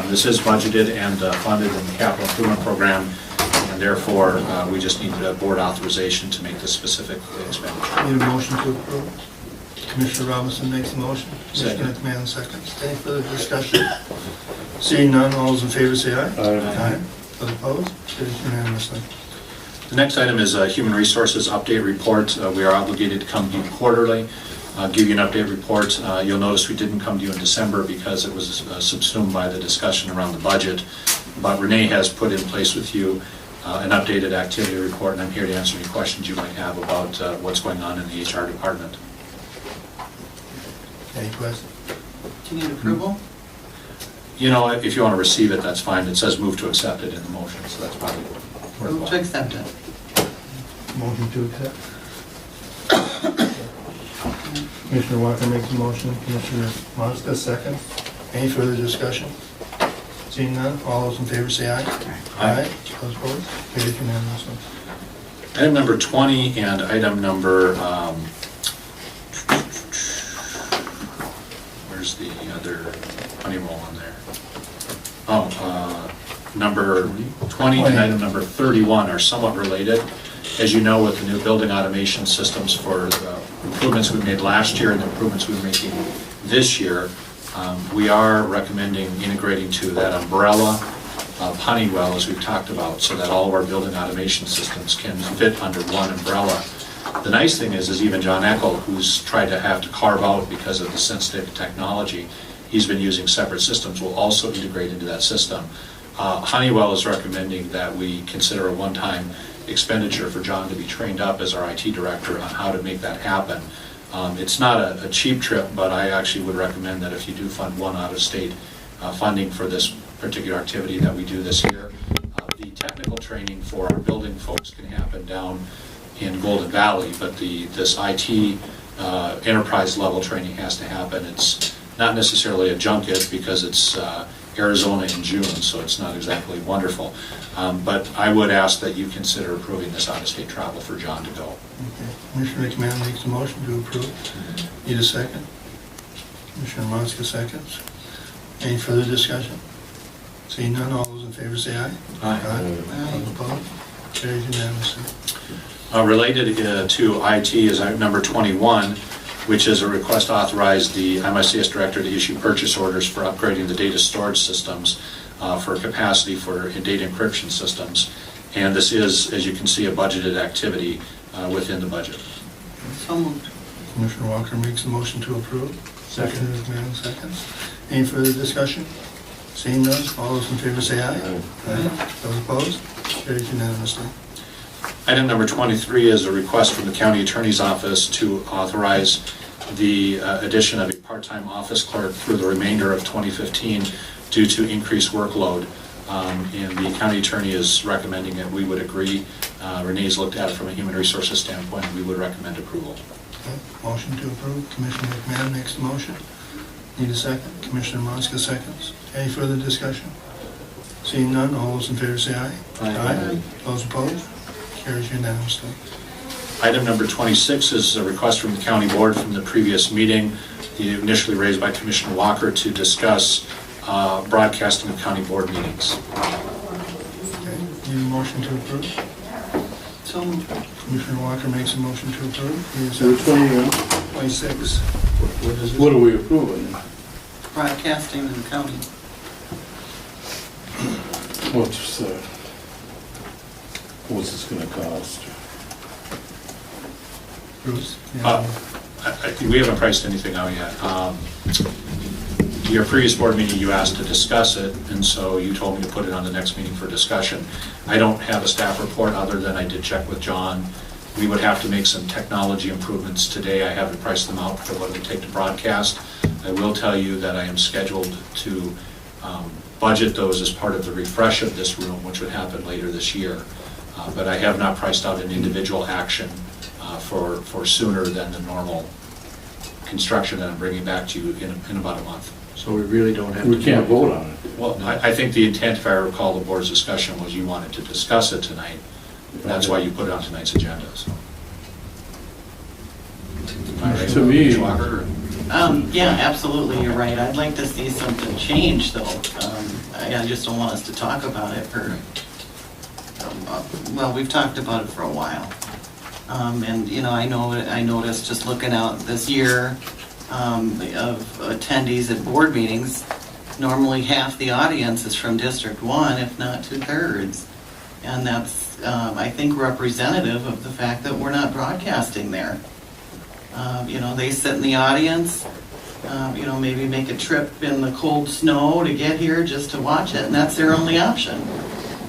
This is budgeted and funded in the capital improvement program, and therefore we just need board authorization to make this specific expenditure. Need a motion to approve. Commissioner Robinson makes the motion. Commissioner Second. McMahon seconds. Any further discussion? Seeing none, all those in favor say aye. Aye. Those opposed? Carries unanimously. The next item is a Human Resources Update Report. We are obligated to come to you quarterly, give you an update report. You'll notice we didn't come to you in December because it was subsumed by the discussion around the budget. But Renee has put in place with you an updated activity report, and I'm here to answer any questions you might have about what's going on in the HR department. Any questions? Do you need approval? You know, if you want to receive it, that's fine. It says move to accept it in the motion, so that's probably Move to worthwhile. accept it. Motion to accept. Commissioner Walker makes a motion. Commissioner Moska seconds. Any further discussion? Seeing none, all those in favor say aye. Aye. Those opposed? Carries unanimously. Item number 20 and item number, where's the other Honeywell on there? Number 20 and item number 31 are somewhat related. As you know, with the new building automation systems for the improvements we made last year and the improvements we're making this year, we are recommending integrating to that umbrella of Honeywell, as we've talked about, so that all of our building automation systems can fit under one umbrella. The nice thing is even John Eckel, who's tried to have to carve out because of the sensitive technology, he's been using separate systems, will also integrate into that system. Honeywell is recommending that we consider a one-time expenditure for John to be trained up as our IT director on how to make that happen. It's not a cheap trip, but I actually would recommend that if you do fund one out-of-state funding for this particular activity that we do this year, the technical training for our building folks can happen down in Golden Valley, but this IT enterprise level training has to happen. It's not necessarily a junket because it's Arizona in June, so it's not exactly wonderful. But I would ask that you consider approving this out-of-state travel for John to go. Okay. Commissioner McMahon makes a motion to approve. Need a second? Commissioner Moska seconds. Any further discussion? Seeing none, all those in favor say aye. Aye. Those opposed? Carries unanimously. Related to IT is item number 21, which is a request to authorize the MICS director to issue purchase orders for upgrading the data storage systems for capacity for data encryption systems. And this is, as you can see, a budgeted activity within the budget. So moved. Commissioner Walker makes a motion to approve. Second. McMahon seconds. Any further discussion? Seeing none, all those in favor say aye. Aye. Those opposed? Carries unanimously. Item number 23 is a request from the county attorney's office to authorize the addition of a part-time office clerk through the remainder of 2015 due to increased workload. And the county attorney is recommending that we would agree. Renee's looked at it from a human resources standpoint, and we would recommend approval. Okay. Motion to approve. Commissioner McMahon makes the motion. Need a second. Commissioner Moska seconds. Any further discussion? Seeing none, all those in favor say aye. Aye. Those opposed? Carries unanimously. Item number 26 is a request from the county board from the previous meeting, initially raised by Commissioner Walker, to discuss broadcasting of county board meetings. Okay. Need a motion to approve. So moved. Commissioner Walker makes a motion to approve. Need a So second. 21, 26. What is it? what are we approving? Broadcasting in the county. What's this gonna cost? Bruce? We haven't priced anything out yet. Your previous board meeting, you asked to discuss it, and so you told me to put it on the next meeting for discussion. I don't have a staff report other than I did check with John. We would have to make some technology improvements today. I haven't priced them out for what it would take to broadcast. I will tell you that I am scheduled to budget those as part of the refresh of this room, which would happen later this year. But I have not priced out an individual action for sooner than the normal construction that I'm bringing back to you in about a month. So we really don't have to. We can't vote on it. Well, I think the intent, if I recall the board's discussion, was you wanted to discuss it tonight. That's why you put it on tonight's agenda, so. Am I right, To me- Ms. Walker? Yeah, absolutely, you're right. I'd like to see something change, though. I just don't want us to talk about it for, well, we've talked about it for a while. And, you know, I noticed just looking out this year of attendees at board meetings, normally half the audience is from District 1, if not 2/3. And that's, I think, representative of the fact that we're not broadcasting there. You know, they sit in the audience, you know, maybe make a trip in the cold snow to get here just to watch it, and that's their only option.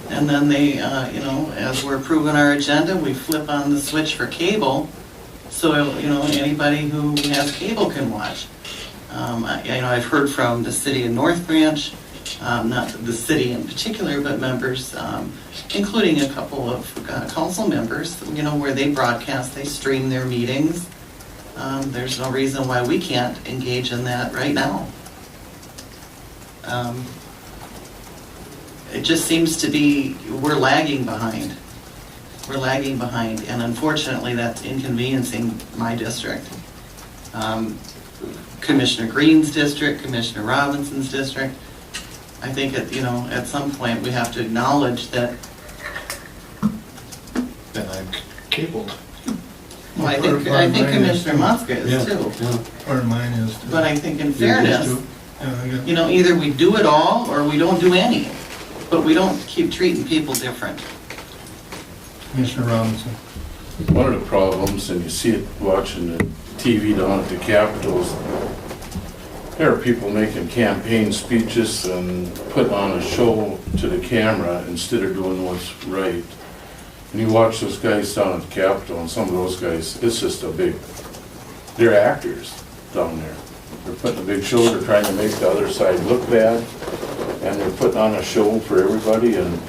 And then they, you know, as we're approving our agenda, we flip on the switch for cable, so, you know, anybody who has cable can watch. You know, I've heard from the city of North Branch, not the city in particular, but members, including a couple of council members, you know, where they broadcast, they stream their meetings. There's no reason why we can't engage in that right now. It just seems to be, we're lagging behind. We're lagging behind, and unfortunately that's inconveniencing my district. Commissioner Green's district, Commissioner Robinson's district. I think you know, at some point we have to acknowledge that. That I'm cabled. Well, I think Commissioner Muska is too. Part of mine is too. But I think in fairness, Yeah, you know, either we do it all or we don't do any. But we don't keep treating people different. Commissioner Robinson. One of the problems, and you see it watching the TV down at the Capitals, there are people making campaign speeches and putting on a show to the camera instead of doing what's right. And you watch those guys down at the Capitol, and some of those guys, it's just they're actors down there. They're putting a big show, they're trying to make the other side look bad, and they're putting on a show for everybody, and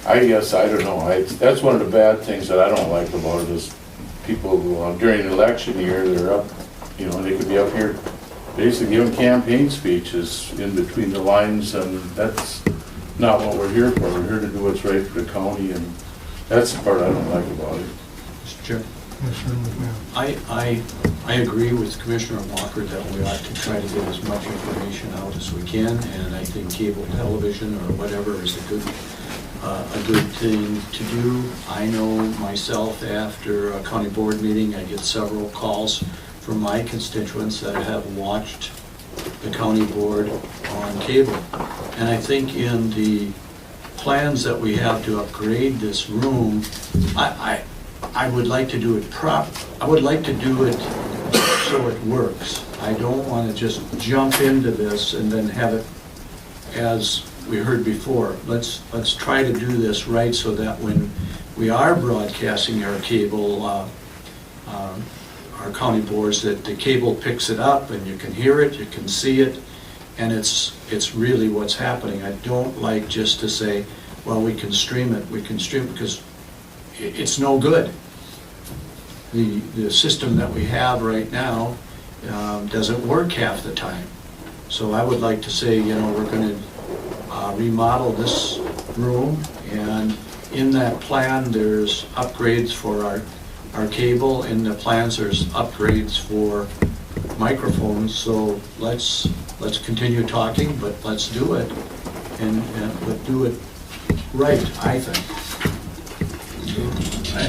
I guess, I don't know, that's one of the bad things that I don't like about it is people who, during the election year, they're up, you know, they could be up here basically giving campaign speeches in between the lines, and that's not what we're here for. We're here to do what's right for the county, and that's the part I don't like about it. Mr. Chair. Commissioner McMahon. I agree with Commissioner Walker that we ought to try to get as much information out as we can, and I think cable television or whatever is a good thing to do. I know myself, after a county board meeting, I get several calls from my constituents that have watched the county board on cable. And I think in the plans that we have to upgrade this room, I would like to do it I would like to do it so it works. I don't want to just jump into this and then have it, as we heard before, let's try to do this right so that when we are broadcasting our cable, our county boards, that the cable picks it up and you can hear it, you can see it, and it's really what's happening. I don't like just to say, well, we can stream it, because it's no good. The system that we have right now doesn't work half the time. So I would like to say, you know, we're going to remodel this room, and in that plan there's upgrades for our cable. In the plans there's upgrades for microphones. So let's continue talking, but let's do it, and but do it right, I think.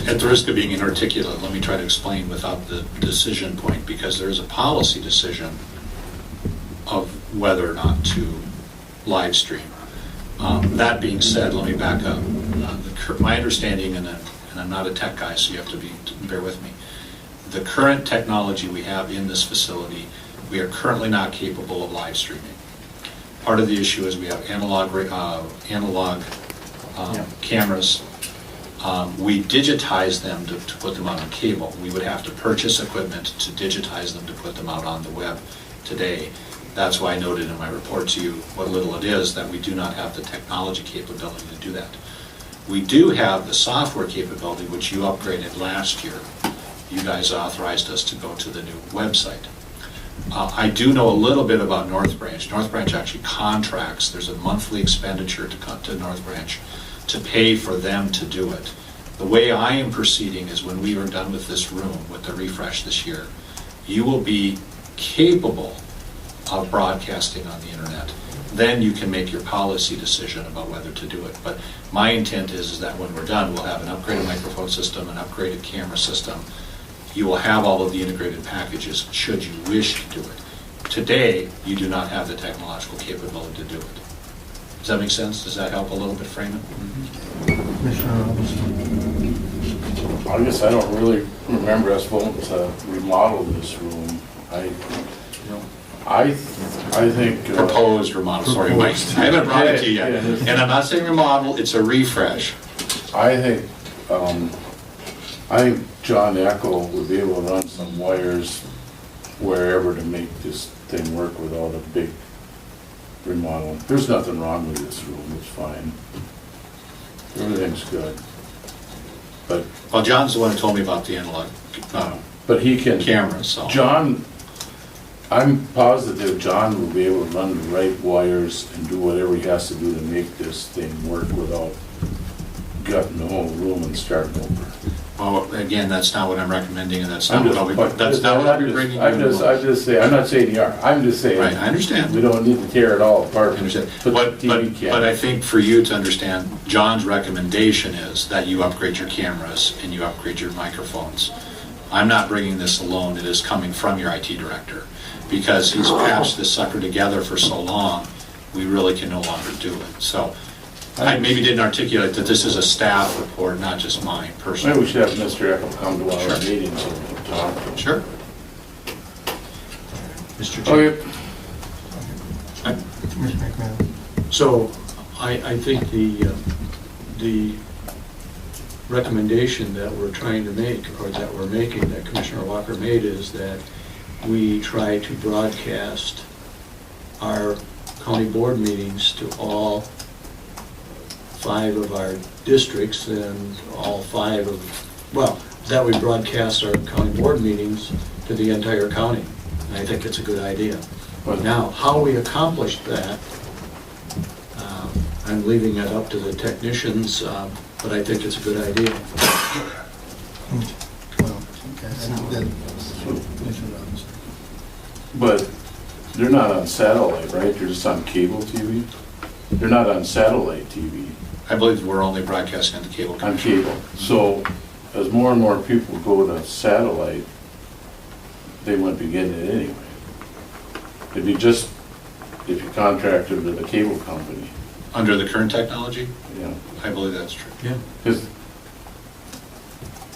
At the risk of being inarticulate, let me try to explain without the decision point, because there is a policy decision of whether or not to live stream. That being said, let me back up. My understanding, and I'm not a tech guy, so you have to bear with me. The current technology we have in this facility, we are currently not capable of live streaming. Part of the issue is we have analog cameras. We digitize them to put them out on cable. We would have to purchase equipment to digitize them to put them out on the web today. That's why I noted in my report to you what little it is, that we do not have the technology capability to do that. We do have the software capability, which you upgraded last year. You guys authorized us to go to the new website. I do know a little bit about North Branch. North Branch actually contracts. There's a monthly expenditure to North Branch to pay for them to do it. The way I am proceeding is when we are done with this room, with the refresh this year, you will be capable of broadcasting on the internet. Then you can make your policy decision about whether to do it. But my intent is that when we're done, we'll have an upgraded microphone system, an upgraded camera system. You will have all of the integrated packages should you wish to do it. Today, you do not have the technological capability to do it. Does that make sense? Does that help a little bit frame it? I guess I don't really remember us wanting to remodel this room. I think... Proposed remodel, sorry, Mike. I haven't brought it to you yet. And I'm not saying remodel, it's a refresh. I think John Eckel would be able to run some wires wherever to make this thing work without a big remodel. There's nothing wrong with this room, it's fine. Everything's good. But well, John's the one who told me about the analog but he can cameras. So. John, I'm positive John will be able to run the right wires and do whatever he has to do to make this thing work without gutting the whole room and starting over. Well, again, that's not what I'm recommending, and that's not what I'll be bringing. I'm just saying. I'm not saying you are. I'm just saying. Right, I understand. We don't need to tear it all apart. I understand. But I think for you to understand, John's recommendation is that you upgrade your cameras and you upgrade your microphones. I'm not bringing this alone. It is coming from your IT director, because he's patched this sucker together for so long. We really can no longer do it. So. I maybe didn't articulate that this is a staff report, not just mine personally. Maybe we should have Mr. Eckel come to our meetings and talk. Sure. Mr. Chair. Okay. So I think the recommendation that we're trying to make, or that we're making, that Commissioner Walker made, is that we try to broadcast our county board meetings to all 5 of our districts and all 5 of, well, that we broadcast our county board meetings to the entire county. And I think it's a good idea. Now, how we accomplish that, I'm leaving it up to the technicians, but I think it's a good idea. But they're not on satellite, right? They're just on cable TV? They're not on satellite TV. I believe we're only broadcasting on the cable. On cable. So as more and more people go to satellite, they wouldn't be getting it anyway. It'd be just if you contracted with a cable company. Under the current technology? Yeah. I believe that's true. Yeah.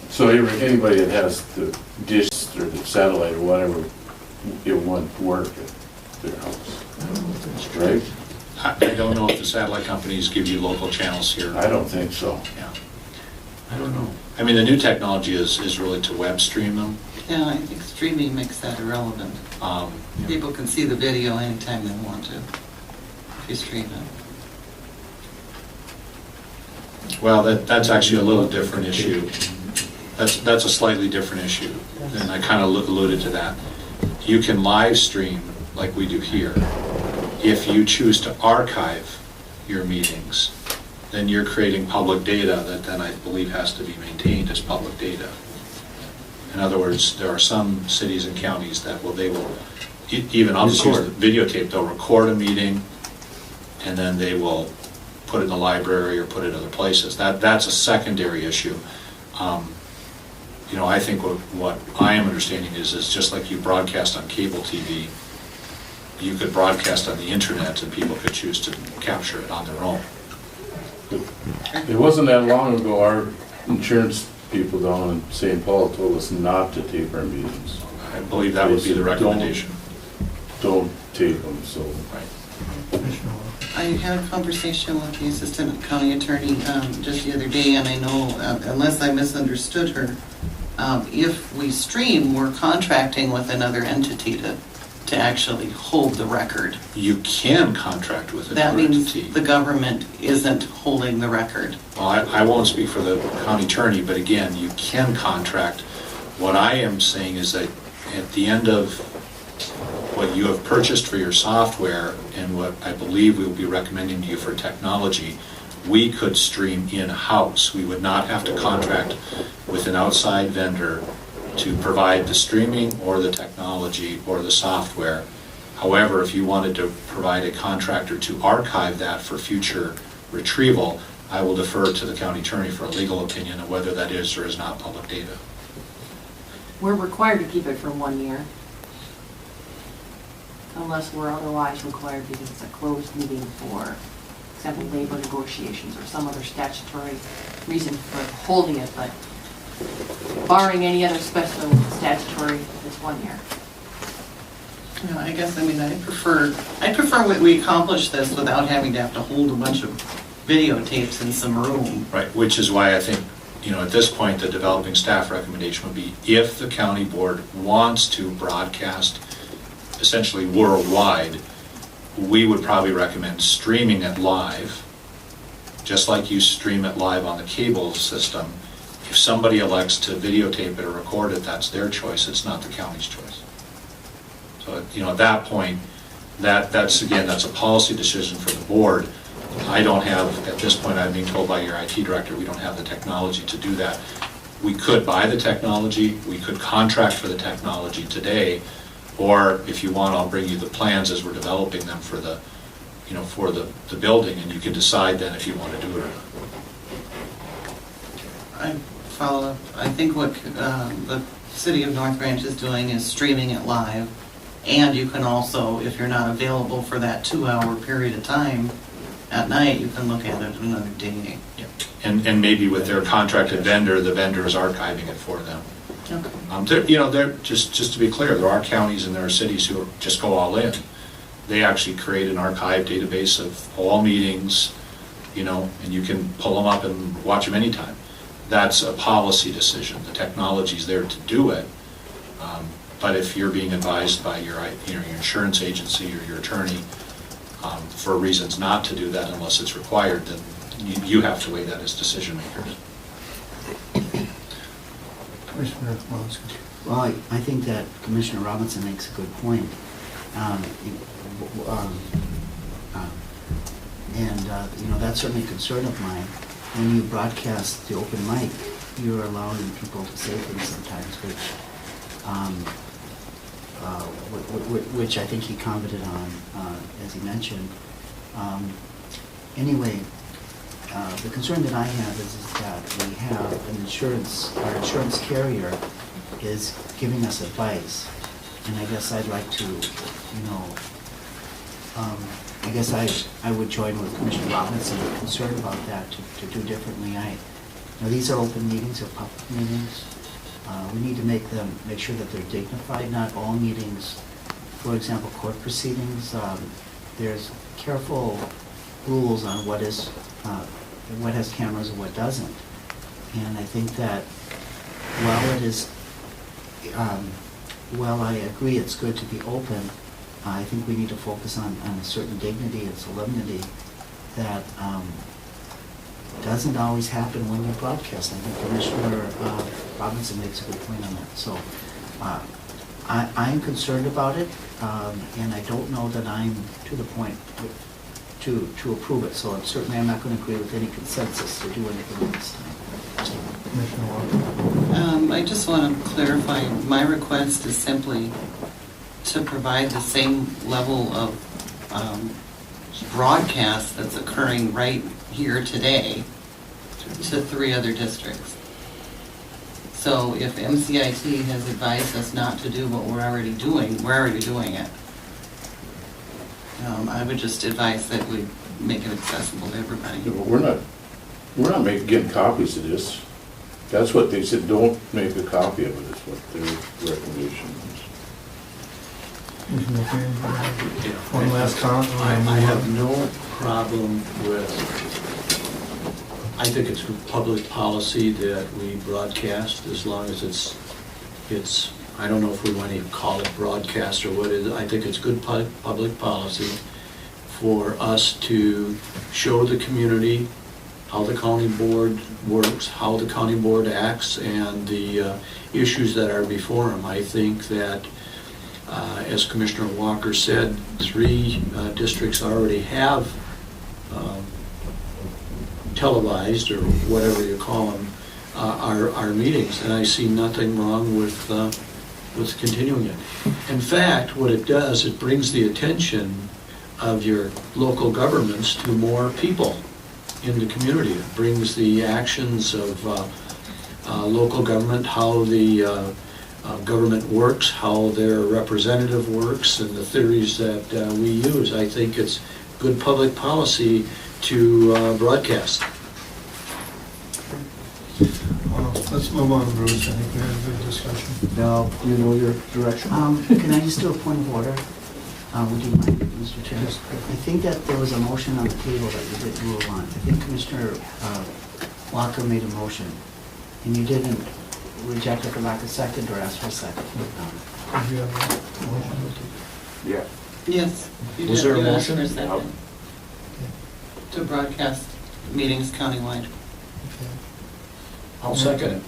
So anybody that has the Dist or the satellite or whatever, it won't work at their house. Right? I don't know if the satellite companies give you local channels here. I don't think so. Yeah. I don't know. I mean, the new technology is really to web stream them. Yeah, I think streaming makes that irrelevant. People can see the video anytime they want to, if you stream it. Well, that's actually a little different issue. That's a slightly different issue, and I kind of alluded to that. You can live stream like we do here. If you choose to archive your meetings, then you're creating public data that then I believe has to be maintained as public data. In other words, there are some cities and counties that they will, even I'll just use the videotape, they'll record a meeting and then they will put it in the library or put it in other places. That's a secondary issue. I think what I am understanding is just like you broadcast on cable TV, you could broadcast on the internet and people could choose to capture it on their own. It wasn't that long ago our insurance people down in St. Paul told us not to tape our meetings. I believe that would be the recommendation. Don't tape them, so. Right. I had a conversation with the assistant county attorney just the other day, and I know, unless I misunderstood her, if we stream, we're contracting with another entity to to actually hold the record. You can contract with That another means entity. the government isn't holding the record. Well, I won't speak for the county attorney, but again, you can contract. What I am saying is that at the end of what you have purchased for your software and what I believe we will be recommending to you for technology, we could stream in-house. We would not have to contract with an outside vendor to provide the streaming or the technology or the software. However, if you wanted to provide a contractor to archive that for future retrieval, I will defer to the county attorney for a legal opinion of whether that is or is not public data. We're required to keep it for 1 year, unless we're otherwise required because it's a closed meeting for example, labor negotiations or some other statutory reason for holding it, but barring any other special statutory, it's 1 year. Yeah, I guess, I mean, I prefer we accomplish this without having to have to hold a bunch of videotapes in some room. Right, which is why I think, at this point, the developing staff recommendation would be if the county board wants to broadcast essentially worldwide, we would probably recommend streaming it live, just like you stream it live on the cable system. If somebody elects to videotape it or record it, that's their choice, it's not the county's choice. So, at that point, that's a policy decision for the board. I don't have, at this point, I'm being told by your IT director, we don't have the technology to do that. We could buy the technology, we could contract for the technology today, or if you want, I'll bring you the plans as we're developing them for the, for the building, and you can decide then if you want to do it or not. I follow up. I think what the city of North Branch is doing is streaming it live, and you can also, if you're not available for that 2-hour period of time at night, you can look at it another day. Yeah. And maybe with their contracted vendor, the vendor is archiving it for them. Okay. They're just to be clear, there are counties and there are cities who just go all in. They actually create an archive database of all meetings, and you can pull them up and watch them anytime. That's a policy decision. The technology's there to do it. But if you're being advised by your insurance agency or your attorney for reasons not to do that unless it's required, then you have to weigh that as decision makers. Commissioner Mons. Well, I think that Commissioner Robinson makes a good point. That's certainly a concern of mine. When you broadcast the open mic, you're allowing people to say things sometimes, which I think he commented on, as he mentioned. Anyway, the concern that I have is that we have our insurance carrier is giving us advice, and I guess I'd like to, I guess I would join with Commissioner Robinson, concerned about that, to do differently. These are open meetings, they're public meetings. We need to make sure that they're dignified. Not all meetings, for example, court proceedings, there's careful rules on what has cameras and what doesn't. And I think that while I agree it's good to be open, I think we need to focus on a certain dignity and solemnity that doesn't always happen when you broadcast. I think Commissioner Robinson makes a good point on that. So I'm concerned about it, and I don't know that I'm to the point to approve it. So certainly I'm not going to agree with any consensus to do anything this time. I just want to clarify, my request is simply to provide the same level of broadcast that's occurring right here today to 3 other districts. So if MCIT has advised us not to do what we're already doing, we're already doing it. I would just advise that we make it accessible to everybody. Yeah, but we're not getting copies of this. That's what they said, don't make a copy of it, is what their recommendation is. One last comment. I have no problem with, I think it's public policy that we broadcast as long as it's I don't know if we want to even call it broadcast or what it is. I think it's good public policy for us to show the community how the county board works, how the county board acts, and the issues that are before them. I think that, as Commissioner Walker said, 3 districts already have televised, or whatever you call them, our meetings, and I see nothing wrong with continuing it. In fact, what it does, it brings the attention of your local governments to more people in the community. It brings the actions of local government, how the government works, how their representative works, and the theories that we use. I think it's good public policy to broadcast. Let's move on, Bruce. I think we had a good discussion. Now, you know your direction. Can I just do a point of order? Would you mind, Mr. Chair? I think that there was a motion on the table that you didn't rule on. I think Commissioner Walker made a motion, and you didn't reject it for lack of second or ask for a second. Did you have a motion? Yeah. Yes. you Was did. there a You asked motion? for second. To broadcast meetings countywide. Okay. I'll second it,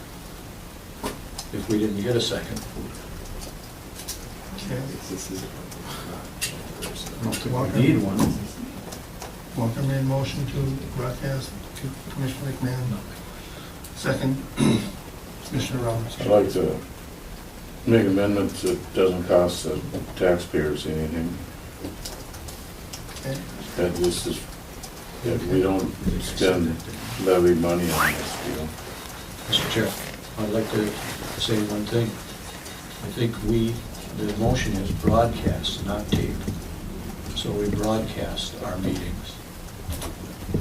if we didn't get a second. Okay. I don't think we need one. Walker made a motion to broadcast to Commissioner McMahon. Second, Commissioner Roberts. I'd like to make amendments that doesn't cost the taxpayers anything. Okay. That this is, that we don't spend levy money on this deal. Mr. Chair, I'd like to say one thing. I think the motion is broadcast, not tape. So we broadcast our meetings.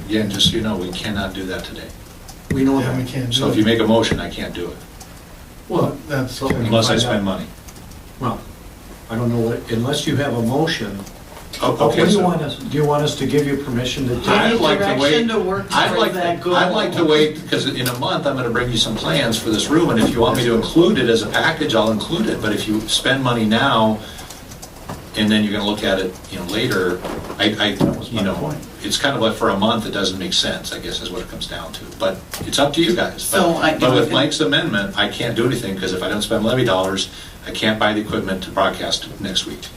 Again, just so you know, we cannot do that today. We know Yeah, that. we can't do it. So if you make a motion, I can't do it, Well, That's. unless I spend money. Well, I don't know what, unless you have a motion. Oh, What okay, do you so want us, do you want us to give you permission to take? I'd like to Direction wait. to work I'd towards like that goal. I'd like to wait, because in a month, I'm gonna bring you some plans for this room, and if you want me to include it as a package, I'll include it, but if you spend money now, and then you're gonna look at it, later, it's kind of like for a month, it doesn't make sense, I guess is what it comes down to, but it's up to you guys. But with Mike's amendment, I can't do anything, because if I don't spend levy dollars, I can't buy the equipment to broadcast next week,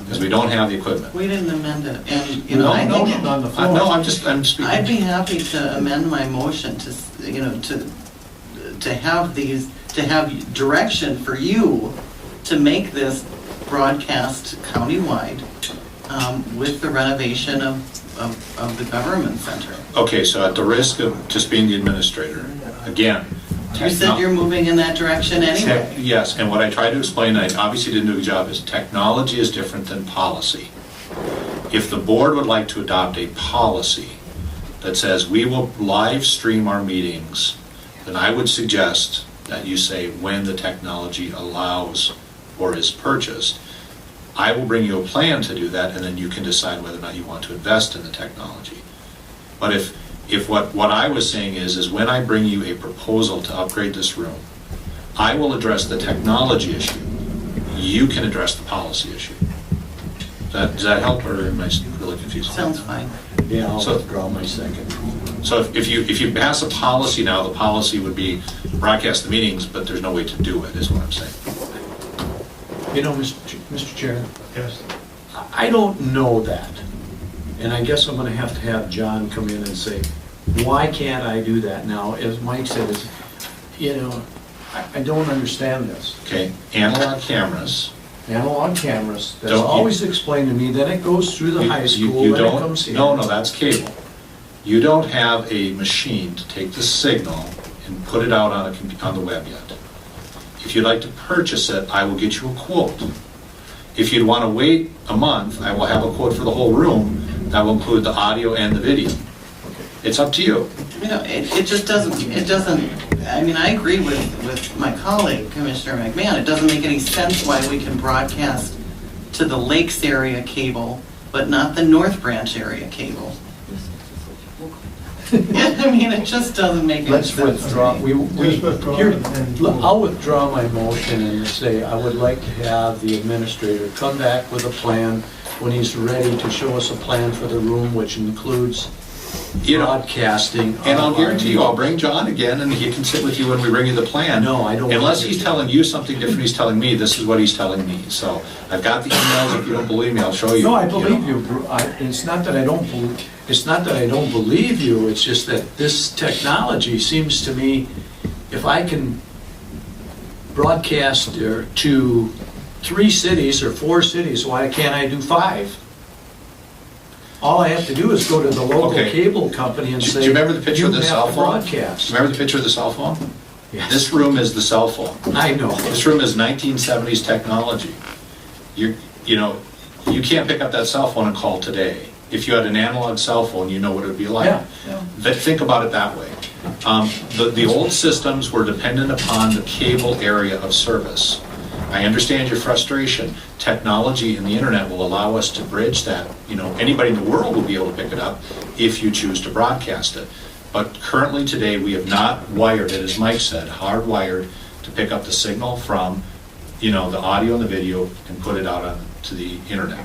because we don't have the equipment. We didn't amend it, and, No, I think motion on the floor. No, I'm speaking. I'd be happy to amend my motion to, to have direction for you to make this broadcast countywide with the renovation of the government center. Okay, so at the risk of just being the administrator, again. You said you're moving in that direction anyway. Yes, and what I tried to explain, I obviously didn't do a good job, is technology is different than policy. If the board would like to adopt a policy that says we will live stream our meetings, then I would suggest that you say when the technology allows or is purchased. I will bring you a plan to do that, and then you can decide whether or not you want to invest in the technology. But if what I was saying is when I bring you a proposal to upgrade this room, I will address the technology issue. You can address the policy issue. Does that help, or am I really confused? Sounds fine. Yeah, I'll withdraw my second. So if you pass a policy now, the policy would be broadcast the meetings, but there's no way to do it, is what I'm saying. Mr. Chair, Yes. I don't know that. And I guess I'm going to have John come in and say, why can't I do that now? As Mike said, I don't understand this. Okay, analog cameras. Analog cameras, that's Don't you- always explained to me, then it goes through the high school, You then it don't. comes here. No, that's cable. You don't have a machine to take the signal and put it out on the web yet. If you'd like to purchase it, I will get you a quote. If you'd want to wait a month, I will have a quote for the whole room that will include the audio and the video. It's up to you. It just doesn't, I agree with my colleague, Commissioner McMahon. It doesn't make any sense why we can broadcast to the Lakes area cable, but not the North Branch area cable. I mean, it just doesn't make any Let's sense. withdraw, Just withdraw here, and- I'll withdraw my motion and say I would like to have the administrator come back with a plan when he's ready to show us a plan for the room, which includes broadcasting. And I'll guarantee you, I'll bring John again, and he can sit with you when we bring you the plan. No, I don't want Unless to. he's telling you something different, he's telling me, this is what he's telling me. So I've got the emails, if you don't believe me, I'll show you. No, I know. believe you. It's not that I don't believe you, it's just that this technology seems to me, if I can broadcast to 3 cities or 4 cities, why can't I do 5? All I have to do is go to the local Okay. cable company and Do say, you remember the picture of the cell have to phone? broadcast. Do you remember the picture of the cell phone? Yes. This room is the cell phone. I know. This room is 1970s technology. You can't pick up that cell phone and call today. If you had an analog cell phone, you know what it would be like. Yeah. But think about it that way. The old systems were dependent upon the cable area of service. I understand your frustration. Technology and the internet will allow us to bridge that. Anybody in the world will be able to pick it up if you choose to broadcast it. But currently today, we have not wired it, as Mike said, hardwired to pick up the signal from, the audio and the video and put it out to the internet.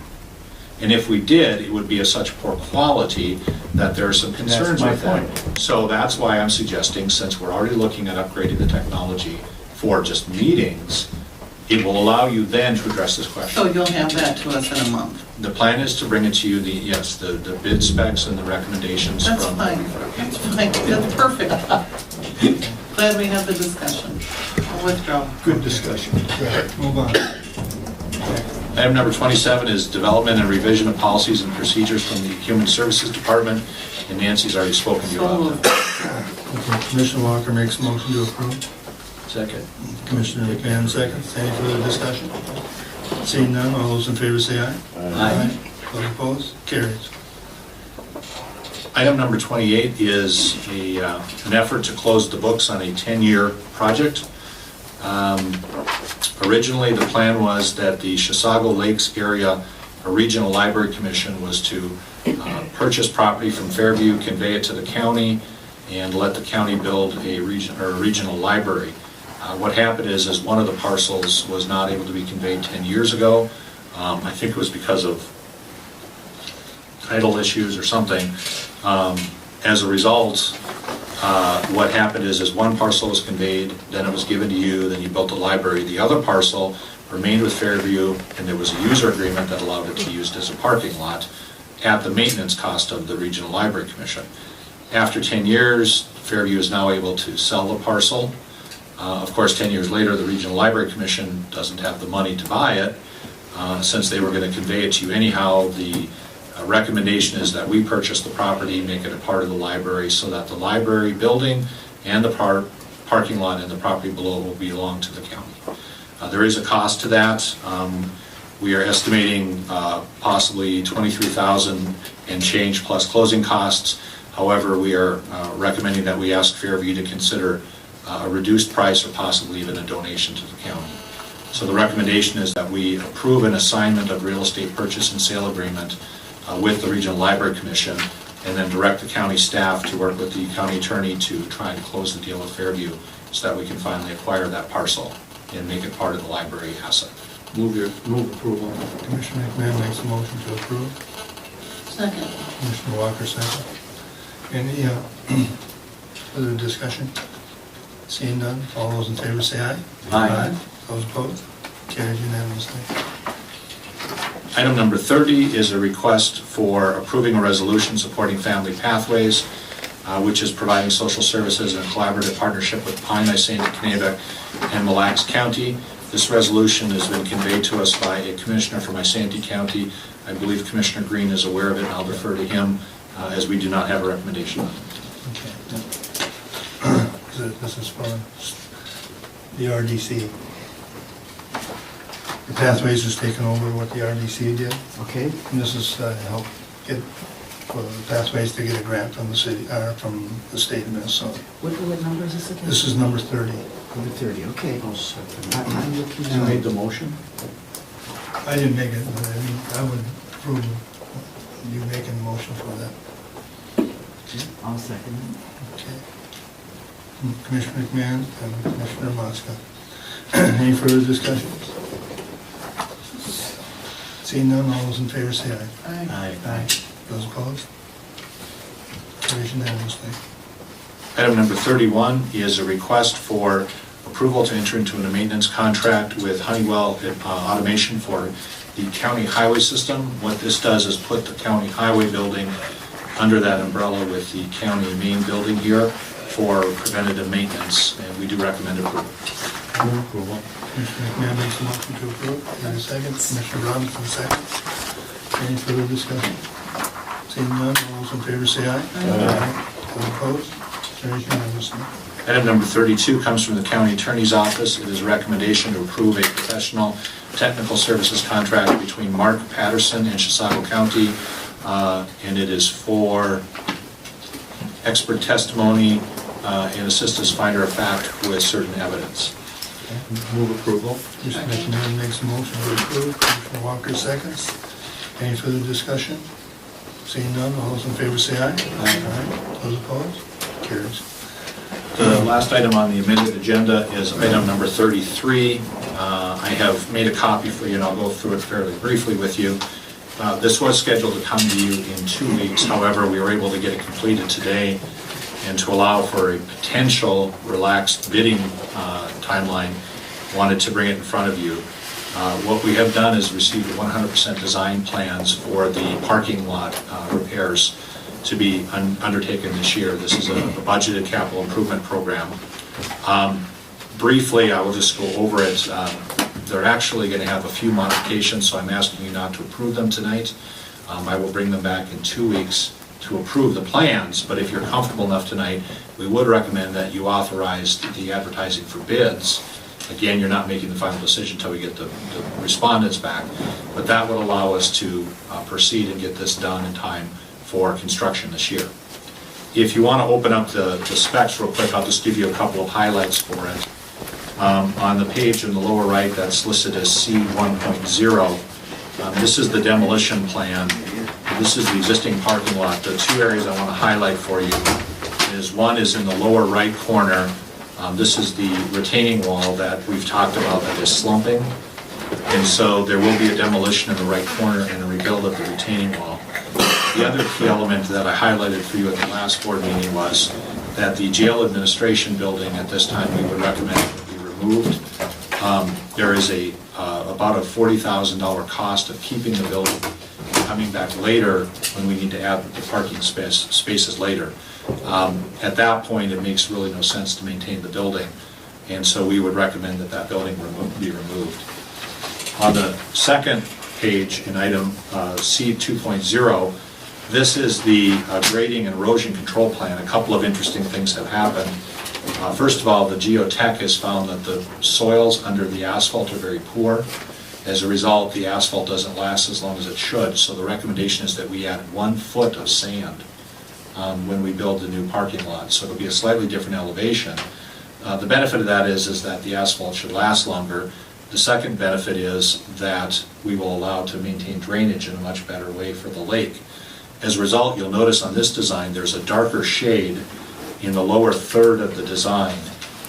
And if we did, it would be of such poor quality that there are some concerns with that. So that's why I'm suggesting, since we're already looking at upgrading the technology for just meetings, it will allow you then to address this question. So you'll have that to us in a month. The plan is to bring it to you, the bid specs and the recommendations That's from. fine, that's fine, that's perfect. Glad we had the discussion. I'll withdraw. Good discussion. Move on. Item number 27 is development and revision of policies and procedures from the Human Services Department, and Nancy's already spoken to you about that. Okay, Commissioner Walker makes a motion to approve. Second. Commissioner McMahon seconds. Any further discussion? Seeing none, all those in favor say aye. Aye. Those opposed? Carries. Item number 28 is an effort to close the books on a 10-year project. Originally, the plan was that the Chisago Lakes Area Regional Library Commission was to purchase property from Fairview, convey it to the county, and let the county build a regional library. What happened is one of the parcels was not able to be conveyed 10 years ago. I think it was because of title issues or something. As a result, what happened is one parcel was conveyed, then it was given to you, then you built a library. The other parcel remained with Fairview, and there was a user agreement that allowed it to be used as a parking lot at the maintenance cost of the Regional Library Commission. After 10 years, Fairview is now able to sell the parcel. Of course, 10 years later, the Regional Library Commission doesn't have the money to buy it. Since they were going to convey it to you anyhow, the recommendation is that we purchase the property, make it a part of the library, so that the library building and the parking lot and the property below will belong to the county. There is a cost to that. We are estimating possibly $23,000 and change plus closing costs. However, we are recommending that we ask Fairview to consider a reduced price or possibly even a donation to the county. So the recommendation is that we approve an assignment of real estate purchase and sale agreement with the Regional Library Commission, and then direct the county staff to work with the county attorney to try and close the deal with Fairview so that we can finally acquire that parcel and make it part of the library asset. Move approval. Commissioner McMahon makes a motion to approve. Second. Commissioner Walker second. Any further discussion? Seeing none, all those in favor say aye. Aye. Those opposed? Carried unanimously. Item number 30 is a request for approving a resolution supporting Family Pathways, which is providing social services in a collaborative partnership with Pine, Isani, Kanabec, and Mille Lacs County. This resolution has been conveyed to us by a commissioner from Isani County. I believe Commissioner Green is aware of it, and I'll defer to him as we do not have a recommendation on it. This is for the RDC. The Pathways has taken over what the RDC did. Okay. And this is to help get, for the Pathways to get a grant from the city, from the state of Minnesota. What number is this again? This is number 30. Number 30, okay. I'm looking You made the motion? I didn't make it, but I would approve you making the motion for that. I'll second it. Okay. Commissioner McMahon and Commissioner Moska. Any further discussion? Seeing none, all those in favor say aye. Aye. Aye. Those opposed? Carries unanimously. Item number 31 is a request for approval to enter into a maintenance contract with Honeywell Automation for the county highway system. What this does is put the county highway building under that umbrella with the county main building here for preventative maintenance, and we do recommend approval. Approval. Commissioner McMahon makes a motion to approve. Is there a second? Commissioner Robinson seconds. Any further discussion? Seeing none, all those in favor say aye. Aye. Those opposed? Carries unanimously. Item number 32 comes from the County Attorney's Office. It is a recommendation to approve a professional technical services contract between Mark Patterson and Chisago County, and it is for expert testimony and assist as finder of fact with certain evidence. Move approval. Commissioner McMahon makes a motion to approve. Commissioner Walker seconds. Any further discussion? Seeing none, all those in favor say aye. Aye. Those opposed? Carries. The last item on the amended agenda is item number 33. I have made a copy for you, and I'll go through it fairly briefly with you. This was scheduled to come to you in 2 weeks. However, we were able to get it completed today, and to allow for a potential relaxed bidding timeline, wanted to bring it in front of you. What we have done is received 100% design plans for the parking lot repairs to be undertaken this year. This is a budgeted capital improvement program. Briefly, I will just go over it. They're actually going to have a few modifications, so I'm asking you not to approve them tonight. I will bring them back in 2 weeks to approve the plans, but if you're comfortable enough tonight, we would recommend that you authorize the advertising for bids. Again, you're not making the final decision until we get the respondents back, but that would allow us to proceed and get this done in time for construction this year. If you want to open up the specs real quick, I'll just give you a couple of highlights for it. On the page in the lower right, that's listed as C1.0. This is the demolition plan. This is the existing parking lot. The two areas I want to highlight for you is one is in the lower right corner. This is the retaining wall that we've talked about that is slumping. And so there will be a demolition in the right corner and a rebuild of the retaining wall. The other key element that I highlighted for you at the last board meeting was that the jail administration building at this time we would recommend be removed. There is about a $40,000 cost of keeping the building, coming back later when we need to add the parking spaces later. At that point, it makes really no sense to maintain the building, and so we would recommend that that building be removed. On the second page in item C2.0, this is the grading and erosion control plan. A couple of interesting things have happened. First of all, the geotech has found that the soils under the asphalt are very poor. As a result, the asphalt doesn't last as long as it should, so the recommendation is that we add 1 foot of sand when we build the new parking lot, so it'll be a slightly different elevation. The benefit of that is that the asphalt should last longer. The second benefit is that we will allow to maintain drainage in a much better way for the lake. As a result, you'll notice on this design there's a darker shade in the lower third of the design.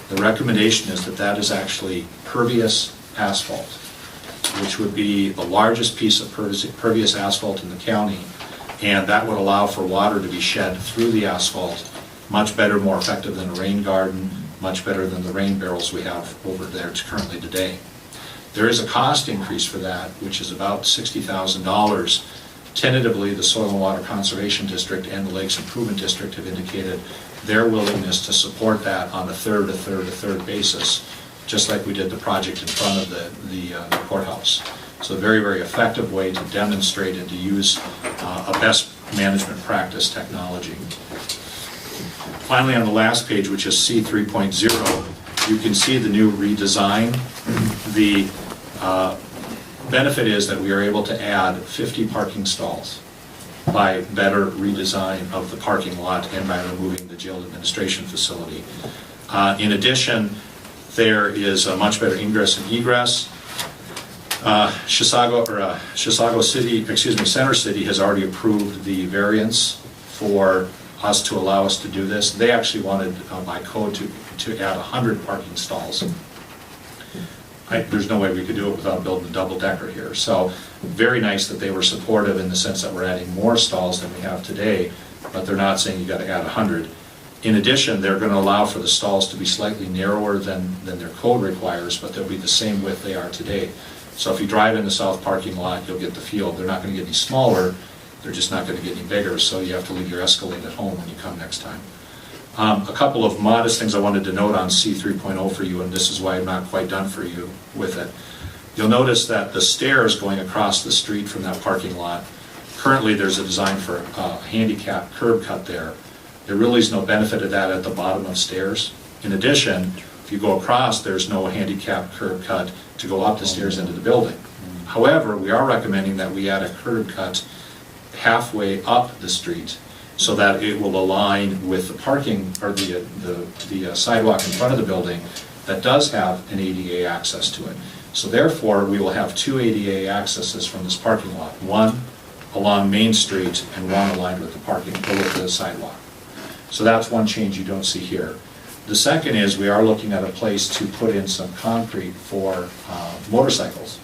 The recommendation is that that is actually pervious asphalt, which would be the largest piece of pervious asphalt in the county, and that would allow for water to be shed through the asphalt much better, more effective than a rain garden, much better than the rain barrels we have over there currently today. There is a cost increase for that, which is about $60,000. Tentatively, the Soil and Water Conservation District and the Lakes Improvement District have indicated their willingness to support that on a third basis, just like we did the project in front of the courthouse. So a very, very effective way to demonstrate and to use a best management practice technology. Finally, on the last page, which is C3.0, you can see the new redesign. The benefit is that we are able to add 50 parking stalls by better redesign of the parking lot and by removing the jail administration facility. In addition, there is a much better ingress and egress. Chisago City, Center City has already approved the variance for us to allow us to do this. They actually wanted, by code, to add 100 parking stalls. There's no way we could do it without building a double-decker here. So very nice that they were supportive in the sense that we're adding more stalls than we have today, but they're not saying you got to add 100. In addition, they're going to allow for the stalls to be slightly narrower than their code requires, but they'll be the same width they are today. So if you drive in the south parking lot, you'll get the feel. They're not going to get any smaller, they're just not going to get any bigger, so you have to leave your Escalade at home when you come next time. A couple of modest things I wanted to note on C3.0 for you, and this is why I'm not quite done for you with it. You'll notice that the stairs going across the street from that parking lot, currently there's a design for a handicap curb cut there. There really is no benefit of that at the bottom of stairs. In addition, if you go across, there's no handicap curb cut to go up the stairs into the building. However, we are recommending that we add a curb cut halfway up the street so that it will align with the parking, or the sidewalk in front of the building that does have an ADA access to it. So therefore, we will have 2 ADA accesses from this parking lot, one along Main Street and one aligned with the parking, or with the sidewalk. So that's one change you don't see here. The second is we are looking at a place to put in some concrete for motorcycles.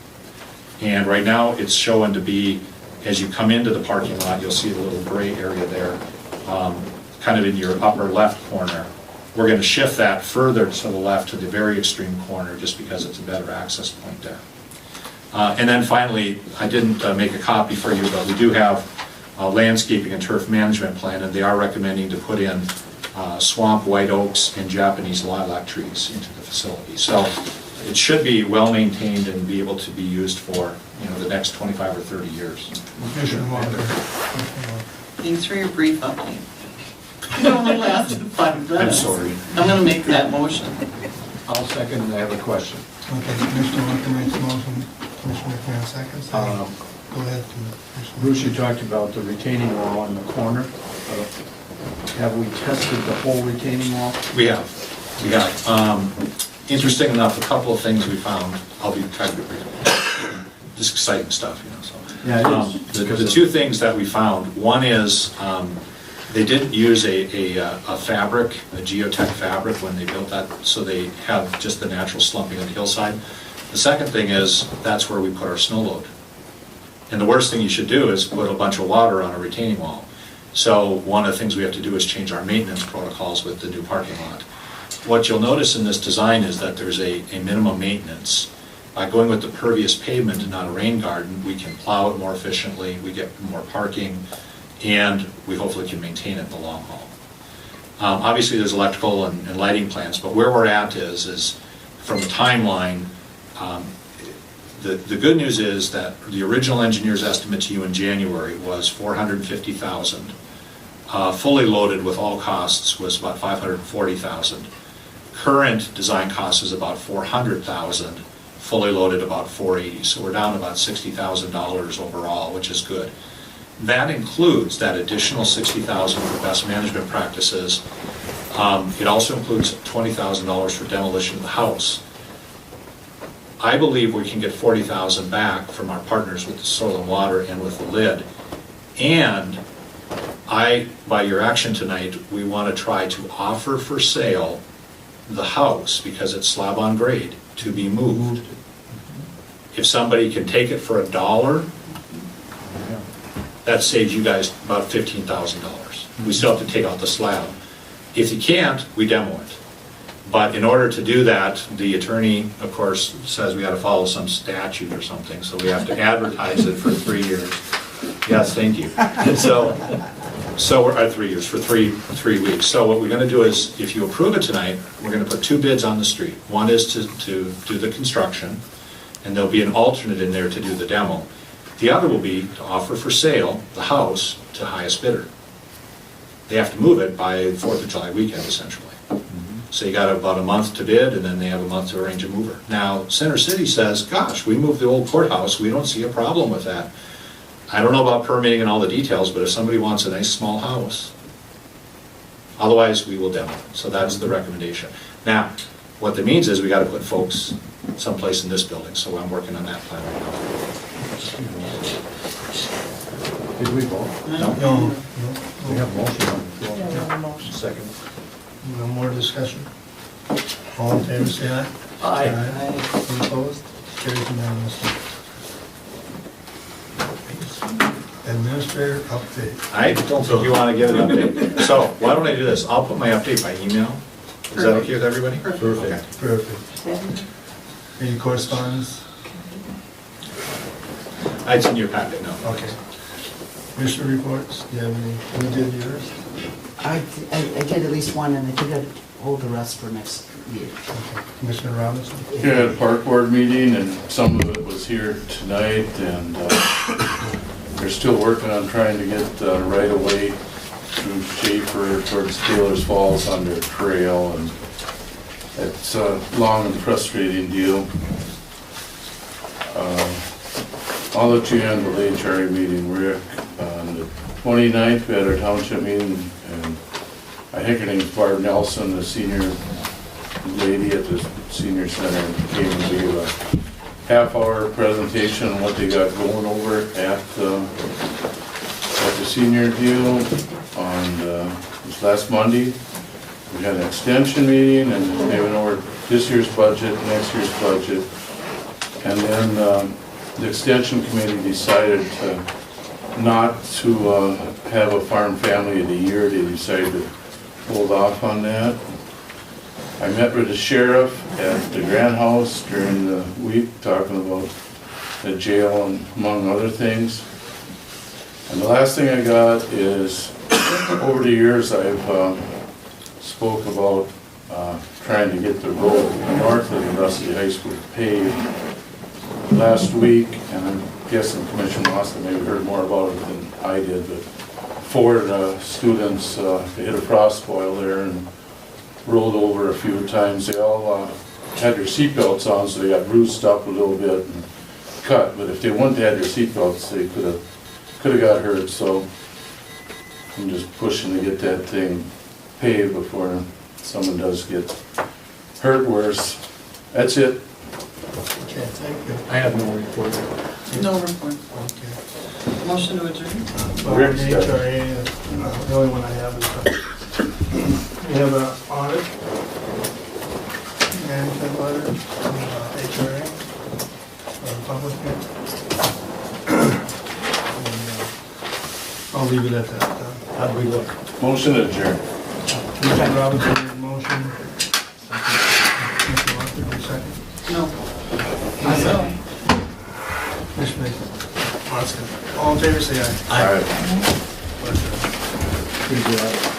And right now it's shown to be, as you come into the parking lot, you'll see a little gray area there, kind of in your upper left corner. We're going to shift that further to the left to the very extreme corner just because it's a better access point there. And then finally, I didn't make a copy for you, but we do have a landscaping and turf management plan, and they are recommending to put in swamp white oaks and Japanese lilac trees into the facility. So it should be well maintained and be able to be used for, you know, the next 25 or 30 years. Thanks for your brief update. It only lasted 5 minutes. I'm sorry. I'm going to make that motion. I'll second, and I have a question. Okay, Commissioner Lincoln makes a motion, Commissioner McMahon seconds. Go ahead, Commissioner. Bruce, you talked about the retaining wall on the corner. Have we tested the whole retaining wall? We have. We have. Interesting enough, a couple of things we found. I'll be trying to be brief. Just exciting stuff, you know. So yeah, it is. The two things that we found. One is they didn't use a fabric, a geotech fabric, when they built that, so they have just the natural slumping of the hillside. The second thing is that's where we put our snow load. And the worst thing you should do is put a bunch of water on a retaining wall. So one of the things we have to do is change our maintenance protocols with the new parking lot. What you'll notice in this design is that there's a minimum maintenance. By going with the pervious pavement and not a rain garden, we can plow it more efficiently, we get more parking, and we hopefully can maintain it in the long haul. Obviously there's electrical and lighting plans, but where we're at is from the timeline, the good news is that the original engineer's estimate to you in January was $450,000. Fully loaded with all costs was about $540,000. Current design cost is about $400,000. Fully loaded about $480,000. So we're down about $60,000 overall, which is good. That includes that additional $60,000 for best management practices. It also includes $20,000 for demolition of the house. I believe we can get $40,000 back from our partners with the soil and water and with the lid. And by your action tonight, we want to try to offer for sale the house, because it's slab on grade, to be moved. If somebody can take it for $1, that saves you guys about $15,000. We still have to take out the slab. If you can't, we demo it. But in order to do that, the attorney, of course, says we got to follow some statute or something, so we have to advertise it for 3 years. Yes, thank you. And so we're at 3 years, for three weeks. So what we're going to do is, if you approve it tonight, we're going to put 2 bids on the street. One is to do the construction, and there'll be an alternate in there to do the demo. The other will be to offer for sale the house to highest bidder. They have to move it by the 4th of July weekend, essentially. So you got about a month to bid, and then they have a month to arrange a mover. Now, Center City says, gosh, we moved the old courthouse, we don't see a problem with that. I don't know about permitting and all the details, but if somebody wants a nice small house, otherwise we will demo it. So that's the recommendation. Now, what that means is we got to put folks someplace in this building, so I'm working on that plan right now. Did we vote? No. We have a motion on the floor. Yeah, we have a motion. Second. No more discussion? All in favor, say aye. Aye. Any opposed? Carries unanimously. Administrator update. I don't think you want to give an update. So why don't I do this? I'll put my update by email. Is that okay with everybody? Perfect. Perfect. Any correspondence? It's in your packet, no. Okay. Commissioner reports, do you have any, who did yours? I did at least one, and I think I'd hold the rest for next meeting. Okay. Commissioner Robinson? Here at a park board meeting, and some of it was here tonight, and they're still working on trying to get right away through Schaefer towards Taylor's Falls on their trail, and it's a long and frustrating deal. I'll let you handle the HRA meeting, Rick. On the 29th, we had our township meeting, and I think her name's Barb Nelson, the senior lady at the senior center, came and gave a half-hour presentation on what they got going over at the senior deal on this last Monday. We had an extension meeting, and they went over this year's budget, next year's budget, and then the extension committee decided not to have a farm family of the year. They decided to hold off on that. I met with the sheriff at the Grand House during the week, talking about the jail and among other things. And the last thing I got is, over the years I've spoke about trying to get the road north of the Rusty High School paved. Last week, and I'm guessing Commissioner Mosca maybe heard more about it than I did, but 4 students they hit a frost boil there and rolled over a few times. They all had their seatbelts on, so they got bruised up a little bit and cut. But if they wouldn't have had their seatbelts, they could have got hurt. So I'm just pushing to get that thing paved before someone does get hurt worse. That's it. Okay, thank you. I have no report. No report. Okay. Motion to adjourn? Well, the HRA, the only one I have is, we have an audit, management letter, HRA, public hearing. I'll leave it at that. How do we look? Motion adjourned. Commissioner Robinson made a motion. Commissioner Lockwood, second. No. Commissioner Mosca. All in favor, say aye. All right. Pleasure. Good job.